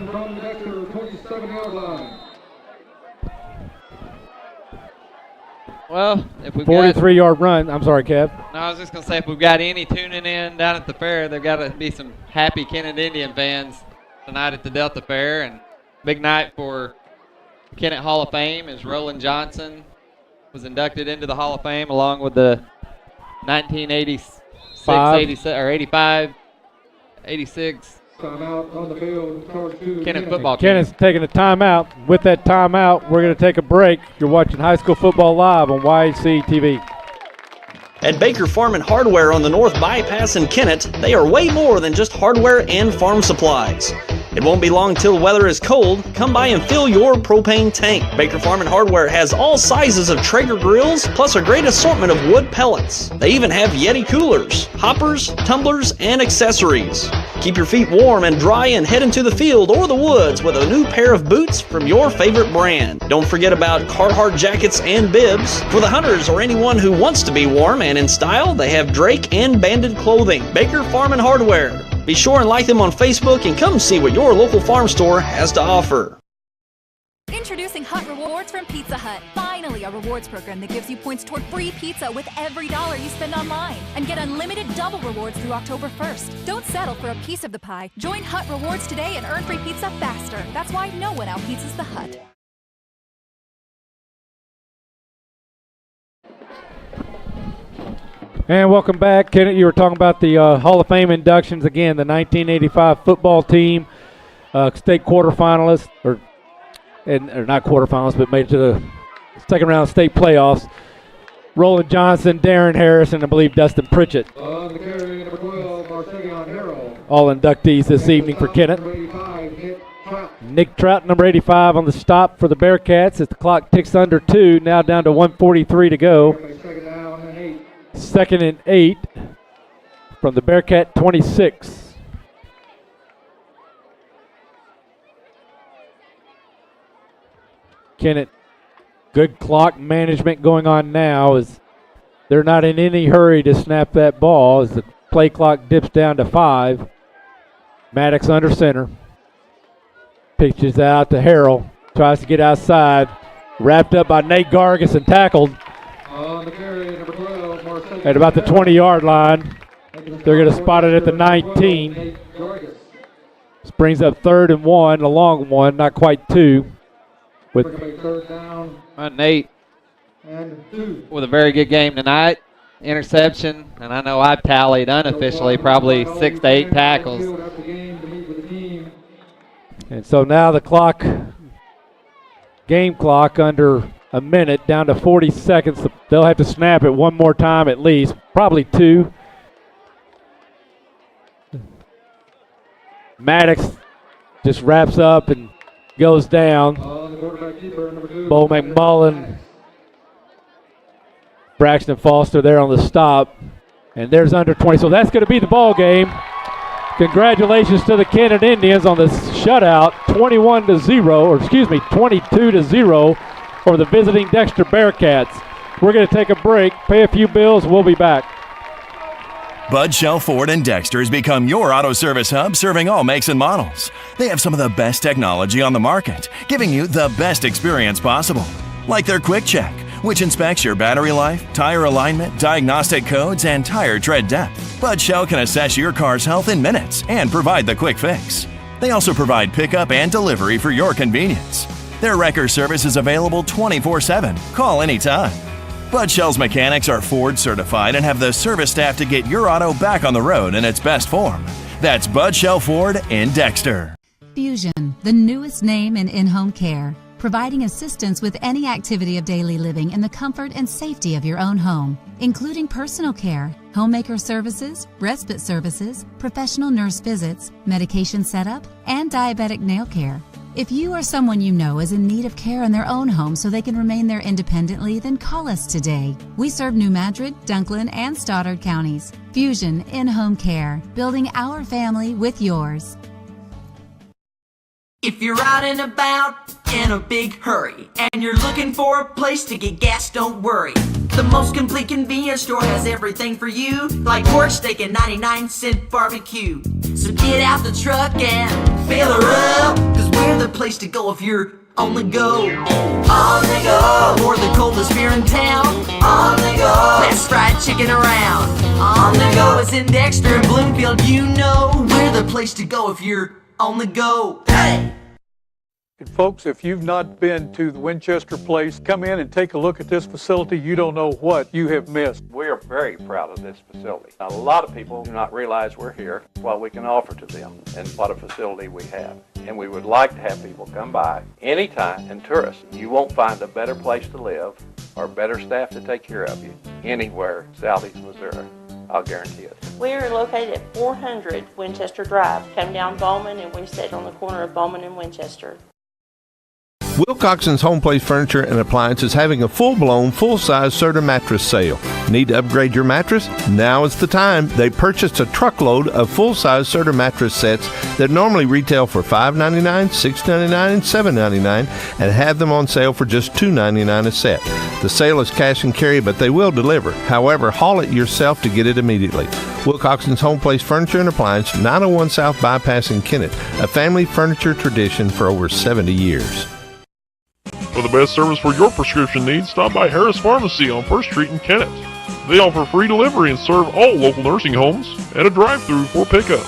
Well, if we've 43-yard run. I'm sorry, Kev. No, I was just going to say, if we've got any tuning in down at the fair, there've got to be some happy Kennett Indian fans tonight at the Delta Fair. And big night for Kennett Hall of Fame as Roland Johnson was inducted into the Hall of Fame along with the 1986, 85, 86 Timeout on the field. Kennett football team. Kennett's taking a timeout. With that timeout, we're going to take a break. You're watching High School Football Live on YHC TV. At Baker Farm and Hardware on the North Bypass in Kennett, they are way more than just hardware and farm supplies. It won't be long till weather is cold. Come by and fill your propane tank. Baker Farm and Hardware has all sizes of Traeger grills, plus a great assortment of wood pellets. They even have Yeti coolers, hoppers, tumblers, and accessories. Keep your feet warm and dry and head into the field or the woods with a new pair of boots from your favorite brand. Don't forget about Carhartt jackets and bibs. For the hunters or anyone who wants to be warm and in style, they have Drake and Banded clothing. Baker Farm and Hardware. Be sure and like them on Facebook and come see what your local farm store has to offer. Introducing Hut Rewards from Pizza Hut. Finally, a rewards program that gives you points toward free pizza with every dollar you spend online. And get unlimited double rewards through October 1st. Don't settle for a piece of the pie. Join Hut Rewards today and earn free pizza faster. That's why no one outpizzas the Hut. And welcome back. Kennett, you were talking about the Hall of Fame inductions. Again, the 1985 football team, state quarterfinalists, or not quarterfinalists, but made it to the second round of state playoffs. Roland Johnson, Darren Harris, and I believe Dustin Pritchett. On the carry, number 12, Marcevion Harrell. All inductees this evening for Kennett. Nick Trout, number 85, on the stop for the Bearcats as the clock ticks under 2, now down to 1:43 to go. Second and 8 from the Bearcat 26. Kennett, good clock management going on now as they're not in any hurry to snap that ball as the play clock dips down to 5. Maddox under center. Pitches out to Harrell. Tries to get outside. Wrapped up by Nate Gargis and tackled On the carry, number 12, Marcevion at about the 20-yard line. They're going to spot it at the 19. This brings up 3rd and 1, a long one, not quite 2. With third down Nate and 2. with a very good game tonight. Interception, and I know I've tallied unofficially probably 6 to 8 tackles. And so now the clock, game clock under a minute, down to 40 seconds. They'll have to snap it one more time at least, probably 2. Maddox just wraps up and goes down. Bo McMullen, Braxton Foster there on the stop. And there's under 20. So that's going to be the ball game. Congratulations to the Kennett Indians on the shutout, 22-0 for the visiting Dexter Bearcats. We're going to take a break, pay a few bills, we'll be back. Bud Shell Ford and Dexter has become your auto service hub, serving all makes and models. They have some of the best technology on the market, giving you the best experience possible. Like their Quick Check, which inspects your battery life, tire alignment, diagnostic codes, and tire tread depth. Bud Shell can assess your car's health in minutes and provide the quick fix. They also provide pickup and delivery for your convenience. Their wrecker service is available 24/7. Call anytime. Bud Shell's mechanics are Ford certified and have the service staff to get your auto back on the road in its best form. That's Bud Shell Ford in Dexter. Fusion, the newest name in in-home care, providing assistance with any activity of daily living in the comfort and safety of your own home, including personal care, homemaker services, respite services, professional nurse visits, medication setup, and diabetic nail care. If you or someone you know is in need of care in their own home so they can remain there independently, then call us today. We serve New Madrid, Dunklin, and Stoddard counties. Fusion in-home care, building our family with yours. If you're out and about in a big hurry and you're looking for a place to get gas, don't worry. The most complete convenience store has everything for you, like pork steak and 99-cent barbecue. So get out the truck and fill her up, cause we're the place to go if you're on the go. On the go, or the coldest beer in town. On the go, best fried chicken around. On the go, it's in Dexter and Bloomfield, you know. We're the place to go if you're on the go. Hey! And folks, if you've not been to the Winchester Place, come in and take a look at this facility. You don't know what you have missed. We are very proud of this facility. A lot of people do not realize we're here, what we can offer to them, and what a facility we have. And we would like to have people come by anytime and tour us. You won't find a better place to live or better staff to take care of you anywhere southeast Missouri. I'll guarantee it. We are located at 400 Winchester Drive. Come down Bowman and we sit on the corner of Bowman and Winchester. Wilcoxon's Home Place Furniture and Appliance is having a full-blown, full-size Serta mattress sale. Need to upgrade your mattress? Now is the time. They purchased a truckload of full-size Serta mattress sets that normally retail for $5.99, $6.99, and $7.99 and have them on sale for just $2.99 a set. The sale is cash and carry, but they will deliver. However, haul it yourself to get it immediately. Wilcoxon's Home Place Furniture and Appliance, 901 South Bypass in Kennett, a family furniture tradition for over 70 years. For the best service for your prescription needs, stop by Harris Pharmacy on 1st Street in Kennett. They offer free delivery and serve all local nursing homes and a drive-thru for pickup.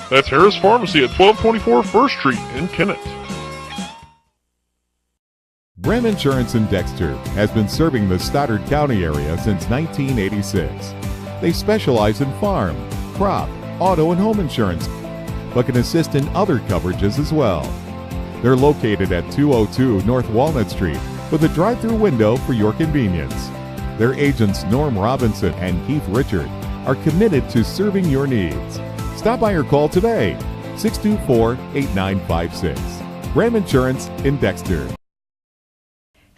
That's Harris Pharmacy at 1224 1st Street in Kennett. Brim Insurance in Dexter has been serving the Stoddard County area since 1986. They specialize in farm, crop, auto, and home insurance, but can assist in other coverages as well. They're located at 202 North Walnut Street with a drive-through window for your convenience. Their agents Norm Robinson and Keith Richard are committed to serving your needs. Stop by or call today, 624-8956. Ram Insurance in Dexter.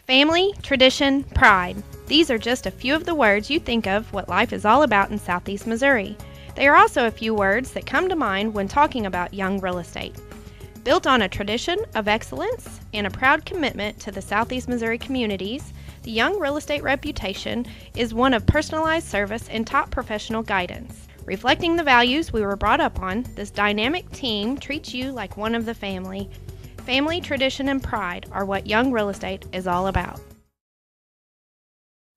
Family, tradition, pride. These are just a few of the words you think of what life is all about in Southeast Missouri. They are also a few words that come to mind when talking about young real estate. Built on a tradition of excellence and a proud commitment to the Southeast Missouri communities, the Young Real Estate reputation is one of personalized service and top professional guidance. Reflecting the values we were brought up on, this dynamic team treats you like one of the family. Family, tradition, and pride are what Young Real Estate is all about.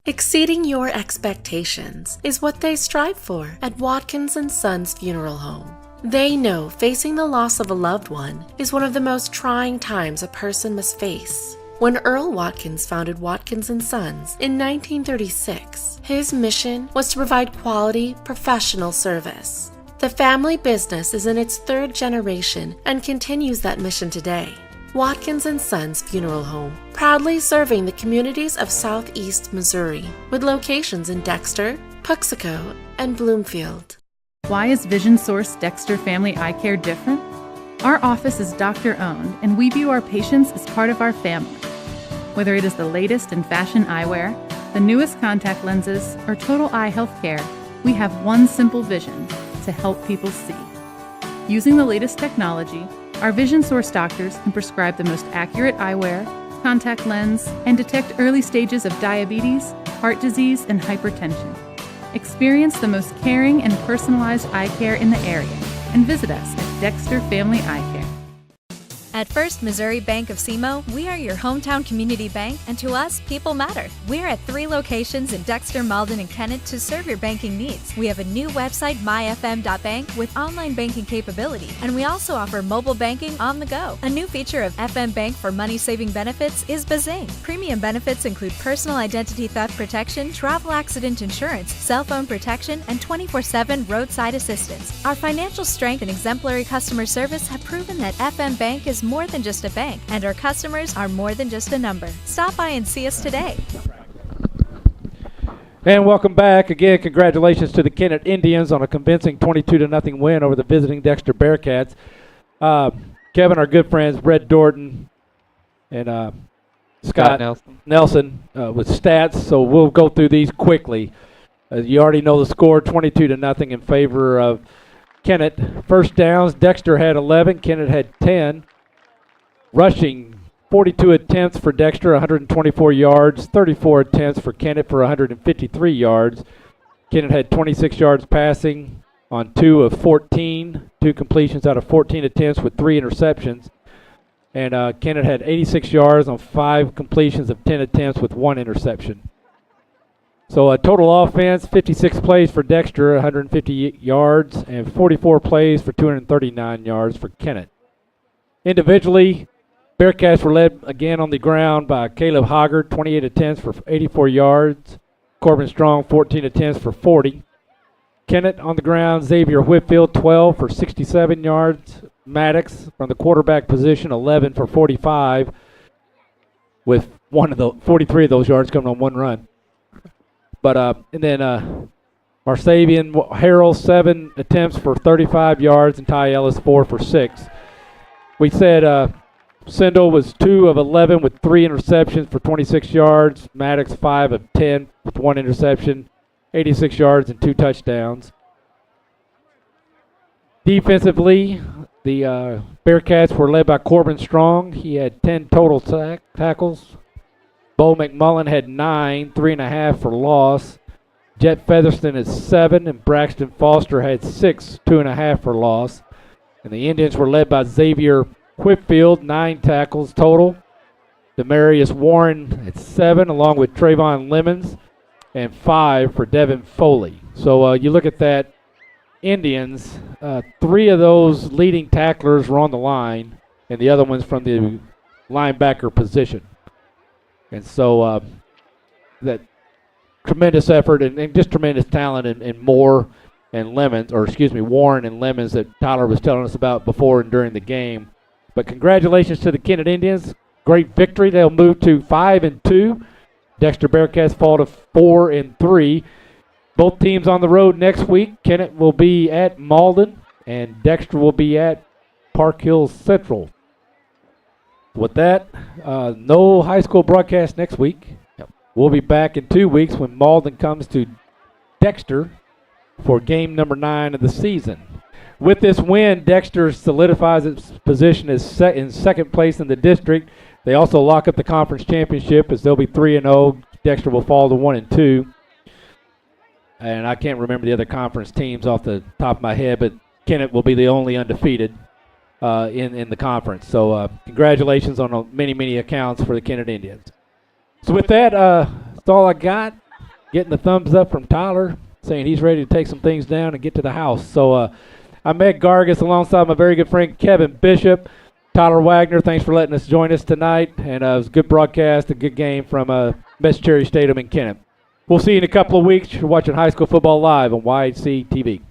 Exceeding your expectations is what they strive for at Watkins & Sons Funeral Home. They know facing the loss of a loved one is one of the most trying times a person must face. When Earl Watkins founded Watkins & Sons in 1936, his mission was to provide quality, professional service. The family business is in its third generation and continues that mission today. Watkins & Sons Funeral Home, proudly serving the communities of Southeast Missouri, with locations in Dexter, Puxico, and Bloomfield. Why is Vision Source Dexter Family Eye Care different? Our office is doctor-owned, and we view our patients as part of our family. Whether it is the latest in fashion eyewear, the newest contact lenses, or total eye health care, we have one simple vision: to help people see. Using the latest technology, our Vision Source doctors can prescribe the most accurate eyewear, contact lens, and detect early stages of diabetes, heart disease, and hypertension. Experience the most caring and personalized eye care in the area and visit us at Dexter Family Eye Care. At First Missouri Bank of SEMO, we are your hometown community bank, and to us, people matter. We're at 3 locations in Dexter, Malden, and Kennett to serve your banking needs. We have a new website, myfm.bank, with online banking capability, and we also offer mobile banking on the go. A new feature of FM Bank for money-saving benefits is Bazing. Premium benefits include personal identity theft protection, travel accident insurance, cell phone protection, and 24/7 roadside assistance. Our financial strength and exemplary customer service have proven that FM Bank is more than just a bank, and our customers are more than just a number. Stop by and see us today. And welcome back. Again, congratulations to the Kennett Indians on a convincing 22-0 win over the visiting Dexter Bearcats. Kevin, our good friends, Brett Dorton and Scott Nelson with stats, so we'll go through these quickly. You already know the score, 22-0 in favor of Kennett. First downs, Dexter had 11, Kennett had 10. Rushing, 42 attempts for Dexter, 124 yards, 34 attempts for Kennett for 153 yards. Kennett had 26 yards passing on 2 of 14, 2 completions out of 14 attempts with 3 interceptions. And Kennett had 86 yards on 5 completions of 10 attempts with 1 interception. So a total offense, 56 plays for Dexter, 150 yards, and 44 plays for 239 yards for Kennett. Individually, Bearcats were led again on the ground by Caleb Hoggard, 28 attempts for 84 yards. Corbin Strong, 14 attempts for 40. Kennett on the ground, Xavier Whitfield, 12 for 67 yards. Maddox from the quarterback position, 11 for 45, with 43 of those yards coming on 1 run. But and then Marsavian Harrell, 7 attempts for 35 yards, and Ty Ellis, 4 for 6. We said Sindel was 2 of 11 with 3 interceptions for 26 yards. Maddox 5 of 10 with 1 interception, 86 yards and 2 touchdowns. Defensively, the Bearcats were led by Corbin Strong. He had 10 total tackles. Bo McMullen had 9, 3.5 for loss. Jet Featherston had 7, and Braxton Foster had 6, 2.5 for loss. And the Indians were led by Xavier Whitfield, 9 tackles total. Demarius Warren at 7, along with Trayvon Lemons, and 5 for Devin Foley. So you look at that, Indians, 3 of those leading tacklers were on the line, and the other one's from the linebacker position. And so that tremendous effort and just tremendous talent in Moore and Lemons, or excuse me, Warren and Lemons that Tyler was telling us about before and during the game. But congratulations to the Kennett Indians. Great victory. They'll move to 5-2 Dexter Bearcats fall to 4-3. Both teams on the road next week. Kennett will be at Malden, and Dexter will be at Park Hills Central. With that, no high school broadcast next week. We'll be back in 2 weeks when Malden comes to Dexter for game number 9 of the season. With this win, Dexter solidifies its position as in second place in the district. They also lock up the conference championship as they'll be 3-0. Dexter will fall to 1-2. And I can't remember the other conference teams off the top of my head, but Kennett will be the only undefeated in the conference. So congratulations on many, many accounts for the Kennett Indians. So with that, that's all I got. Getting the thumbs up from Tyler, saying he's ready to take some things down and get to the house. So I'm Ed Gargis alongside my very good friend Kevin Bishop. Tyler Wagner, thanks for letting us join us tonight. And it was a good broadcast, a good game from Metz Cherry Stadium in Kennett. We'll see you in a couple of weeks. You're watching High School Football Live on YHC TV.